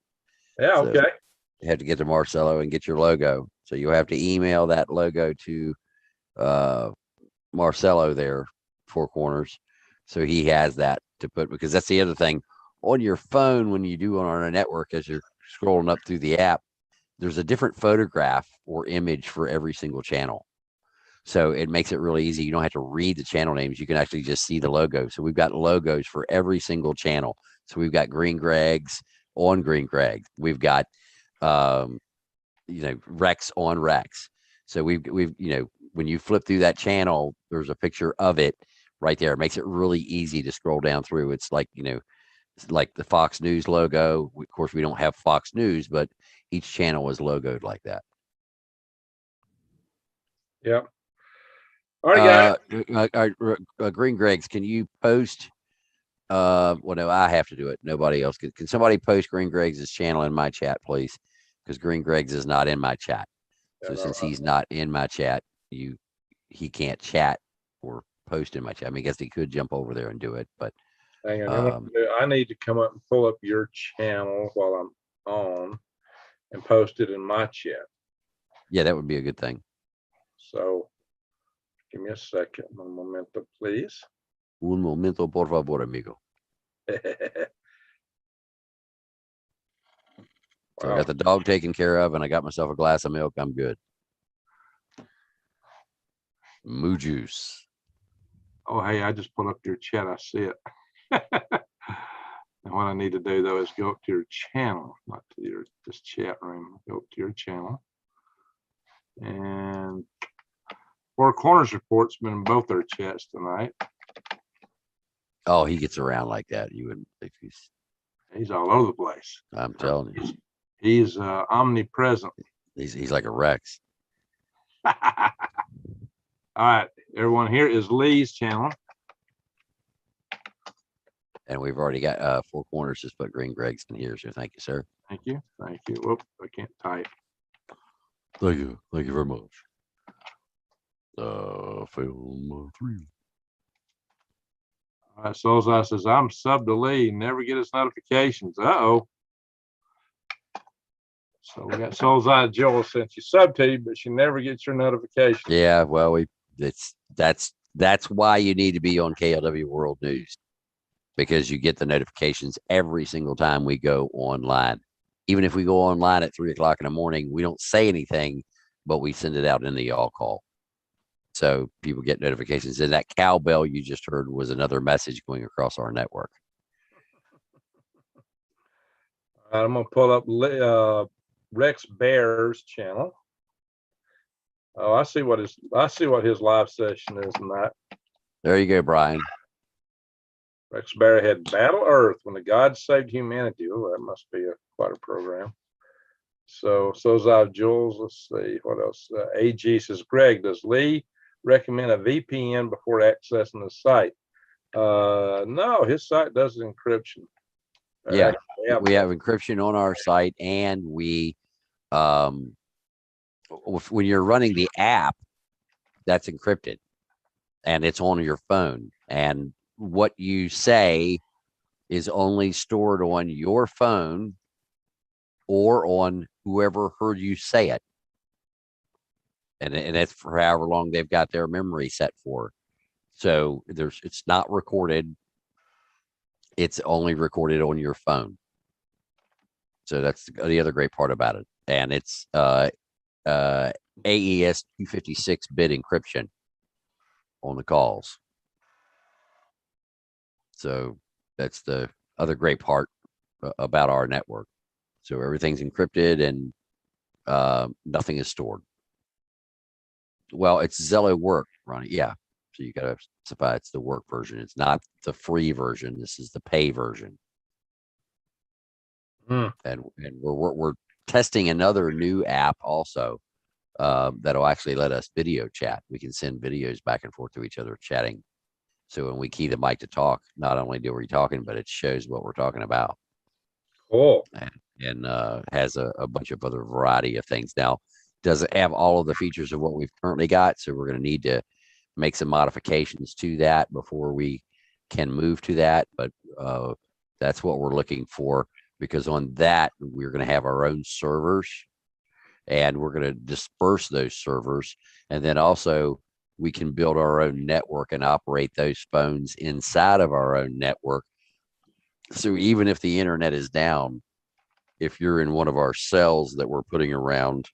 Yeah, so okay. You have to get to Marcelo and get your logo. So you'll have to email that logo to Marcelo there, Four Corners. So he has that to put, because that's the other thing on your phone when you do on our network, as you're scrolling up through the app, there's a different photograph or image for every single channel. So it makes it really easy. You don't have to read the channel names. You can actually just see the logo. So we've got logos for every single channel. So we've got Green Greg's on Green Greg. We've got, Rex on Rex. So we've, when you flip through that channel, there's a picture of it right there. It makes it really easy to scroll down through. It's like, it's like the Fox News logo. Of course, we don't have Fox News, but each channel is logoed like that. Yeah. All right, guys. Green Greg's, can you post? Well, no, I have to do it. Nobody else can somebody post Green Greg's channel in my chat, please? Because Green Greg's is not in my chat. So since he's not in my chat, he can't chat or post in my chat. I mean, I guess he could jump over there and do it, but hang on. I need to come up and pull up your channel while I'm on and post it in my chat. Yeah, that would be a good thing. So give me a second. Un momento, please. Un momento, por favor, amigo. So I got the dog taken care of, and I got myself a glass of milk. I'm good. Moo juice. Oh, hey, I just put up your chat. I see it. And what I need to do though is go up to your channel, not to your this chat room. Go up to your channel. And Four Corners report's been in both their chats tonight. Oh, he gets around like that. You wouldn't think he's all over the place. I'm telling you. He's omnipresent. He's like a Rex. All right, everyone, here is Lee's channel. And we've already got Four Corners just put Green Greg's in here. So thank you, sir. Thank you. Thank you. Whoop, I can't type. Thank you. Thank you very much. Film 3. All right, Soulside says, I'm sub to Lee, never get his notifications. Uh-oh. So we got Soulside Joel sent you sub to you, but she never gets your notification. Yeah, well, that's why you need to be on KLW World News, because you get the notifications every single time we go online. Even if we go online at 3 o'clock in the morning, we don't say anything, but we send it out in the y'all call. So people get notifications. And that cowbell you just heard was another message going across our network. All right, I'm going to pull up Rex Bear's channel. Oh, I see what his live session is tonight. There you go, Brian. Rex Bear had Battle Earth when the gods saved humanity. Oh, that must be quite a program. So's out Jules. Let's see what else. AG says, Greg, does Lee recommend a VPN before accessing the site? No, his site does encryption. Yeah, we have encryption on our site, and we when you're running the app, that's encrypted and it's on your phone, and what you say is only stored on your phone or on whoever heard you say it, and that's for however long they've got their memory set for. So it's not recorded, it's only recorded on your phone. So that's the other great part about it. And it's AES 256-bit encryption on the calls. So that's the other great part about our network. So everything's encrypted and nothing is stored. Well, it's Zello Work, Ronnie. Yeah. So you got to specify it's the work version. It's not the free version. This is the pay version. And we're testing another new app also that'll actually let us video chat. We can send videos back and forth to each other chatting. So when we key the mic to talk, not only do we talking, but it shows what we're talking about. Cool. And has a bunch of other variety of things. Now, doesn't have all of the features of what we've currently got. So we're going to need to make some modifications to that before we can move to that. But that's what we're looking for, because on that, we're going to have our own servers and we're going to disperse those servers. And then also we can build our own network and operate those phones inside of our own network. So even if the internet is down, if you're in one of our cells that we're putting around,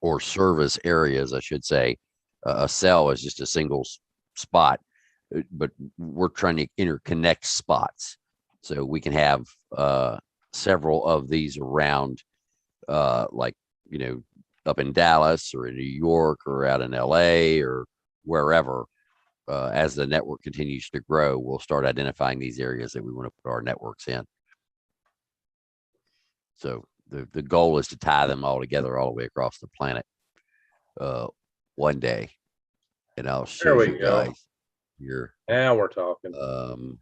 or service areas, I should say, a cell is just a single spot, but we're trying to interconnect spots. So we can have several of these around, like, up in Dallas or in New York or out in LA or wherever. As the network continues to grow, we'll start identifying these areas that we want to put our networks in. So the goal is to tie them all together all the way across the planet one day. And I'll show you guys here. Now we're talking. I'll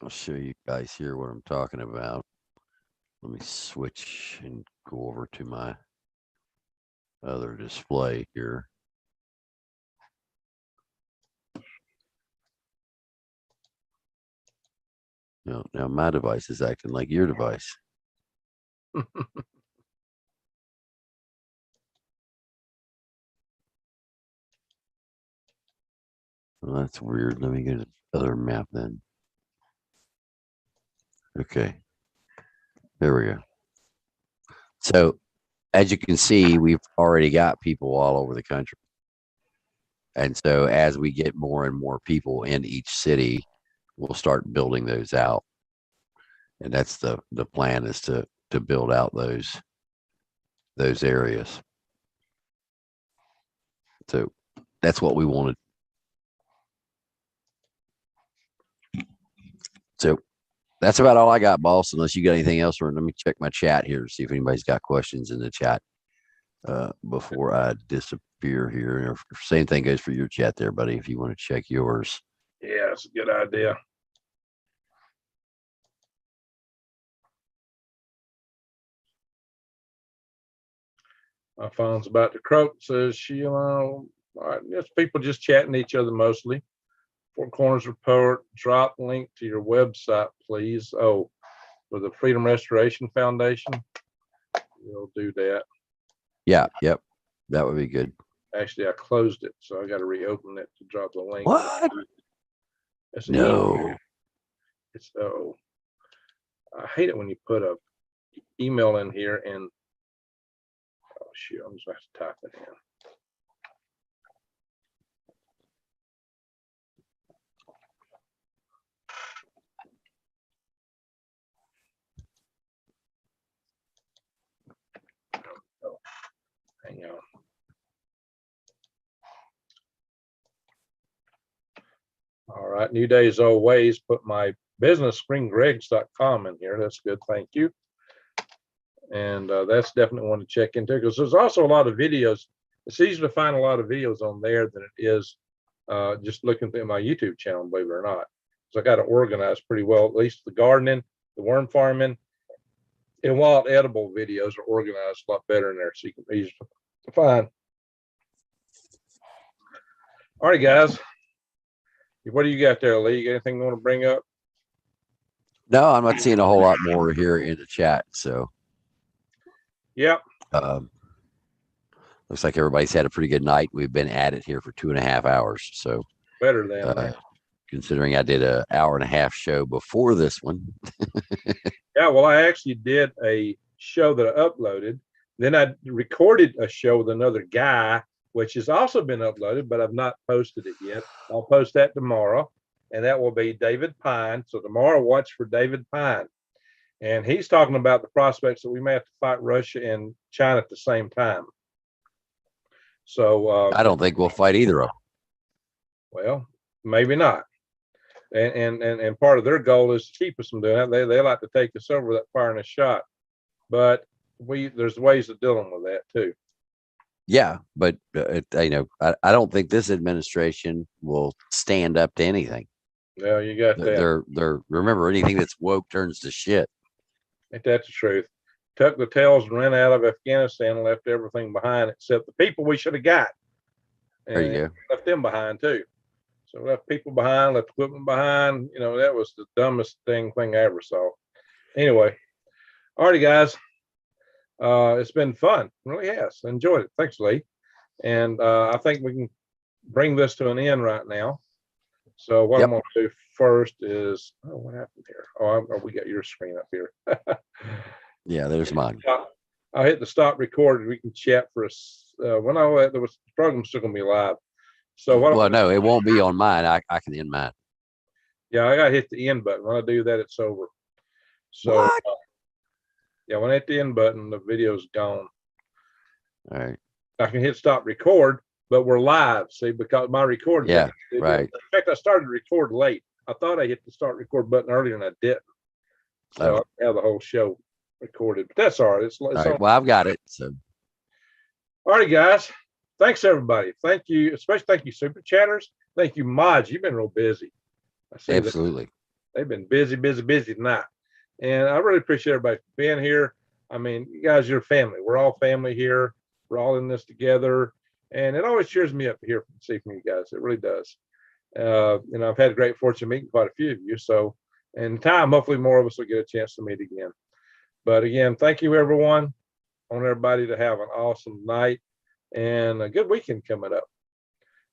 show you guys here what I'm talking about. Let me switch and go over to my other display here. Now my device is acting like your device. Well, that's weird. Let me get another map then. Okay. There we go. So as you can see, we've already got people all over the country. And so as we get more and more people in each city, we'll start building those out. And that's the plan, is to build out those areas. So that's what we wanted. So that's about all I got, boss, unless you got anything else. Or let me check my chat here to see if anybody's got questions in the chat before I disappear here. Same thing goes for your chat there, buddy, if you want to check yours. Yeah, it's a good idea. My phone's about to croak, says Sheila. All right, just people just chatting to each other mostly. Four Corners Report, drop link to your website, please. Oh, for the Freedom Restoration Foundation. We'll do that. Yeah, yep. That would be good. Actually, I closed it, so I got to reopen it to drop the link. What? It's No. It's I hate it when you put a email in here and oh shoot, I'm just going to have to type it in. Oh, hang on. All right, new days, old ways. Put my business, springgregs.com, in here. That's good. Thank you. And that's definitely one to check into, because there's also a lot of videos. It's easier to find a lot of videos on there than it is just looking through my YouTube channel, believe it or not. So I got it organized pretty well. At least the gardening, the worm farming, and wild edible videos are organized a lot better in there, so you can easily find. All right, guys. What do you got there, Lee? You got anything you want to bring up? No, I'm not seeing a whole lot more here in the chat. So, yep. Looks like everybody's had a pretty good night. We've been at it here for 2.5 hours. So better than that. Considering I did an 1.5-hour show before this one. Yeah, well, I actually did a show that I uploaded. Then I recorded a show with another guy, which has also been uploaded, but I've not posted it yet. I'll post that tomorrow, and that will be David Pine. So tomorrow, watch for David Pine. And he's talking about the prospects that we may have to fight Russia and China at the same time. So I don't think we'll fight either of them. Well, maybe not. And part of their goal is to keep us from doing that. They like to take us over that firing a shot, but there's ways of dealing with that too. Yeah, but I don't think this administration will stand up to anything. No, you got that. They're remember, anything that's woke turns to shit. Ain't that the truth? Tucked the tails and ran out of Afghanistan and left everything behind except the people we should have got. And there you go. Left them behind too. So left people behind, left equipment behind. You know, that was the dumbest thing I ever saw. Anyway, all righty, guys. It's been fun. It really has. Enjoyed it. Thanks, Lee. And I think we can bring this to an end right now. So what I'm going to do first is, what happened here? We got your screen up here. Yeah, there's mine. I'll hit the stop record. We can chat for us. There was the program's still going to be live. So no, it won't be on mine. I can end mine. Yeah, I got to hit the end button. When I do that, it's over. So yeah, when I hit the end button, the video's gone. All right. I can hit stop record, but we're live. See, because my record. Yeah, right. In fact, I started to record late. I thought I hit the start record button earlier, and I didn't. So I have the whole show recorded. But that's all right. It's all right. Well, I've got it. So, all right, guys. Thanks everybody. Thank you, especially thank you, super chatters. Thank you, mods. You've been real busy. I see absolutely. They've been busy tonight. And I really appreciate everybody being here. I mean, you guys, you're family. We're all family here. We're all in this together. And it always cheers me up to hear see from you guys. It really does. I've had great fortune meeting quite a few of you. So in time, hopefully more of us will get a chance to meet again. But again, thank you, everyone. I want everybody to have an awesome night and a good weekend coming up.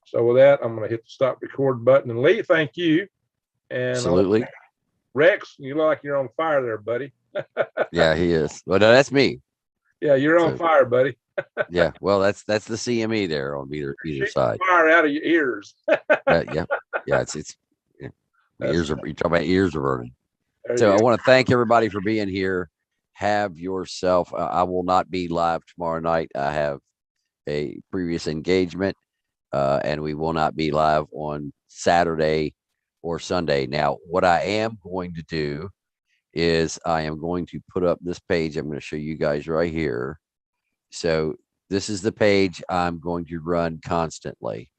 So with that, I'm going to hit the stop record button. And Lee, thank you. And absolutely. Rex, you look like you're on fire there, buddy. Yeah, he is. Well, no, that's me. Yeah, you're on So- fire, buddy. Yeah. Well, that's the CME there on either Shooting side. fire out of your ears. Yeah. Yeah. Yeah. That's Ears are, you talking about ears are burning. There So you I go. want to thank everybody for being here. Have yourself, I will not be live tomorrow night. I have a previous engagement, and we will not be live on Saturday or Sunday. Now, what I am going to do is I am going to put up this page. I'm going to show you guys right here. So this is the page I'm going to run constantly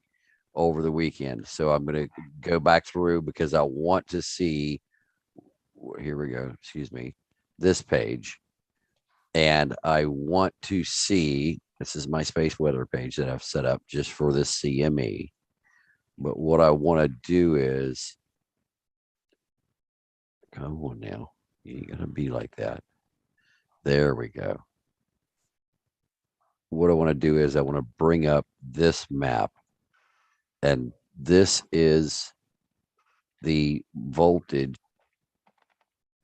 over the weekend. So I'm going to go back through because I want to see, here we go, excuse me, this page. And I want to see, this is my space weather page that I've set up just for this CME. But what I want to do is, come on now, you ain't gonna be like that. There we go. What I want to do is I want to bring up this map, and this is the voltage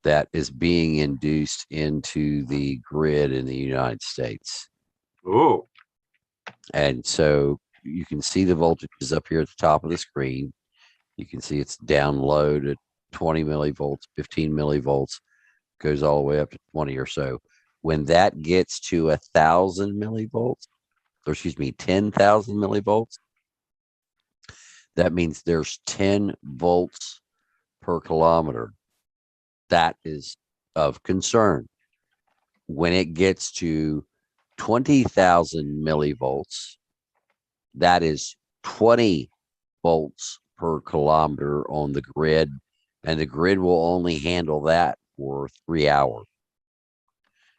that is being induced into the grid in the United States. Oh, And so you can see the voltages up here at the top of the screen. You can see it's down low at 20 millivolts, 15 millivolts, goes all the way up to 20 or so. When that gets to 1,000 millivolts, or excuse me, 10,000 millivolts, that means there's 10 volts per kilometer. That is of concern. When it gets to 20,000 millivolts, that is 20 volts per kilometer on the grid, and the grid will only handle that for 3 hours.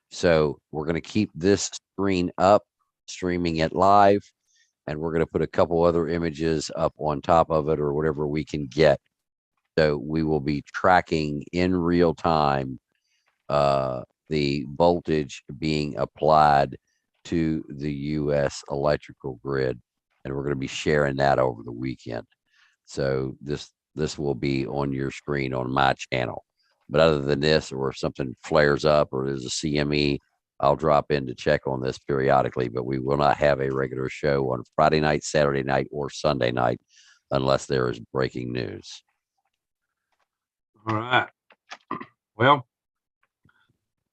So we're going to keep this screen up, streaming it live, and we're going to put a couple other images up on top of it or whatever we can get. So we will be tracking in real time the voltage being applied to the U.S. electrical grid, and we're going to be sharing that over the weekend. So this will be on your screen on my channel. But other than this, or if something flares up or there's a CME, I'll drop in to check on this periodically. But we will not have a regular show on Friday night, Saturday night, or Sunday night unless there is breaking news. all right. Well,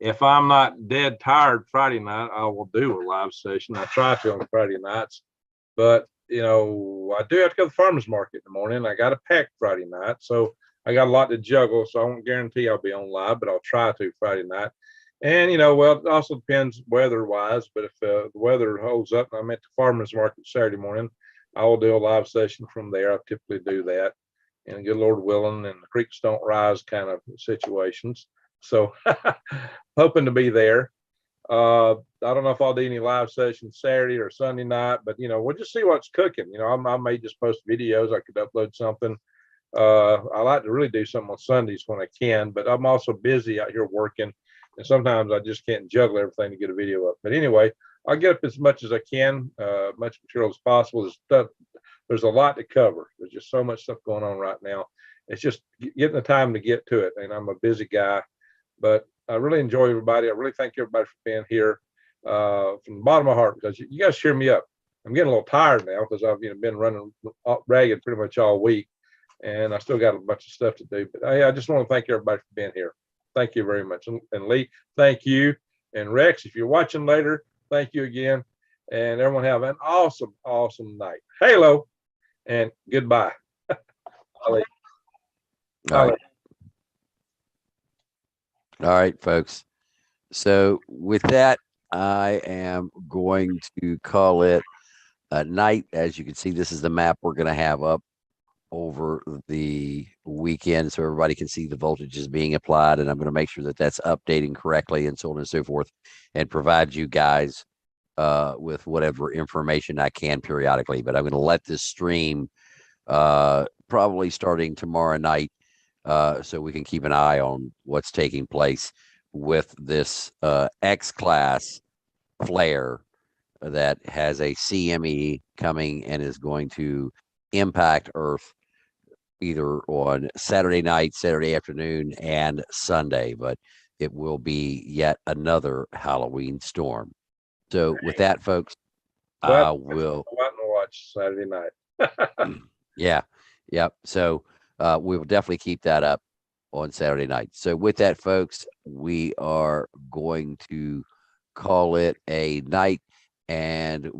if I'm not dead tired Friday night, I will do a live session. I try to on Friday nights, but you know, I do have to go to the farmer's market in the morning. I got to pack Friday night, so I got a lot to juggle. So I won't guarantee I'll be on live, but I'll try to Friday night. And you know, well, it also depends weather-wise. But if the weather holds up, and I'm at the farmer's market Saturday morning, I will do a live session from there. I typically do that, and good Lord willing, and the creeks don't rise kind of situations. So hoping to be there. I don't know if I'll do any live sessions Saturday or Sunday night, but you know, we'll just see what's cooking. You know, I may just post videos. I could upload something. I like to really do something on Sundays when I can, but I'm also busy out here working, and sometimes I just can't juggle everything to get a video up. But anyway, I'll get up as much as I can, much material as possible. There's a lot to cover. There's just so much stuff going on right now. It's just getting the time to get to it, and I'm a busy guy. But I really enjoy everybody. I really thank everybody for being here from the bottom of my heart, because you guys cheer me up. I'm getting a little tired now because I've been running ragged pretty much all week, and I still got a bunch of stuff to do. But I just want to thank everybody for being here. Thank you very much. And Lee, thank you. And Rex, if you're watching later, thank you again. And everyone have an awesome, awesome night. Halo and goodbye. All right. All right, folks. So with that, I am going to call it a night. As you can see, this is the map we're going to have up over the weekend so everybody can see the voltages being applied. And I'm going to make sure that that's updating correctly and so on and so forth, and provide you guys with whatever information I can periodically. But I'm going to let this stream probably starting tomorrow night, so we can keep an eye on what's taking place with this X-class flare that has a CME coming and is going to impact Earth either on Saturday night, Saturday afternoon, and Sunday. But it will be yet another Halloween storm. So with that, folks, I will watch Saturday night. yeah. Yep. So we will definitely keep that up on Saturday night. So with that, folks, we are going to call it a night, and